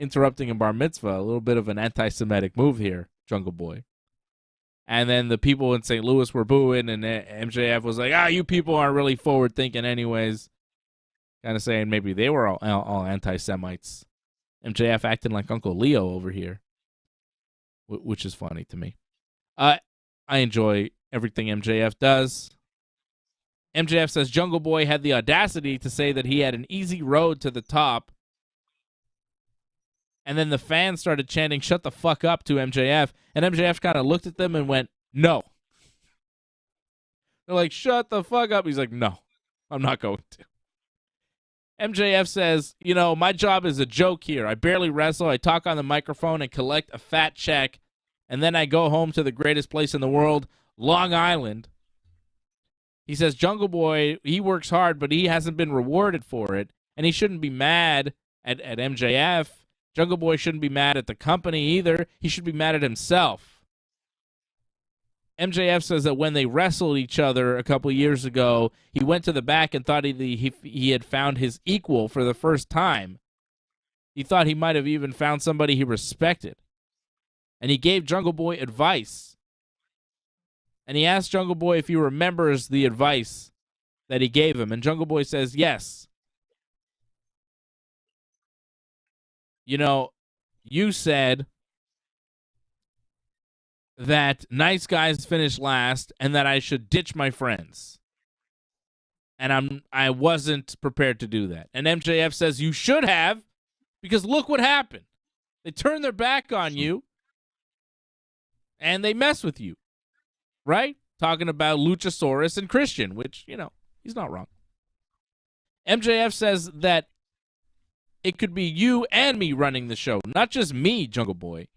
interrupting a bar mitzvah. A little bit of an anti-Semitic move here, Jungle Boy. And then the people in St. Louis were booing, and MJF was like, you people aren't really forward-thinking anyways. Kind of saying maybe they were all anti-Semites. MJF acting like Uncle Leo over here, which is funny to me. I enjoy everything MJF does. MJF says Jungle Boy had the audacity to say that he had an easy road to the top. And then the fans started chanting, "Shut the fuck up," to MJF. And MJF kind of looked at them and went, "No." They're like, "Shut the fuck up." He's like, "No, I'm not going to." MJF says, my job is a joke here. I barely wrestle. I talk on the microphone and collect a fat check. And then I go home to the greatest place in the world, Long Island. He says Jungle Boy, he works hard, but he hasn't been rewarded for it. And he shouldn't be mad at MJF. Jungle Boy shouldn't be mad at the company either. He should be mad at himself. MJF says that when they wrestled each other a couple years ago, he went to the back and thought he had found his equal for the first time. He thought he might have even found somebody he respected. And he gave Jungle Boy advice. And he asked Jungle Boy if he remembers the advice that he gave him. And Jungle Boy says, yes. You said that nice guys finish last and that I should ditch my friends. And I wasn't prepared to do that. And MJF says you should have, because look what happened. They turn their back on you and they mess with you. Right? Talking about Luchasaurus and Christian, which, he's not wrong. MJF says that it could be you and me running the show, not just me, Jungle Boy.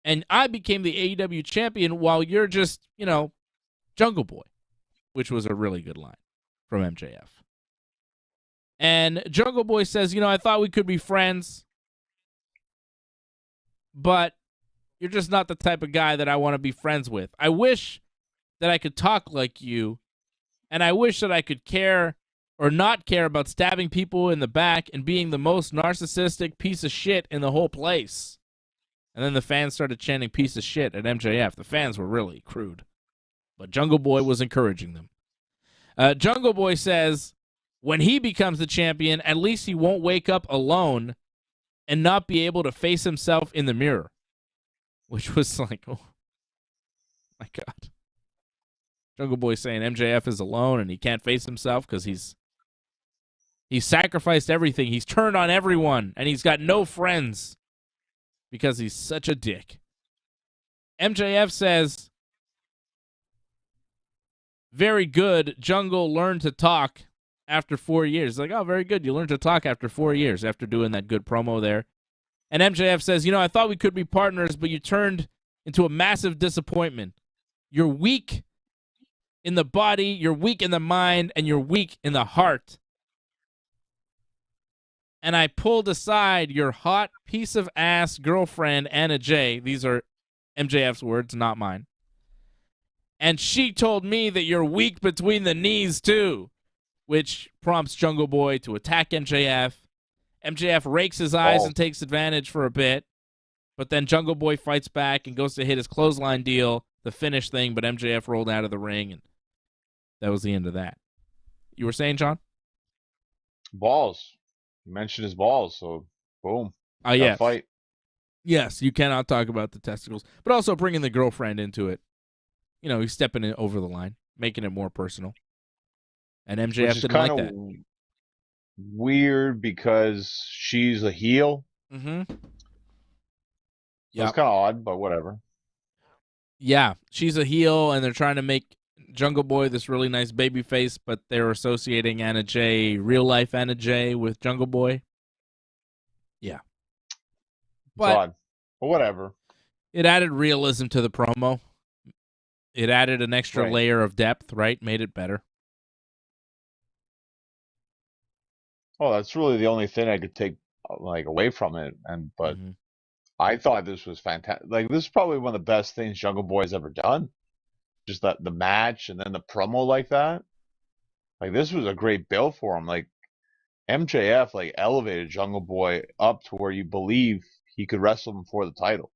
And I became the AEW champion while you're just, Jungle Boy, which was a really good line from MJF. And Jungle Boy says, I thought we could be friends, but you're just not the type of guy that I want to be friends with. I wish that I could talk like you, and I wish that I could care or not care about stabbing people in the back and being the most narcissistic piece of shit in the whole place. And then the fans started chanting piece of shit at MJF. The fans were really crude. But Jungle Boy was encouraging them. Jungle Boy says when he becomes the champion, at least he won't wake up alone and not be able to face himself in the mirror. Which was like, oh, my God. Jungle Boy saying MJF is alone and he can't face himself because he's sacrificed everything. He's turned on everyone and he's got no friends. Because he's such a dick. MJF says, very good, Jungle learned to talk after 4 years. Like, oh, very good. You learned to talk after 4 years after doing that good promo there. And MJF says, I thought we could be partners, but you turned into a massive disappointment. You're weak in the body, you're weak in the mind, and you're weak in the heart. And I pulled aside your hot piece of ass girlfriend, Anna Jay. These are MJF's words, not mine. And she told me that you're weak between the knees, too. Which prompts Jungle Boy to attack MJF. MJF rakes his eyes and takes advantage for a bit. But then Jungle Boy fights back and goes to hit his clothesline deal, the finish thing, but MJF rolled out of the ring, and that was the end of that. You were saying, John? Balls. You mentioned his balls, so boom. Oh, yeah. Fight. Yes, you cannot talk about the testicles, but also bringing the girlfriend into it. He's stepping it over the line, making it more personal. And MJF didn't like that. Weird because she's a heel. Mm-hmm. Yeah, it's kind of odd, but whatever. Yeah, she's a heel, and they're trying to make Jungle Boy this really nice baby face, but they're associating Anna Jay, real life Anna Jay, with Jungle Boy. Yeah. But, odd. But whatever. It added realism to the promo. It added an extra layer of depth, right? Made it better. Oh, that's really the only thing I could take away from it. But I thought this was fantastic. This is probably one of the best things Jungle Boy's ever done. Just the match and then the promo like that. This was a great build for him. MJF like elevated Jungle Boy up to where you believe he could wrestle him for the title.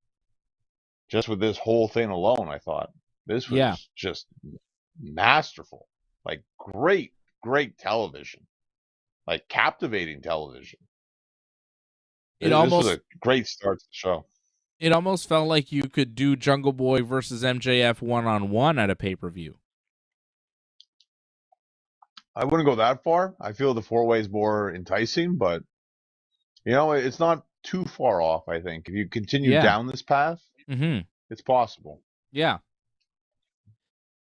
Just with this whole thing alone, I thought this was just masterful. Like great television. Like captivating television. This was a great start to the show. It almost felt like you could do Jungle Boy versus MJF one-on-one at a pay-per-view. I wouldn't go that far. I feel the 4-way is more enticing, but it's not too far off, I think. If you continue down this path, it's possible. Yeah.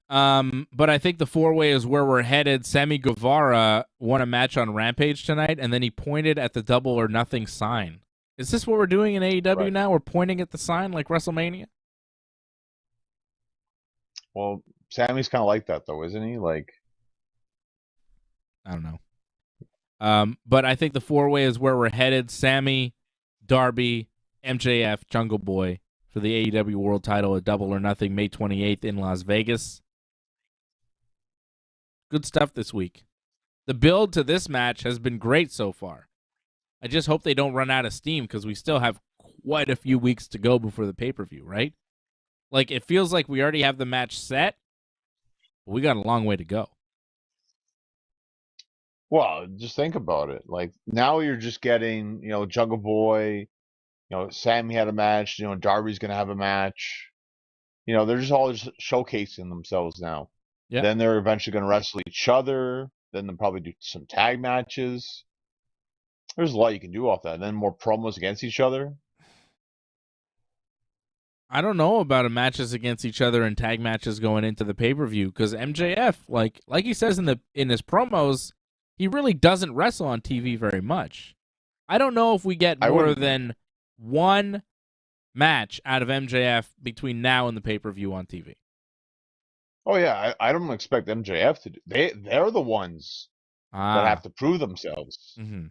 But I think the 4-way is where we're headed. Sammy Guevara won a match on Rampage tonight, and then he pointed at the Double or Nothing sign. Is this what we're doing in AEW now? We're pointing at the sign like WrestleMania? Well, Sammy's kind of like that, though, isn't he? Like, I don't know. But I think the 4-way is where we're headed. Sammy, Darby, MJF, Jungle Boy for the AEW World Title at Double or Nothing, May 28th in Las Vegas. Good stuff this week. The build to this match has been great so far. I just hope they don't run out of steam because we still have quite a few weeks to go before the pay-per-view, right? Like, it feels like we already have the match set, but we got a long way to go. Well, just think about it. Like, now you're just getting, Jungle Boy, Sammy had a match, Darby's going to have a match. They're just all just showcasing themselves now. Yeah. Then they're eventually going to wrestle each other. Then they'll probably do some tag matches. There's a lot you can do off that. And then more promos against each other. I don't know about matches against each other and tag matches going into the pay-per-view because MJF, like he says in his promos, he really doesn't wrestle on TV very much. I don't know if we get more than one match out of MJF between now and the pay-per-view on TV. Oh yeah, I don't expect MJF to do. They're the ones that have to prove themselves. Mm-hmm.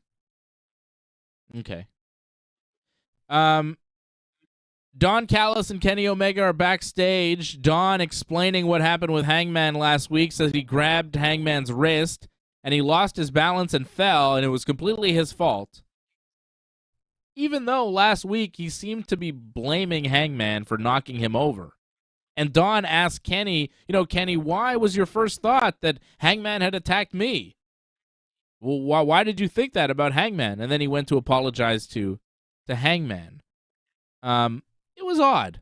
Okay. Don Callis and Kenny Omega are backstage. Don explaining what happened with Hangman last week, says he grabbed Hangman's wrist and he lost his balance and fell, and it was completely his fault. Even though last week he seemed to be blaming Hangman for knocking him over. And Don asked Kenny, Kenny, why was your first thought that Hangman had attacked me? Well, why did you think that about Hangman? And then he went to apologize to Hangman. It was odd.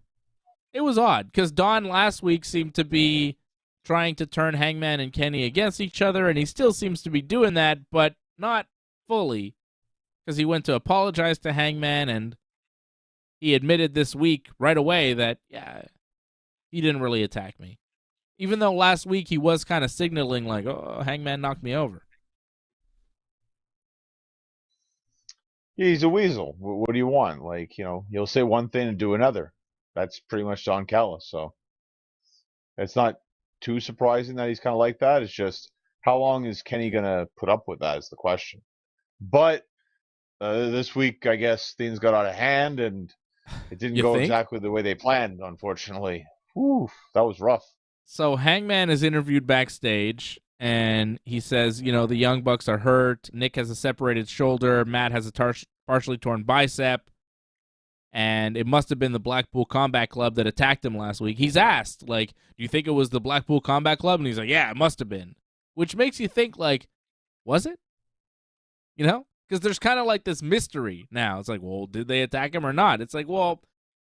It was odd because Don last week seemed to be trying to turn Hangman and Kenny against each other, and he still seems to be doing that, but not fully because he went to apologize to Hangman, and he admitted this week right away that, he didn't really attack me. Even though last week he was kind of signaling like, oh, Hangman knocked me over. He's a weasel. What do you want? Like, he'll say one thing and do another. That's pretty much Don Callis. So it's not too surprising that he's kind of like that. It's just, how long is Kenny going to put up with that is the question. But this week, I guess things got out of hand and it didn't go exactly the way they planned, unfortunately. Whew, that was rough. So Hangman is interviewed backstage, and he says, the Young Bucks are hurt. Nick has a separated shoulder. Matt has a partially torn bicep. And it must have been the Blackpool Combat Club that attacked him last week. He's asked, do you think it was the Blackpool Combat Club? And he's like, yeah, it must have been. Which makes you think, was it? Because there's kind of like this mystery now. It's like, well, did they attack him or not? It's like, well,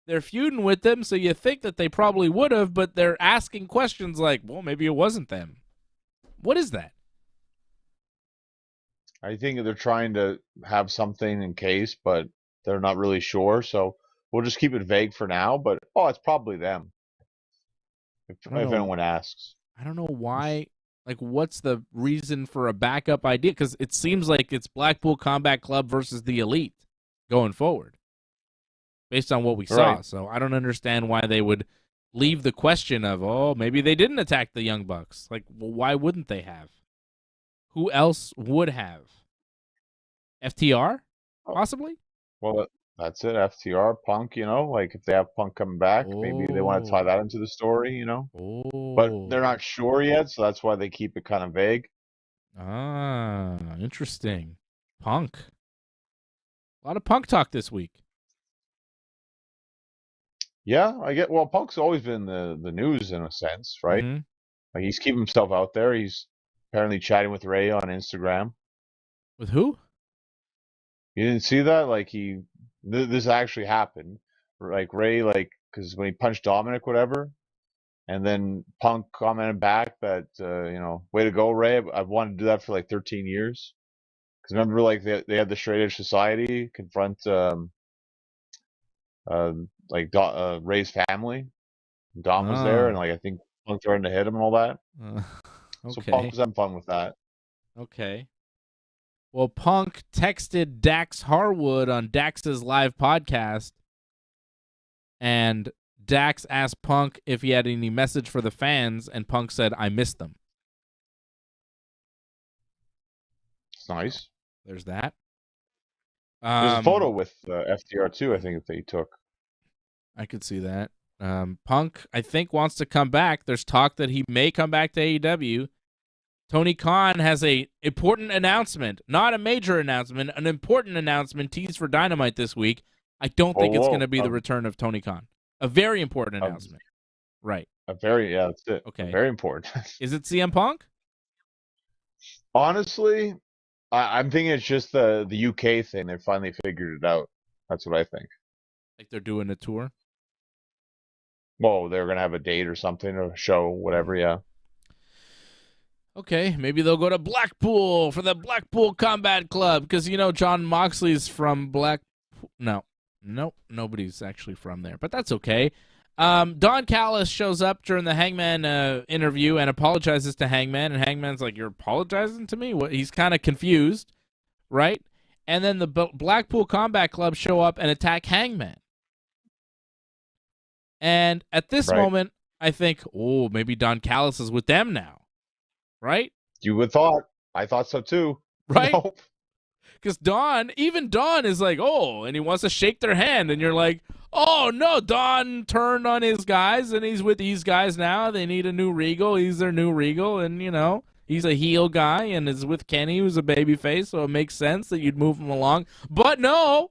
they're feuding with them, so you think that they probably would have, but they're asking questions like, well, maybe it wasn't them. What is that? I think they're trying to have something in case, but they're not really sure, so we'll just keep it vague for now, but, it's probably them. If anyone asks. I don't know why. What's the reason for a backup idea? Because it seems like it's Blackpool Combat Club versus the Elite going forward, based on what we saw. Right. So I don't understand why they would leave the question of, maybe they didn't attack the Young Bucks. Why wouldn't they have? Who else would have? FTR, possibly? Well, that's it. FTR, Punk, if they have Punk coming back, maybe they want to tie that into the story, But they're not sure yet, so that's why they keep it kind of vague. Ah, interesting. Punk. A lot of Punk talk this week. Yeah, I get. Well, Punk's always been the news in a sense, right? Mm-hmm. Like he's keeping himself out there. He's apparently chatting with Ray on Instagram. With who? You didn't see that? Like this actually happened. Like Ray, like because when he punched Dominic, whatever, and then Punk commented back that way to go, Ray. I've wanted to do that for like 13 years. Because remember, like they had the Straight Edge Society confront Ray's family. Dom was there, and like I think Punk threatened to hit him and all that. So Okay. Punk was having fun with that. Okay. Well, Punk texted Dax Harwood on Dax's live podcast, and Dax asked Punk if he had any message for the fans, and Punk said, "I miss them." It's nice. There's that. There's a photo with FTR too, I think, that he took. I could see that. Punk, I think, wants to come back. There's talk that he may come back to AEW. Tony Khan has a important announcement, not a major announcement, an important announcement teased for Dynamite this week. I don't think it's going to be the return of Tony Khan. A very important announcement. Right. That's it. Okay. Very important. Is it CM Punk? Honestly, I'm thinking it's just the UK thing. They finally figured it out. That's what I think. Like they're doing a tour? Well, they're going to have a date or something, or a show, whatever, yeah. Okay, maybe they'll go to Blackpool for the Blackpool Combat Club, because, John Moxley's from Blackpool. Nope, nobody's actually from there, but that's okay. Don Callis shows up during the Hangman interview and apologizes to Hangman, and Hangman's like, "You're apologizing to me?" What? He's kind of confused, right? And then the Blackpool Combat Club show up and attack Hangman. And at this moment, I think, maybe Don Callis is with them now, right? You would thought. I thought so too. Right? Because even Don is like, and he wants to shake their hand, and you're like, oh no, Don turned on his guys, and he's with these guys now. They need a new Regal. He's their new Regal, and he's a heel guy and is with Kenny, who's a babyface, so it makes sense that you'd move him along. But no,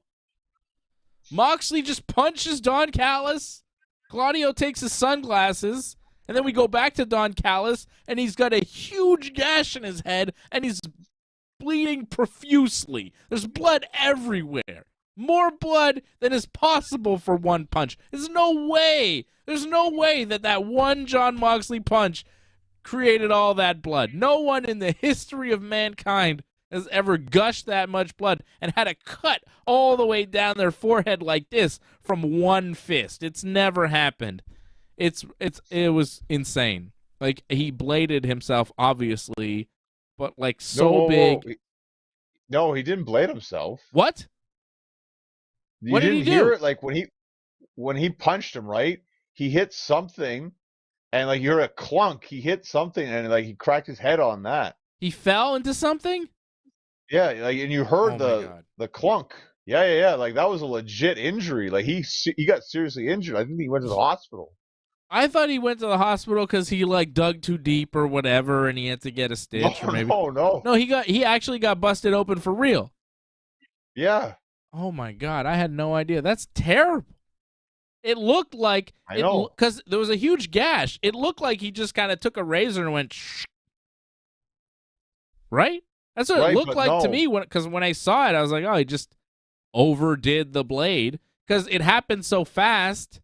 Moxley just punches Don Callis. Claudio takes his sunglasses, and then we go back to Don Callis, and he's got a huge gash in his head, and he's bleeding profusely. There's blood everywhere. More blood than is possible for one punch. There's no way that one Jon Moxley punch created all that blood. No one in the history of mankind has ever gushed that much blood and had a cut all the way down their forehead like this from one fist. It's never happened. It was insane. Like, he bladed himself, obviously, but like big. No, he didn't blade himself. What? What did he do? Hear it? Like when he punched him, right? He hit something, and like you heard a clunk. He hit something, and like he cracked his head on that. He fell into something. Yeah, like, and you heard the clunk. Yeah. Like that was a legit injury. Like he got seriously injured. I think he went to the hospital. I thought he went to the hospital because he like dug too deep or whatever, and he had to get a stitch. No, he actually got busted open for real. Yeah. Oh my God, I had no idea. That's terrible. It looked like because there was a huge gash. It looked like he just kind of took a razor and went shh. Right? That's what it looked like to me because when I saw it, I was like, he just overdid the blade because it happened so fast.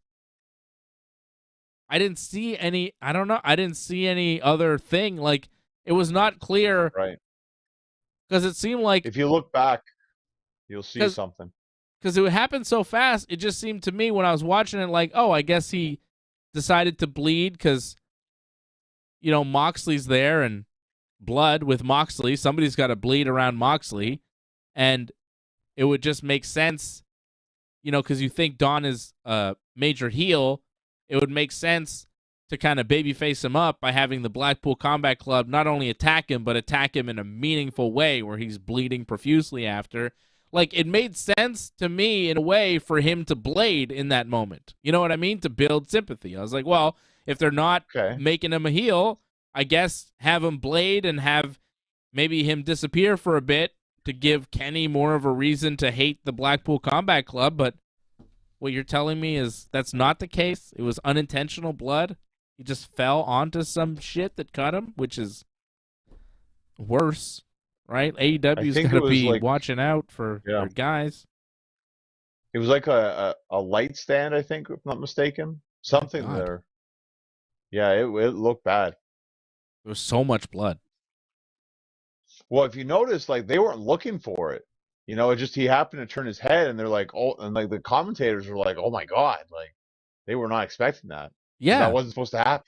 I didn't see any. I don't know. I didn't see any other thing. Like, it was not clear, right? Because it seemed like if you look back, you'll see something. Because it happened so fast, it just seemed to me when I was watching it like, I guess he decided to bleed because, Moxley's there and blood with Moxley. Somebody's got to bleed around Moxley, and it would just make sense, because you think Don is a major heel. It would make sense to kind of babyface him up by having the Blackpool Combat Club not only attack him, but attack him in a meaningful way where he's bleeding profusely after. Like, it made sense to me in a way for him to blade in that moment. You know what I mean? To build sympathy. I was like, well, if they're not making him a heel, I guess have him blade and have maybe him disappear for a bit to give Kenny more of a reason to hate the Blackpool Combat Club, but what you're telling me is that's not the case. It was unintentional blood. He just fell onto some shit that cut him, which is worse, right? AEW's got to be watching out for their guys. It was like a light stand, I think, if I'm not mistaken. Something there. Yeah, it looked bad. There was so much blood. Well, if you notice, like, they weren't looking for it. You know, it just he happened to turn his head, and they're like, oh, and like the commentators were like, oh my god, like they were not expecting that. Yeah, that wasn't supposed to happen.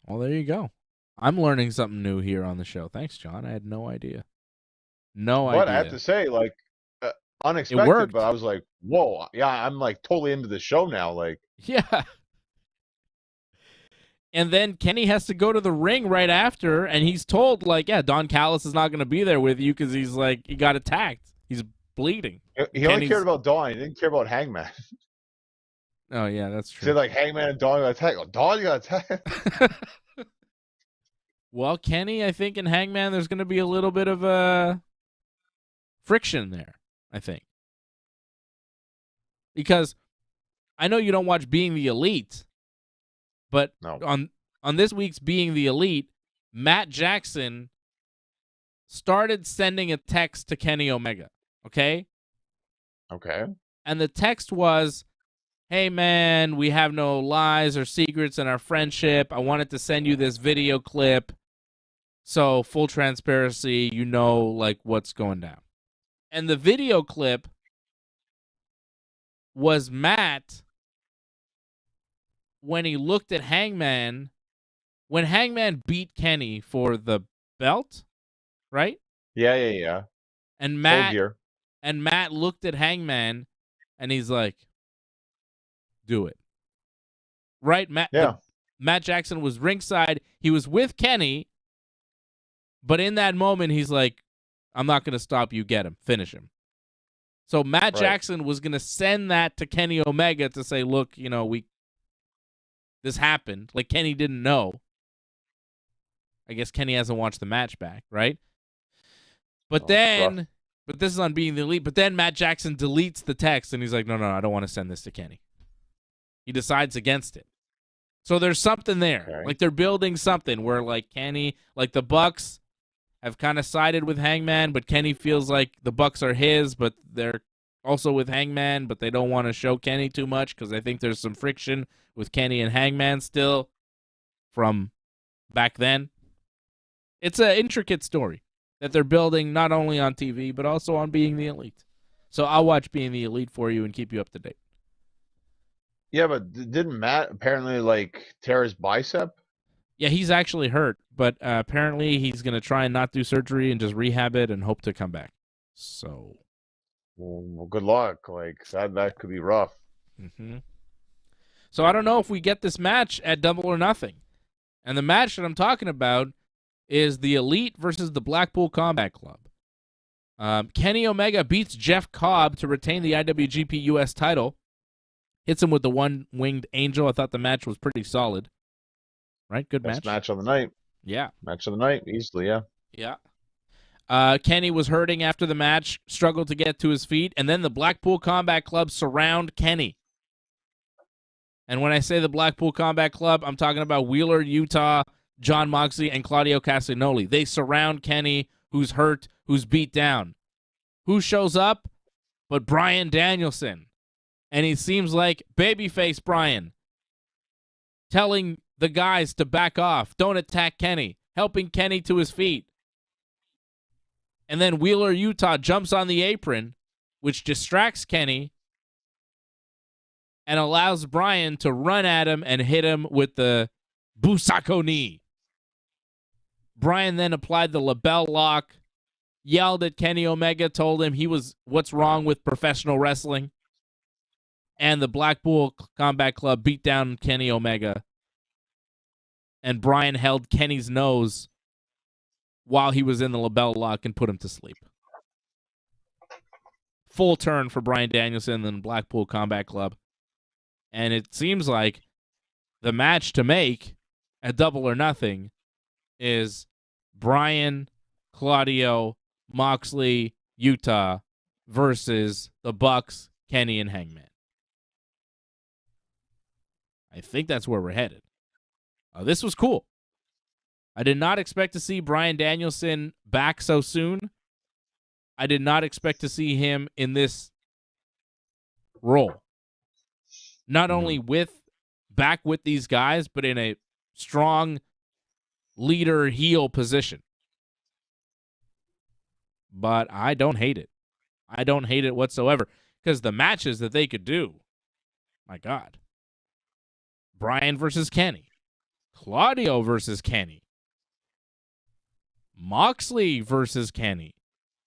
Well, there you go. I'm learning something new here on the show. Thanks, John. I had no idea. But I have to say, like, unexpected. But I was like, whoa, yeah, I'm like totally into the show now. Like, yeah. And then Kenny has to go to the ring right after, and he's told, like, yeah, Don Callis is not going to be there with you because he's, like, he got attacked. He's bleeding. He only cared about Don. He didn't care about Hangman. Oh, yeah, that's true. He said, like, Hangman and Don got attacked. Oh, Don got attacked. Well, Kenny, I think, and Hangman, there's going to be a little bit of a friction there, I think. Because I know you don't watch Being the Elite, but on this week's Being the Elite, Matt Jackson started sending a text to Kenny Omega, okay? Okay. And the text was, hey, man, we have no lies or secrets in our friendship. I wanted to send you this video clip. So, full transparency, you know, like, what's going down. And the video clip was Matt when he looked at Hangman, when Hangman beat Kenny for the belt, right? Yeah. And Matt looked at Hangman, and he's like, do it. Right? Matt Jackson was ringside. He was with Kenny, but in that moment, he's like, I'm not going to stop you. Get him. Finish him. So Matt Jackson was going to send that to Kenny Omega to say, look, you know, this happened. Like, Kenny didn't know. I guess Kenny hasn't watched the match back, right? But but this is on Being the Elite. But then Matt Jackson deletes the text, and he's like, no, I don't want to send this to Kenny. He decides against it. So there's something there. Okay. Like, they're building something where, like, Kenny, like, the Bucks have kind of sided with Hangman, but Kenny feels like the Bucks are his, but they're also with Hangman, but they don't want to show Kenny too much because I think there's some friction with Kenny and Hangman still from back then. It's an intricate story that they're building not only on TV, but also on Being the Elite. So I'll watch Being the Elite for you and keep you up to date. Yeah, but didn't Matt apparently, like, tear his bicep? Yeah, he's actually hurt, but apparently he's going to try and not do surgery and just rehab it and hope to come back. So, well, good luck. Like, that could be rough. Mm-hmm. So I don't know if we get this match at Double or Nothing. And the match that I'm talking about is the Elite versus the Blackpool Combat Club. Kenny Omega beats Jeff Cobb to retain the IWGP US title. Hits him with the one-winged angel. I thought the match was pretty solid. Right? Good match. Best match of the night. Yeah. Match of the night, easily, yeah. Yeah. Kenny was hurting after the match, struggled to get to his feet, and then the Blackpool Combat Club surround Kenny. And when I say the Blackpool Combat Club, I'm talking about Wheeler, Utah, John Moxley, and Claudio Castagnoli. They surround Kenny, who's hurt, who's beat down. Who shows up but Bryan Danielson? And he seems like babyface Bryan, telling the guys to back off, don't attack Kenny, helping Kenny to his feet. And then Wheeler Utah jumps on the apron, which distracts Kenny and allows Bryan to run at him and hit him with the Busako knee. Bryan then applied the label lock, yelled at Kenny Omega, told him what's wrong with professional wrestling. And the Blackpool Combat Club beat down Kenny Omega. And Bryan held Kenny's nose while he was in the label lock and put him to sleep. Full turn for Bryan Danielson and Blackpool Combat Club. And it seems like the match to make at Double or Nothing is Bryan, Claudio, Moxley, Utah versus the Bucks, Kenny, and Hangman. I think that's where we're headed. This was cool. I did not expect to see Bryan Danielson back so soon. I did not expect to see him in this role. Not only back with these guys, but in a strong leader heel position. But I don't hate it. I don't hate it whatsoever, because the matches that they could do, my God. Bryan versus Kenny. Claudio versus Kenny. Moxley versus Kenny.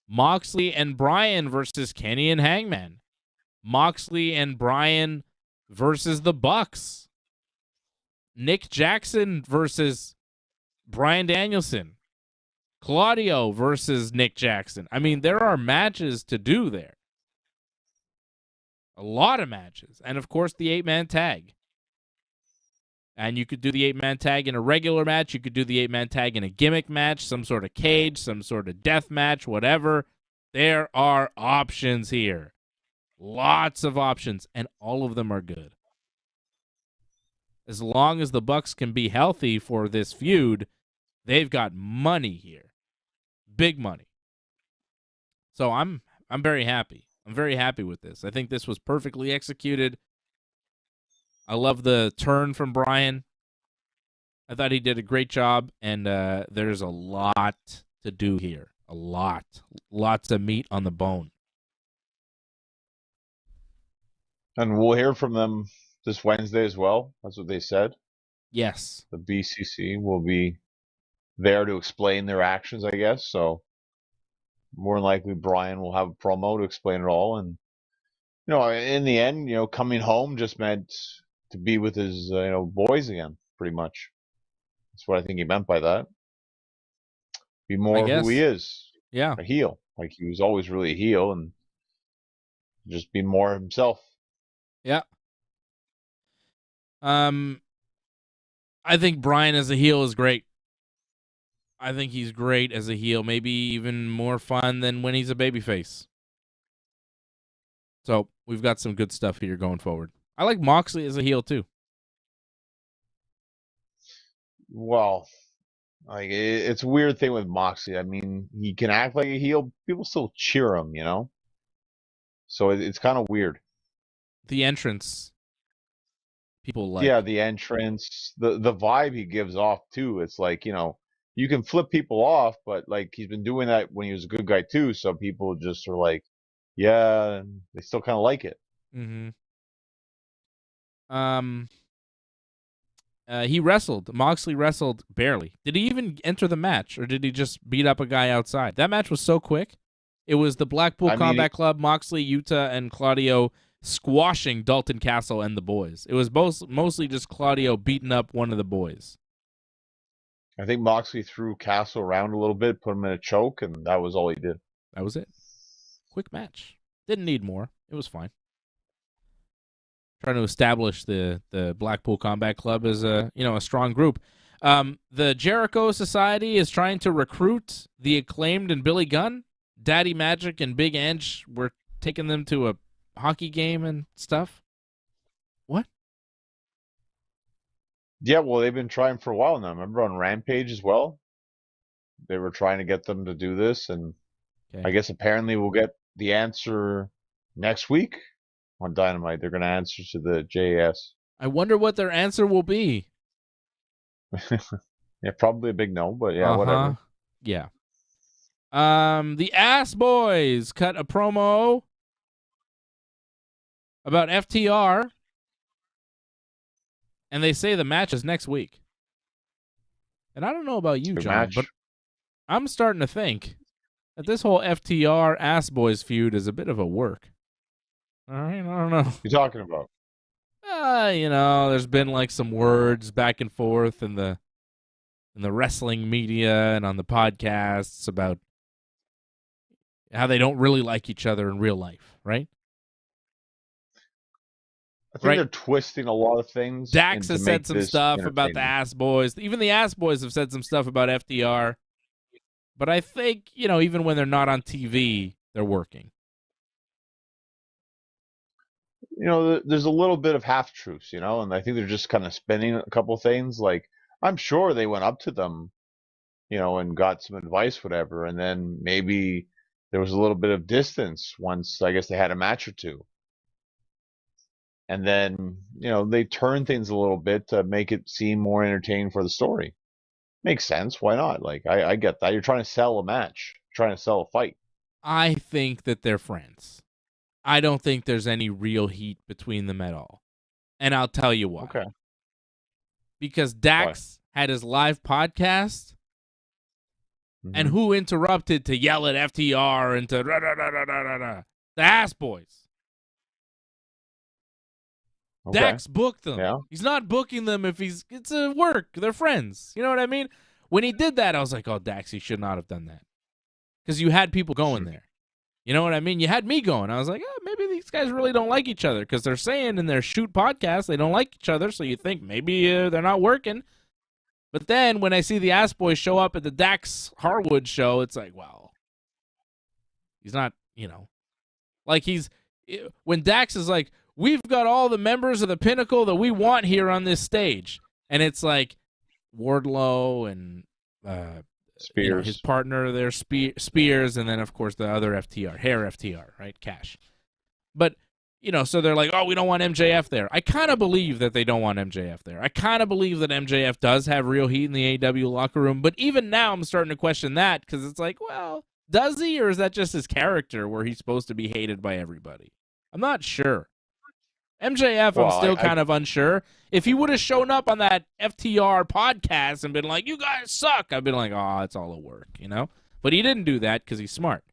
Moxley and Bryan versus Kenny and Hangman. Moxley and Bryan versus the Bucks. Nick Jackson versus Bryan Danielson. Claudio versus Nick Jackson. I mean, there are matches to do there. A lot of matches. And, of course, the 8-man tag. And you could do the 8-man tag in a regular match. You could do the 8-man tag in a gimmick match, some sort of cage, some sort of death match, whatever. There are options here. Lots of options, and all of them are good. As long as the Bucks can be healthy for this feud, they've got money here. Big money. So I'm very happy. I'm very happy with this. I think this was perfectly executed. I love the turn from Bryan. I thought he did a great job, and there's a lot to do here. A lot. Lots of meat on the bone. And we'll hear from them this Wednesday as well. That's what they said. Yes. The BCC will be there to explain their actions, I guess. So more than likely, Bryan will have a promo to explain it all. And, in the end, coming home just meant to be with his, boys again, pretty much. That's what I think he meant by that. Be more who he is. Yeah. A heel. Like, he was always really a heel, and just be more himself. Yeah. I think Bryan as a heel is great. I think he's great as a heel. Maybe even more fun than when he's a babyface. So, we've got some good stuff here going forward. I like Moxley as a heel, too. Well, it's a weird thing with Moxley. I mean, he can act like a heel. People still cheer him, So it's kind of weird. The entrance, people like. Yeah, the entrance, the vibe he gives off, too. It's like, you can flip people off, but, like, he's been doing that when he was a good guy, too. So people just are like, yeah, they still kind of like it. Mm-hmm. He wrestled. Moxley wrestled barely. Did he even enter the match, or did he just beat up a guy outside? That match was so quick. It was the Blackpool Combat Club, Moxley, Utah, and Claudio squashing Dalton Castle and the boys. It was mostly just Claudio beating up one of the boys. I think Moxley threw Castle around a little bit, put him in a choke, and that was all he did. That was it. Quick match. Didn't need more. It was fine. Trying to establish the Blackpool Combat Club as a strong group. The Jericho Society is trying to recruit the Acclaimed and Billy Gunn. Daddy Magic and Big Ange were taking them to a hockey game and stuff. What? Yeah, well, they've been trying for a while now. Remember on Rampage as well? They were trying to get them to do this, and I guess apparently we'll get the answer next week on Dynamite. They're going to answer to the JAS. I wonder what their answer will be. Yeah, probably a big no, but yeah, whatever. Yeah. The Ass Boys cut a promo about FTR, and they say the match is next week. And I don't know about you, John, but I'm starting to think that this whole FTR Ass Boys feud is a bit of a work. All right, I don't know. What you talking about? There's been like some words back and forth in the wrestling media and on the podcasts about how they don't really like each other in real life, right? I think they're twisting a lot of things. Dax has said some stuff about the Ass Boys. Even the Ass Boys have said some stuff about FTR. But I think, even when they're not on TV, they're working. There's a little bit of half-truths, and I think they're just kind of spinning a couple things. Like, I'm sure they went up to them, and got some advice, whatever, and then maybe there was a little bit of distance once, I guess, they had a match or two. And then, they turn things a little bit to make it seem more entertaining for the story. Makes sense. Why not? Like, I get that. You're trying to sell a match, trying to sell a fight. I think that they're friends. I don't think there's any real heat between them at all. And I'll tell you why. Okay. Because Dax had his live podcast, and who interrupted to yell at FTR and to the Ass Boys. Okay. Dax booked them. Yeah. He's not booking them if it's a work. They're friends. You know what I mean? When he did that, I was like, oh, Dax, he should not have done that. Because you had people going there. You know what I mean? You had me going. I was like, maybe these guys really don't like each other, because they're saying in their shoot podcast they don't like each other, so you think maybe they're not working. But then when I see the Ass Boys show up at the Dax Harwood show, it's like, well, he's not, like when Dax is like, we've got all the members of the Pinnacle that we want here on this stage. And it's like Wardlow and Spears. His partner there, Spears, and then, of course, the other FTR, Hair FTR, right? Cash. But, so they're like, oh, we don't want MJF there. I kind of believe that they don't want MJF there. I kind of believe that MJF does have real heat in the AEW locker room. But even now I'm starting to question that, because it's like, well, does he, or is that just his character where he's supposed to be hated by everybody? I'm not sure. MJF, I'm still kind of unsure. If he would have shown up on that FTR podcast and been like, you guys suck, I've been like, oh, it's all a work, But he didn't do that because he's smart.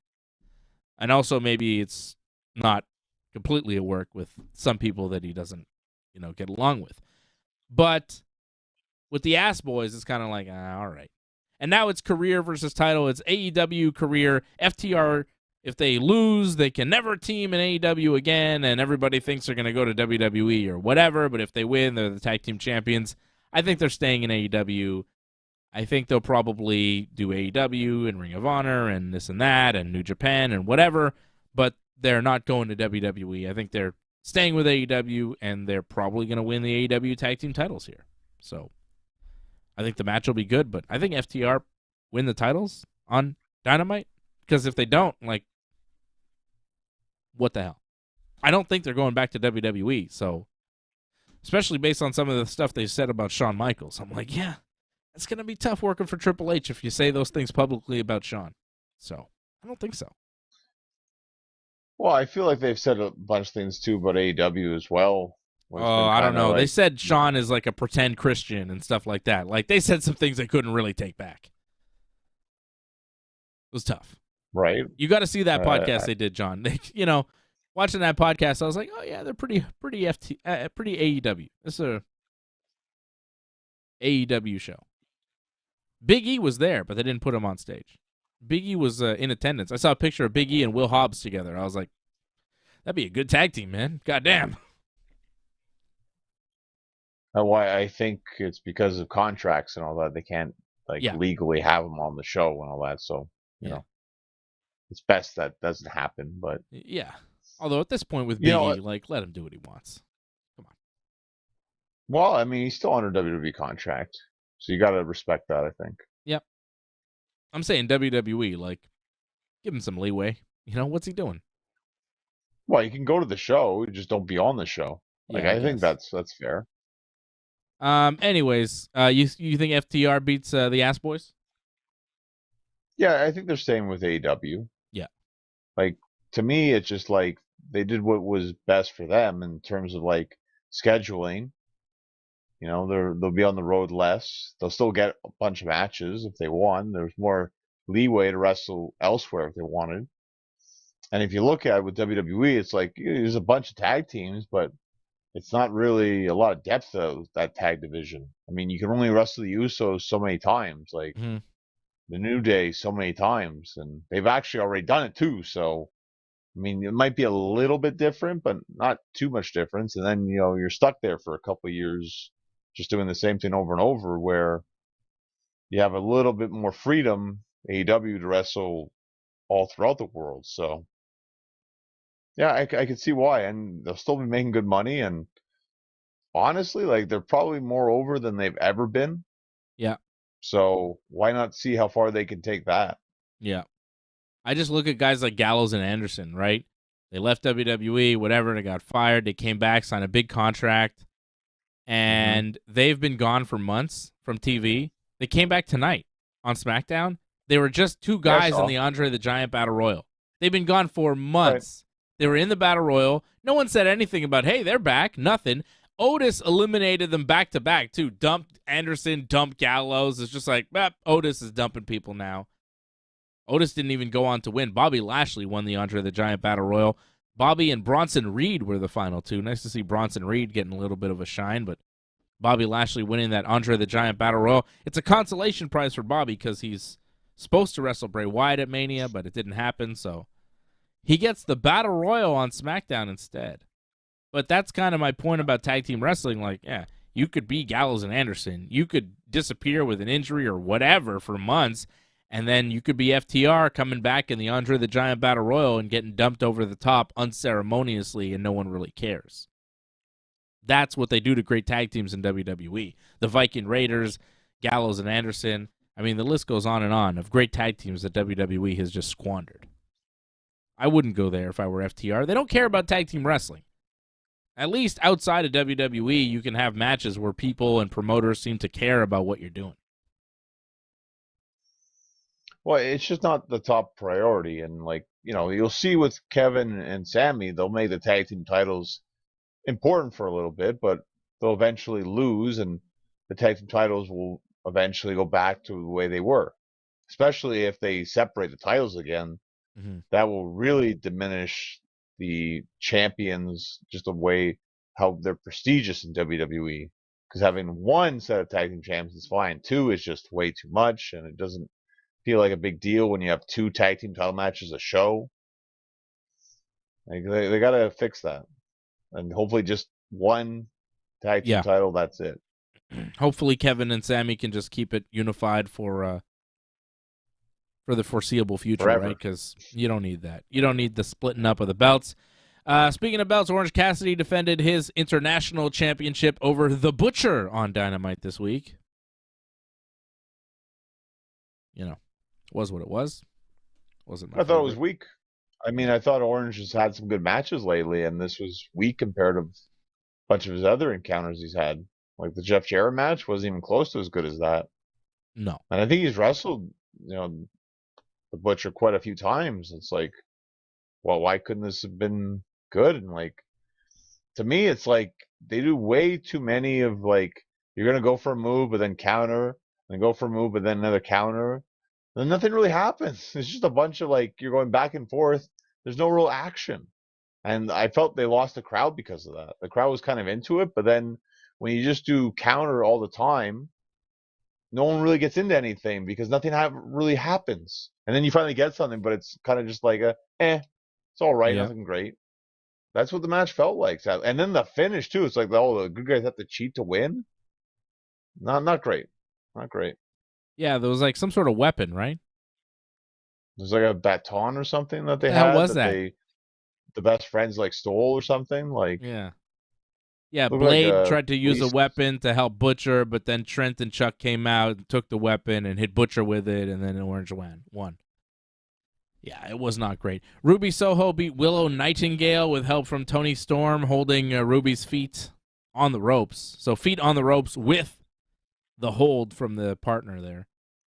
And also maybe it's not completely a work with some people that he doesn't, get along with. But with the Ass Boys, it's kind of like, all right. And now it's career versus title. It's AEW career. FTR, if they lose, they can never team in AEW again, and everybody thinks they're going to go to WWE or whatever, but if they win, they're the tag team champions. I think they're staying in AEW. I think they'll probably do AEW and Ring of Honor and this and that and New Japan and whatever, but they're not going to WWE. I think they're staying with AEW, and they're probably going to win the AEW tag team titles here. So I think the match will be good, but I think FTR win the titles on Dynamite, because if they don't, like, what the hell? I don't think they're going back to WWE, so especially based on some of the stuff they said about Shawn Michaels. I'm like, yeah, it's going to be tough working for Triple H if you say those things publicly about Shawn. So I don't think so. Well, I feel like they've said a bunch of things, too, about AEW as well. Oh, I don't know. Like, they said Shawn is like a pretend Christian and stuff like that. Like, they said some things they couldn't really take back. It was tough. Right. You got to see that podcast they did, John. Watching that podcast, I was like, oh yeah, they're pretty AEW. This is a AEW show. Big E was there, but they didn't put him on stage. Big E was in attendance. I saw a picture of Big E and Will Hobbs together. I was like, that'd be a good tag team, man. Goddamn. Why I think it's because of contracts and all that. They can't legally have him on the show and all that. So you know. It's best that doesn't happen, but yeah. Although at this point with Big E, let him do what he wants. Come on. Well, I mean, he's still under WWE contract, so you got to respect that, I think. Yep. I'm saying WWE, give him some leeway. What's he doing? Well, you can go to the show, you just don't be on the show. I think that's fair. Anyways, you think FTR beats the Ass Boys? Yeah, I think they're staying with AEW. Yeah. To me, it's just they did what was best for them in terms of scheduling. They'll be on the road less. They'll still get a bunch of matches if they won. There's more leeway to wrestle elsewhere if they wanted. And if you look at it with WWE, it's there's a bunch of tag teams, but it's not really a lot of depth of that tag division. I mean, you can only wrestle the Usos so many times. The New Day so many times, and they've actually already done it too. So, I mean, it might be a little bit different, but not too much difference. And then, you're stuck there for a couple of years just doing the same thing over and over, where you have a little bit more freedom AEW to wrestle all throughout the world. So yeah, I can see why, and they'll still be making good money. And honestly, like they're probably more over than they've ever been. Yeah. So why not see how far they can take that? Yeah. I just look at guys like Gallows and Anderson, right? They left WWE, whatever, they got fired, they came back, signed a big contract, and they've been gone for months from TV. They came back tonight on Smackdown. They were just two guys in the Andre the Giant Battle Royal. They've been gone for months. Right. They were in the Battle Royal. No one said anything about, hey, they're back. Nothing. Otis eliminated them back-to-back, too. Dumped Anderson, dumped Gallows. It's just like, Otis is dumping people now. Otis didn't even go on to win. Bobby Lashley won the Andre the Giant Battle Royal. Bobby and Bronson Reed were the final two. Nice to see Bronson Reed getting a little bit of a shine, but Bobby Lashley winning that Andre the Giant Battle Royal. It's a consolation prize for Bobby because he's supposed to wrestle Bray Wyatt at Mania, but it didn't happen, so he gets the Battle Royal on SmackDown instead. But that's kind of my point about tag team wrestling. Like, yeah, you could be Gallows and Anderson. You could disappear with an injury or whatever for months, and then you could be FTR coming back in the Andre the Giant Battle Royal and getting dumped over the top unceremoniously, and no one really cares. That's what they do to great tag teams in WWE. The Viking Raiders, Gallows and Anderson. I mean, the list goes on and on of great tag teams that WWE has just squandered. I wouldn't go there if I were FTR. They don't care about tag team wrestling. At least outside of WWE, you can have matches where people and promoters seem to care about what you're doing. Well, it's just not the top priority. And, like, you know, you'll see with Kevin and Sammy, they'll make the tag team titles important for a little bit, but they'll eventually lose, and the tag team titles will eventually go back to the way they were. Especially if they separate the titles again, that will really diminish the champions, just the way how they're prestigious in WWE. Because having one set of tag team champions is fine. Two is just way too much, and it doesn't feel like a big deal when you have two tag team title matches a show. Like, they got to fix that. And hopefully just one tag team title, that's it. Hopefully Kevin and Sammy can just keep it unified for the foreseeable future, forever. Right? Because you don't need that. You don't need the splitting up of the belts. Speaking of belts, Orange Cassidy defended his international championship over The Butcher on Dynamite this week. You know, was what it was. Wasn't my I thought it was weak. I mean, I thought Orange has had some good matches lately, and this was weak compared to a bunch of his other encounters he's had. Like the Jeff Jarrett match wasn't even close to as good as that. No. And I think he's wrestled, you know, the Butcher quite a few times. It's like, well, why couldn't this have been good? And, like, to me, it's like they do way too many of, like, you're going to go for a move, but then counter, then go for a move, but then another counter. Then nothing really happens. It's just a bunch of, like, you're going back and forth. There's no real action. And I felt they lost the crowd because of that. The crowd was kind of into it, but then when you just do counter all the time, no one really gets into anything because nothing really happens. And then you finally get something, but it's kind of just like it's all right, nothing great. That's what the match felt like. And then the finish, too. It's like, the good guys have to cheat to win. Not great. Not great. Yeah, there was like some sort of weapon, right? There's like a baton or something that they had. How was that? The best friends like stole or something. Like, yeah. Blade tried to use a weapon to help Butcher, but then Trent and Chuck came out and took the weapon and hit Butcher with it, and then Orange won. Yeah, it was not great. Ruby Soho beat Willow Nightingale with help from Toni Storm, holding Ruby's feet on the ropes. So feet on the ropes with the hold from the partner there.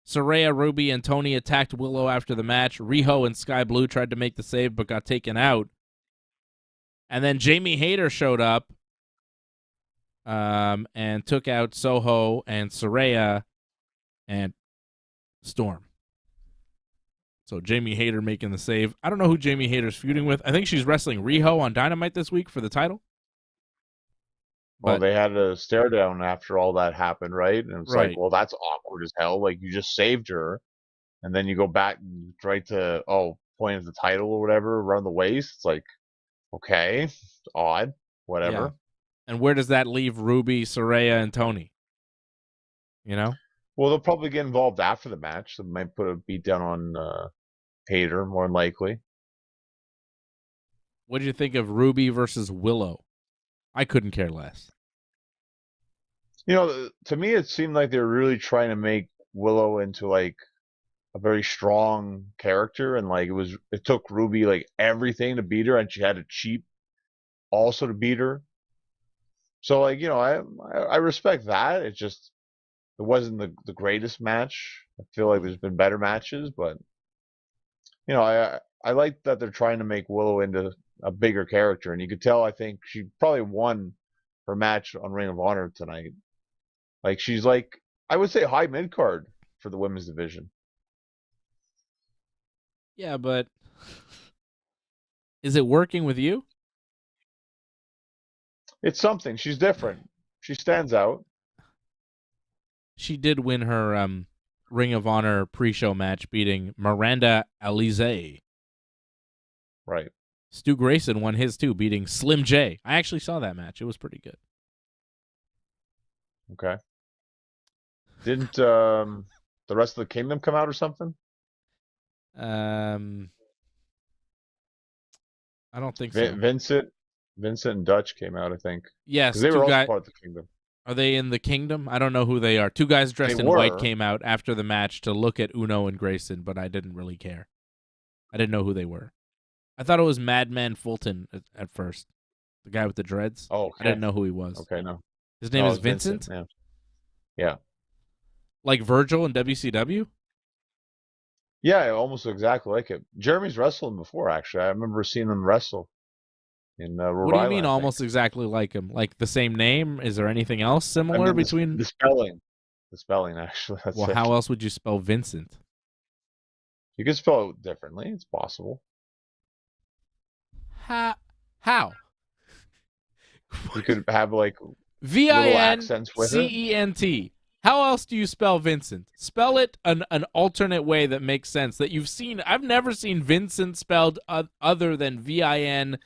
Saraya, Ruby, and Toni attacked Willow after the match. Riho and Sky Blue tried to make the save but got taken out. And then Jamie Hayter showed up and took out Soho and Saraya and Storm. So Jamie Hayter making the save. I don't know who Jamie Hayter's feuding with. I think she's wrestling Riho on Dynamite this week for the title. Well, they had a stare down after all that happened, right? And it's like, well, that's awkward as hell. Like, you just saved her, and then you go back and try to, point at the title or whatever around the waist. It's like, okay, it's odd, whatever. Yeah. And where does that leave Ruby, Saraya, and Toni? You know? Well, they'll probably get involved after the match. They might put a beat down on Hayter, more than likely. What did you think of Ruby versus Willow? I couldn't care less. To me, it seemed like they were really trying to make Willow into like a very strong character, and like it took Ruby like everything to beat her, and she had to cheat also to beat her. So like I respect that. It wasn't the greatest match. I feel like there's been better matches, but I like that they're trying to make Willow into a bigger character, and you could tell. I think she probably won her match on Ring of Honor tonight. Like she's like, I would say high mid card for the women's division. Yeah, but is it working with you? It's something. She's different. She stands out. She did win her Ring of Honor pre-show match, beating Miranda Alize. Right. Stu Grayson won his too, beating Slim J. I actually saw that match. It was pretty good. Okay. Didn't the rest of the Kingdom come out or something? I don't think so. Vincent and Dutch came out, I think. Yes, because they were also part of the Kingdom. Are they in the Kingdom? I don't know who they are. Two guys dressed in white came out after the match to look at Uno and Grayson, but I didn't really care. I didn't know who they were. I thought it was Madman Fulton at first, the guy with the dreads. Oh, okay. I didn't know who he was. Okay, no. His name is Vincent? Yeah. Like Virgil in WCW? Yeah, almost exactly like it. Jeremy's wrestled him before, actually. I remember seeing him wrestle in Rhode What do you Island, mean almost exactly like him? Like the same name? Is there anything else similar between? The spelling. The spelling, actually. That's well, how else would you spell Vincent? You could spell it differently. It's possible. How? You could have like Vincent. How else do you spell Vincent? Spell it an alternate way that makes sense that you've seen. I've never seen Vincent spelled other than Vincent.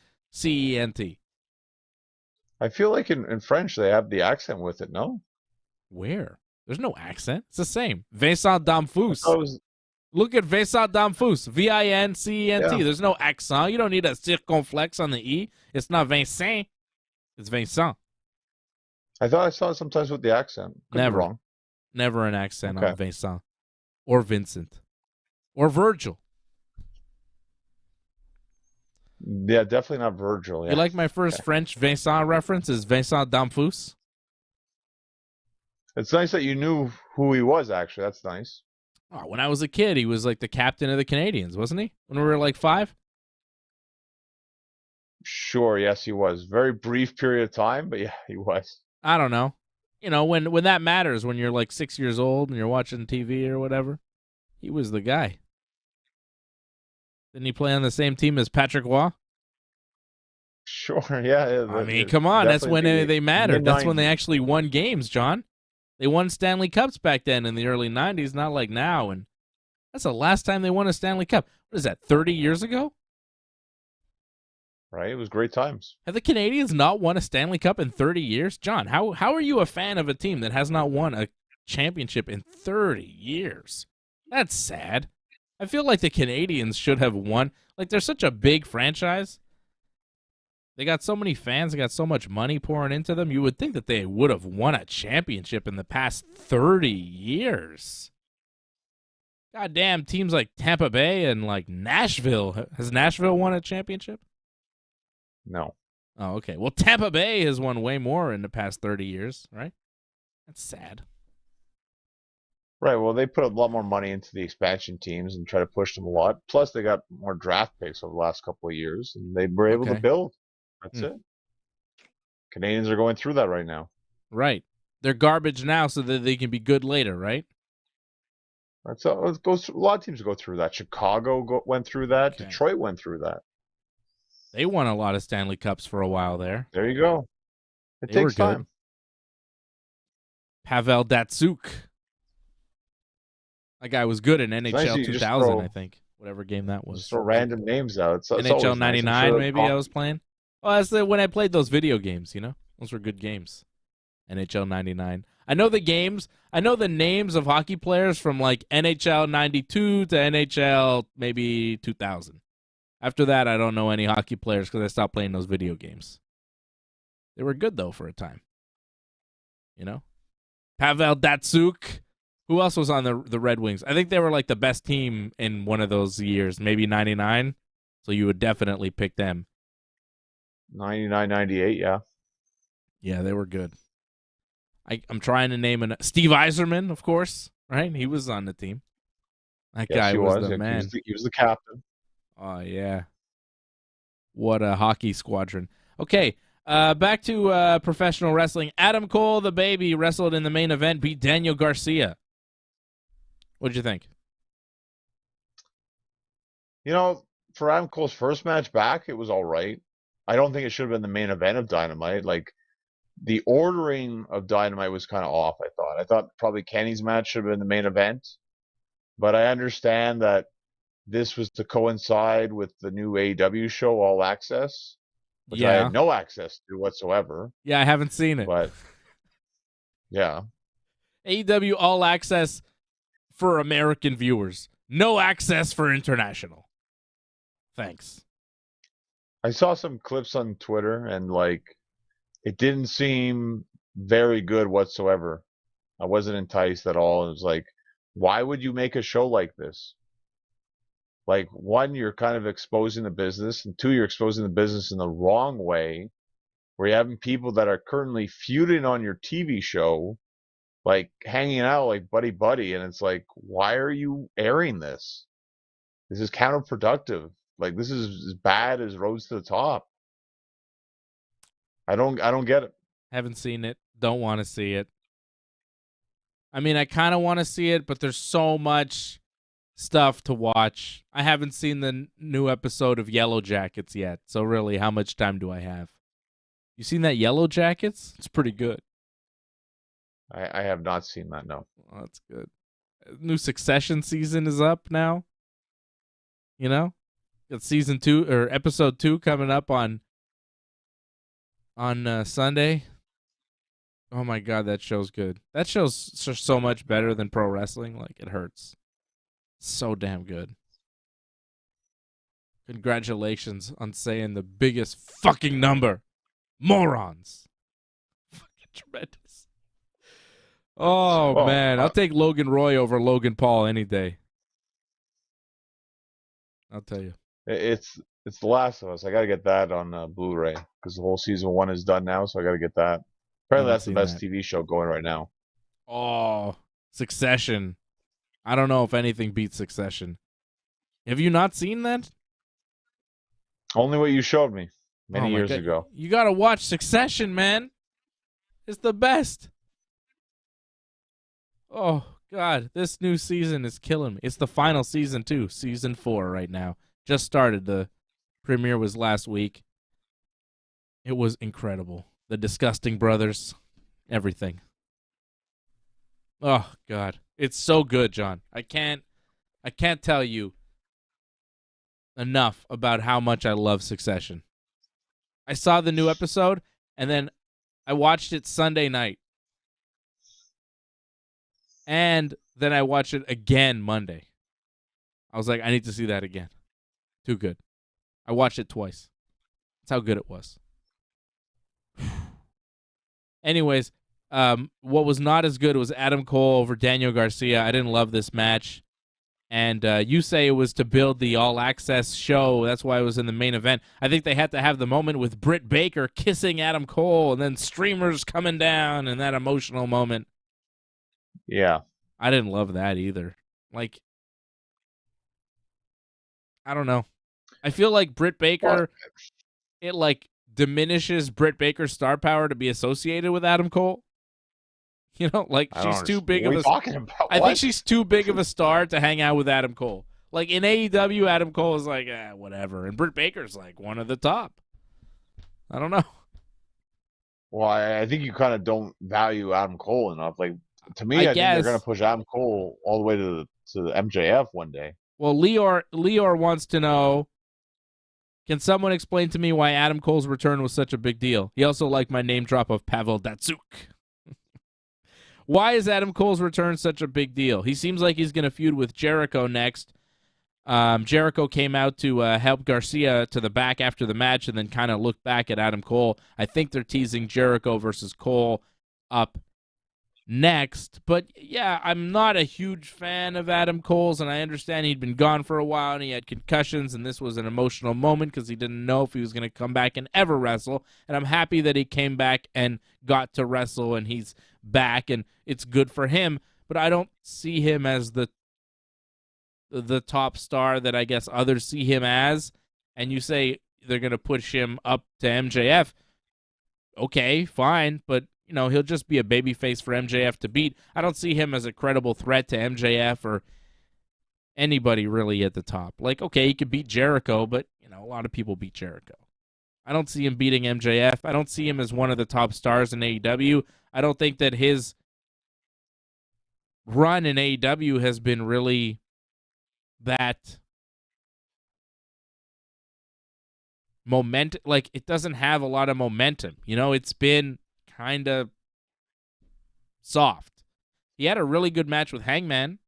I feel like in French they have the accent with it, no? Where? There's no accent. It's the same. Vincent Damfus. Look at Vincent Damfus. Vincent. Yeah. There's no accent. You don't need a circumflex on the E. It's not Vincent. It's Vincent. I thought I saw it sometimes with the accent. Never. Wrong. Never an accent on Vincent. Or Vincent. Or Virgil. Yeah, definitely not Virgil. Yeah. You like my first French Vincent reference is Vincent Damfus? It's nice that you knew who he was, actually. That's nice. Oh, when I was a kid, he was like the captain of the Canadians, wasn't he? When we were like 5? Sure, yes, he was. Very brief period of time, but yeah, he was. I don't know. You know, when that matters, when you're like 6 years old and you're watching TV or whatever, he was the guy. Didn't he play on the same team as Patrick Roy? Sure, yeah. I mean, come on. That's when they mattered. That's when they actually won games, John. They won Stanley Cups back then in the early 90s, not like now. And that's the last time they won a Stanley Cup. What is that, 30 years ago? Right, it was great times. Have the Canadians not won a Stanley Cup in 30 years? John, how are you a fan of a team that has not won a championship in 30 years? That's sad. I feel like the Canadians should have won. Like, they're such a big franchise. They got so many fans. They got so much money pouring into them. You would think that they would have won a championship in the past 30 years. Goddamn, teams like Tampa Bay and like Nashville. Has Nashville won a championship? No. Oh, okay. Well, Tampa Bay has won way more in the past 30 years, right? That's sad. Right. Well, they put a lot more money into the expansion teams and try to push them a lot. Plus, they got more draft picks over the last couple of years, and they were able to build. That's it. Canadians are going through that right now. Right. They're garbage now so that they can be good later, right? That's a lot of teams go through that. Chicago went through that. Okay. Detroit went through that. They won a lot of Stanley Cups for a while there. There you go. It takes time. Pavel Datsyuk. That guy was good in NHL 2000, I think. Whatever game that was. Just throw random names out. It's NHL 99, maybe I was playing. Oh, that's when I played those video games, you know? Those were good games. NHL 99. I know the games. I know the names of hockey players from like NHL 92 to NHL maybe 2000. After that, I don't know any hockey players because I stopped playing those video games. They were good, though, for a time. You know? Pavel Datsyuk. Who else was on the Red Wings? I think they were like the best team in one of those years, maybe 99. So you would definitely pick them. 99, 98, yeah. Yeah, they were good. I'm trying to name Steve Yzerman, of course, right? He was on the team. That guy was the man. He was the captain. Oh, yeah. What a hockey squadron. Okay, back to professional wrestling. Adam Cole, the baby, wrestled in the main event, beat Daniel Garcia. What did you think? You know, for Adam Cole's first match back, it was all right. I don't think it should have been the main event of Dynamite. Like, the ordering of Dynamite was kind of off, I thought. I thought probably Kenny's match should have been the main event. But I understand that this was to coincide with the new AEW show, All Access, which I had no access to whatsoever. Yeah, I haven't seen it. But, yeah. AEW All Access for American viewers. No access for international. Thanks. I saw some clips on Twitter, and, like, it didn't seem very good whatsoever. I wasn't enticed at all. It was like, why would you make a show like this? Like, one, you're kind of exposing the business, and two, you're exposing the business in the wrong way, where you're having people that are currently feuding on your TV show, like, hanging out like buddy-buddy, and it's like, why are you airing this? This is counterproductive. Like, this is as bad as Roads to the Top. I don't get it. Haven't seen it. Don't want to see it. I mean, I kind of want to see it, but there's so much stuff to watch. I haven't seen the new episode of Yellow Jackets yet, so really, how much time do I have? You seen that Yellow Jackets? It's pretty good. I have not seen that, no. Oh, that's good. New Succession season is up now. You know? Got season 2 or episode 2 coming up on Sunday. Oh my god, that show's good. That show's so much better than pro wrestling. Like, it hurts. So damn good. Congratulations on saying the biggest fucking number. Morons. Fucking tremendous. Oh, man. I'll take Logan Roy over Logan Paul any day. I'll tell you. It's The Last of Us. I got to get that on Blu-ray because the whole season 1 is done now, so I got to get that. Apparently that's the best TV show going right now. Oh, Succession. I don't know if anything beats Succession. Have you not seen that? Only what you showed me many years ago. You got to watch Succession, man. It's the best. Oh, God. This new season is killing me. It's the final season, too. Season 4 right now. Just started. The premiere was last week. It was incredible. The Disgusting Brothers. Everything. Oh, God. It's so good, John. I can't tell you enough about how much I love Succession. I saw the new episode, and then I watched it Sunday night. And then I watched it again Monday. I was like, I need to see that again. Too good. I watched it twice. That's how good it was. Anyways, what was not as good was Adam Cole over Daniel Garcia. I didn't love this match. And you say it was to build the all-access show. That's why it was in the main event. I think they had to have the moment with Britt Baker kissing Adam Cole and then streamers coming down and that emotional moment. Yeah. I didn't love that either. Like, I don't know. I feel like Britt Baker, it like diminishes Britt Baker's star power to be associated with Adam Cole. You know, like she's too big of a. Talking about? I think she's too big of a star to hang out with Adam Cole. Like in AEW, Adam Cole is like, whatever, and Britt Baker's like one of the top. I don't know. Well, I think you kind of don't value Adam Cole enough. Like to me, I think they're going to push Adam Cole all the way to the MJF one day. Well, Leor wants to know. Can someone explain to me why Adam Cole's return was such a big deal? He also liked my name drop of Pavel Datsyuk. Why is Adam Cole's return such a big deal? He seems like he's going to feud with Jericho next. Jericho came out to help Garcia to the back after the match and then kind of looked back at Adam Cole. I think they're teasing Jericho versus Cole up next. But, yeah, I'm not a huge fan of Adam Cole's, and I understand he'd been gone for a while and he had concussions, and this was an emotional moment because he didn't know if he was going to come back and ever wrestle. And I'm happy that he came back and got to wrestle, and he's back, and it's good for him. But I don't see him as the top star that I guess others see him as. And you say they're going to push him up to MJF. Okay, fine, but he'll just be a babyface for MJF to beat. I don't see him as a credible threat to MJF or anybody really at the top. Like, okay, he could beat Jericho, but, a lot of people beat Jericho. I don't see him beating MJF. I don't see him as one of the top stars in AEW. I don't think that his run in AEW has been really that momentum. Like, it doesn't have a lot of momentum. It's been kind of soft. He had a really good match with Hangman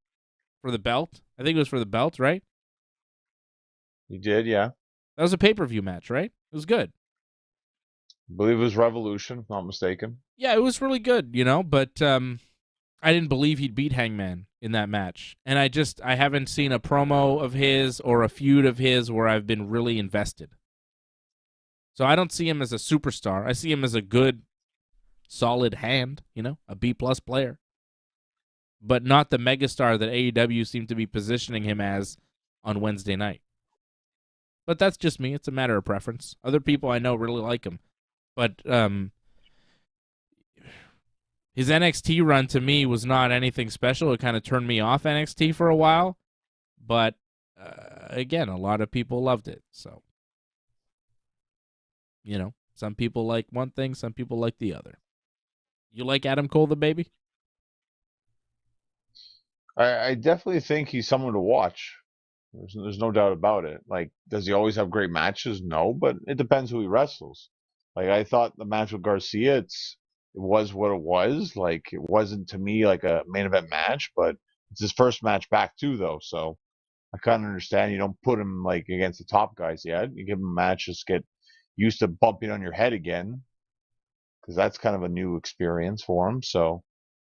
for the belt. I think it was for the belt, right? He did, yeah. That was a pay-per-view match, right? It was good. I believe it was Revolution, if not mistaken. Yeah, it was really good, but I didn't believe he'd beat Hangman in that match. And I haven't seen a promo of his or a feud of his where I've been really invested. So I don't see him as a superstar. I see him as a good, solid hand, a B-plus player. But not the megastar that AEW seemed to be positioning him as on Wednesday night. But that's just me. It's a matter of preference. Other people I know really like him. But his NXT run to me was not anything special. It kind of turned me off NXT for a while. But, again, a lot of people loved it. So, some people like one thing, some people like the other. You like Adam Cole, the baby? I definitely think he's someone to watch. There's no doubt about it. Like, does he always have great matches? No, but it depends who he wrestles. Like, I thought the match with Garcia, it was what it was. Like, it wasn't to me like a main event match, but it's his first match back too, though. So I kind of understand you don't put him like against the top guys yet. You give him a match, just get used to bumping on your head again, because that's kind of a new experience for him. So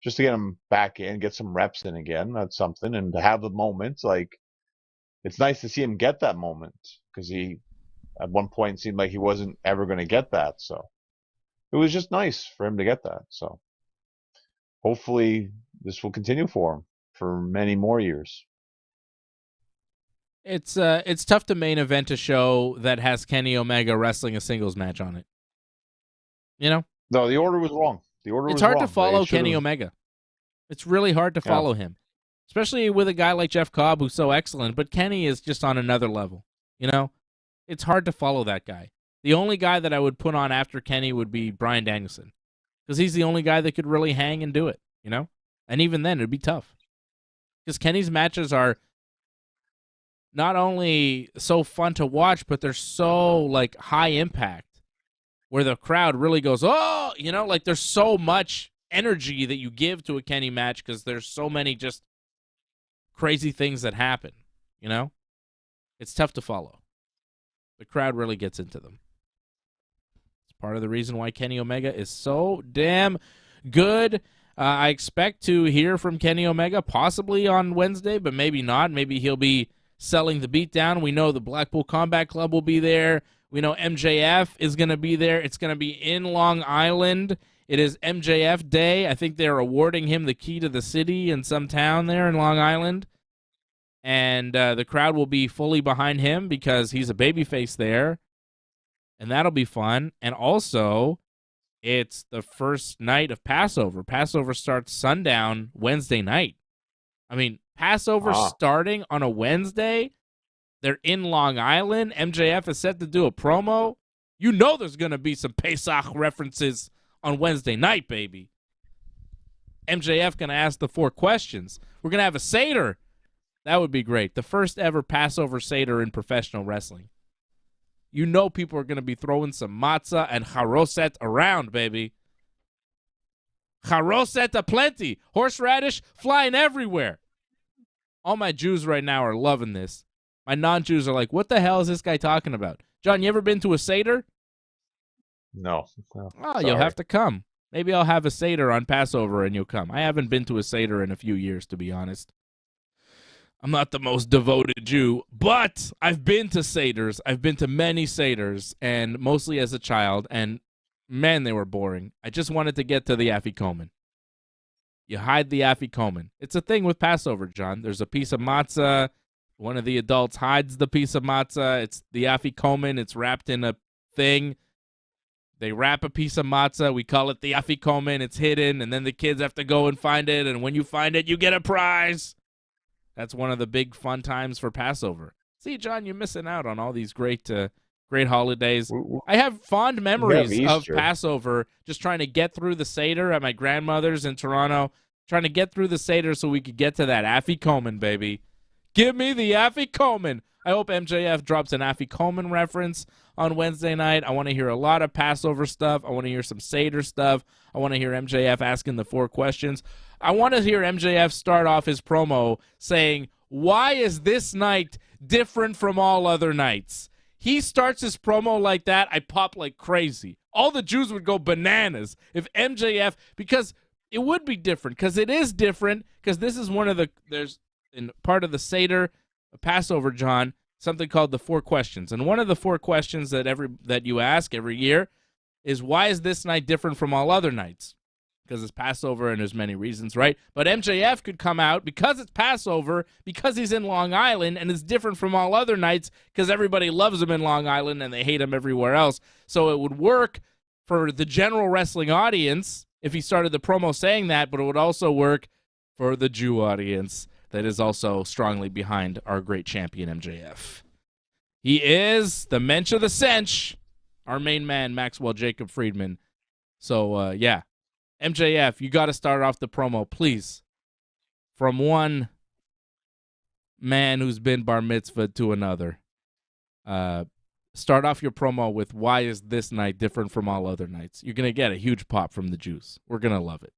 just to get him back in, get some reps in again, that's something. And to have the moment, like, it's nice to see him get that moment, because he, at one point, seemed like he wasn't ever going to get that. So it was just nice for him to get that. So hopefully this will continue for him for many more years. It's tough to main event a show that has Kenny Omega wrestling a singles match on it. No, the order was wrong. It's hard to follow Kenny Omega. It's really hard to follow him. Especially with a guy like Jeff Cobb, who's so excellent, but Kenny is just on another level. It's hard to follow that guy. The only guy that I would put on after Kenny would be Bryan Danielson, because he's the only guy that could really hang and do it, And even then, it'd be tough, because Kenny's matches are not only so fun to watch, but they're so, like, high impact, where the crowd really goes, oh, like, there's so much energy that you give to a Kenny match, because there's so many just crazy things that happen, It's tough to follow. The crowd really gets into them. It's part of the reason why Kenny Omega is so damn good. I expect to hear from Kenny Omega possibly on Wednesday, but maybe not. Maybe he'll be selling the beatdown. We know the Blackpool Combat Club will be there. We know MJF is going to be there. It's going to be in Long Island. It is MJF Day. I think they're awarding him the key to the city in some town there in Long Island. And the crowd will be fully behind him because he's a babyface there. And that'll be fun. And also, it's the first night of Passover. Passover starts sundown Wednesday night. I mean, Passover starting on a Wednesday. They're in Long Island. MJF is set to do a promo. There's going to be some Pesach references on Wednesday night, baby. MJF going to ask the 4 questions. We're going to have a Seder. That would be great. The first ever Passover Seder in professional wrestling. People are going to be throwing some matzah and charoset around, baby. Charoseta plenty. Horseradish flying everywhere. All my Jews right now are loving this. My non-Jews are like, what the hell is this guy talking about? John, you ever been to a Seder? No. Oh, you'll have to come. Maybe I'll have a Seder on Passover and you'll come. I haven't been to a Seder in a few years, to be honest. I'm not the most devoted Jew, but I've been to Seders. I've been to many Seders, and mostly as a child, and man, they were boring. I just wanted to get to the afikomen. You hide the afikomen. It's a thing with Passover, John. There's a piece of matzah. One of the adults hides the piece of matzah. It's the afikomen. It's wrapped in a thing. They wrap a piece of matzah. We call it the afikomen. It's hidden, and then the kids have to go and find it, and when you find it, you get a prize. That's one of the big fun times for Passover. See, John, you're missing out on all these great holidays. I have fond memories of Passover, just trying to get through the Seder at my grandmother's in Toronto, trying to get through the Seder so we could get to that afikomen, baby. Give me the afikomen. I hope MJF drops an afikomen reference on Wednesday night. I want to hear a lot of Passover stuff. I want to hear some Seder stuff. I want to hear MJF asking the 4 questions. I want to hear MJF start off his promo saying, why is this night different from all other nights? He starts his promo like that, I pop like crazy. All the Jews would go bananas if MJF, because it would be different, because it is different, because this is one of the, there's in part of the Seder, Passover, John, something called the 4 questions. And one of the 4 questions that you ask every year is, why is this night different from all other nights? Because it's Passover and there's many reasons, right? But MJF could come out because it's Passover, because he's in Long Island, and it's different from all other nights because everybody loves him in Long Island and they hate him everywhere else. So it would work for the general wrestling audience if he started the promo saying that, but it would also work for the Jew audience that is also strongly behind our great champion MJF. He is the mensch of the cinch, our main man, Maxwell Jacob Friedman. So, yeah. MJF, you got to start off the promo, please. From one man who's been bar mitzvah to another. Start off your promo with, why is this night different from all other nights? You're going to get a huge pop from the Jews. We're going to love it.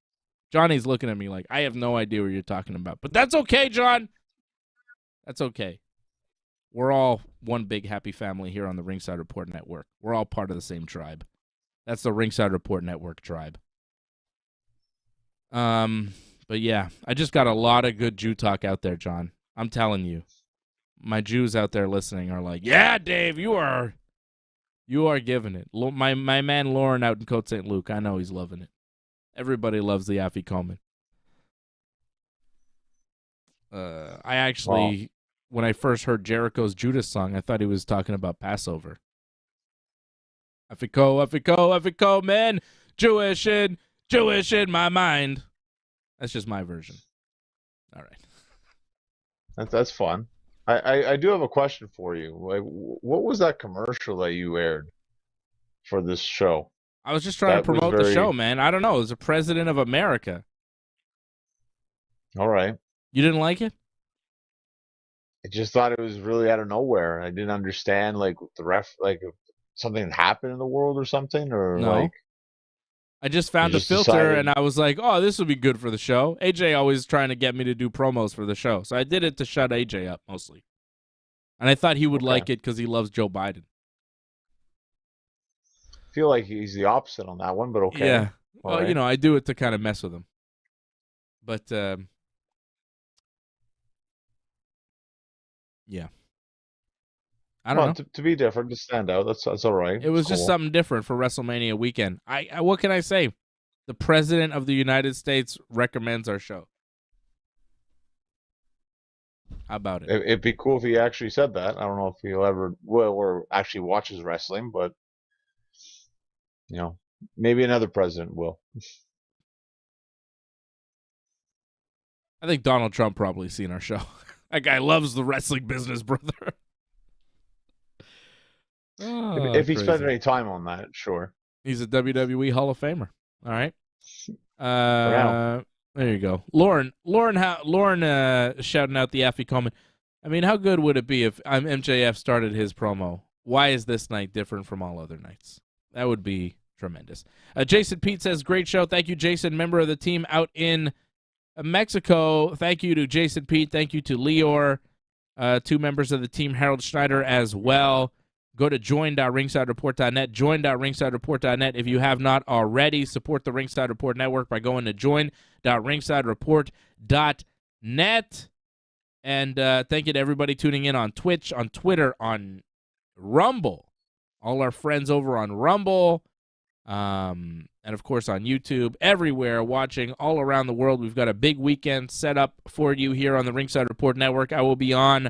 Johnny's looking at me like, I have no idea what you're talking about. But that's okay, John. That's okay. We're all one big happy family here on the Ringside Report Network. We're all part of the same tribe. That's the Ringside Report Network tribe. But yeah, I just got a lot of good Jew talk out there, John. I'm telling you. My Jews out there listening are like, yeah, Dave, you are giving it. My man Lauren out in Côte St. Luc, I know he's loving it. Everybody loves the afikomen. I actually, when I first heard Jericho's Judas song, I thought he was talking about Passover. Afiko, man, Jewish in my mind. That's just my version. All right. That's fun. I do have a question for you. Like, what was that commercial that you aired for this show? I was just trying to promote the show, man. I don't know. It was the President of America. All right. You didn't like it? I just thought it was really out of nowhere. I didn't understand, like, like something happened in the world or something, or no. like. I just found a filter, and I was like, oh, this would be good for the show. AJ always trying to get me to do promos for the show, so I did it to shut AJ up, mostly. And I thought he would like it because he loves Joe Biden. I feel like he's the opposite on that one, but okay. Yeah. Well, right. I do it to kind of mess with him. But, yeah. I don't know. To be different, to stand out, that's all right. It was just something different for WrestleMania weekend. I what can I say? The President of the United States recommends our show. How about it? It'd be cool if he actually said that. I don't know if he'll ever will or actually watches wrestling, but maybe another president will. I think Donald Trump probably seen our show. That guy loves the wrestling business, brother. If he spent any time on that, sure. He's a WWE Hall of Famer. All right. There you go. Lauren shouting out the afikomen. I mean, how good would it be if MJF started his promo? Why is this night different from all other nights? That would be Tremendous. Jason Pete says, great show. Thank you, Jason, member of the team out in Mexico. Thank you to Jason Pete. Thank you to Leor, 2 members of the team, Harold Schneider as well. Go to join.ringsidereport.net, join.ringsidereport.net. If you have not already, support the Ringside Report Network by going to join.ringsidereport.net. And thank you to everybody tuning in on Twitch, on Twitter, on Rumble. All our friends over on Rumble. And, of course, on YouTube, everywhere, watching all around the world. We've got a big weekend set up for you here on the Ringside Report Network. I will be on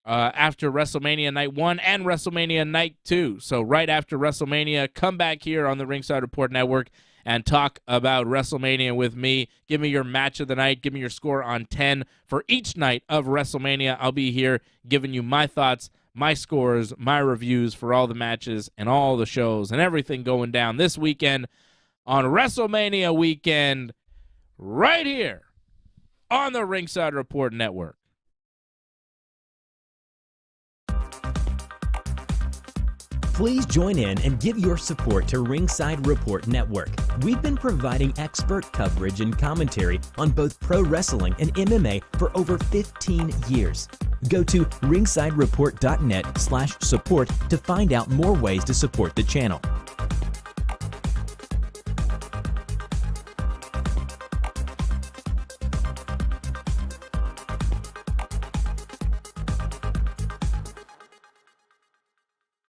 after WrestleMania Night 1 and WrestleMania Night 2. So right after WrestleMania, come back here on the Ringside Report Network and talk about WrestleMania with me. Give me your match of the night. Give me your score on 10 for each night of WrestleMania. I'll be here giving you my thoughts, my scores, my reviews for all the matches and all the shows and everything going down this weekend on WrestleMania weekend right here on the Ringside Report Network. Please join in and give your support to Ringside Report Network. We've been providing expert coverage and commentary on both pro wrestling and MMA for over 15 years. Go to ringsidereport.net/support to find out more ways to support the channel.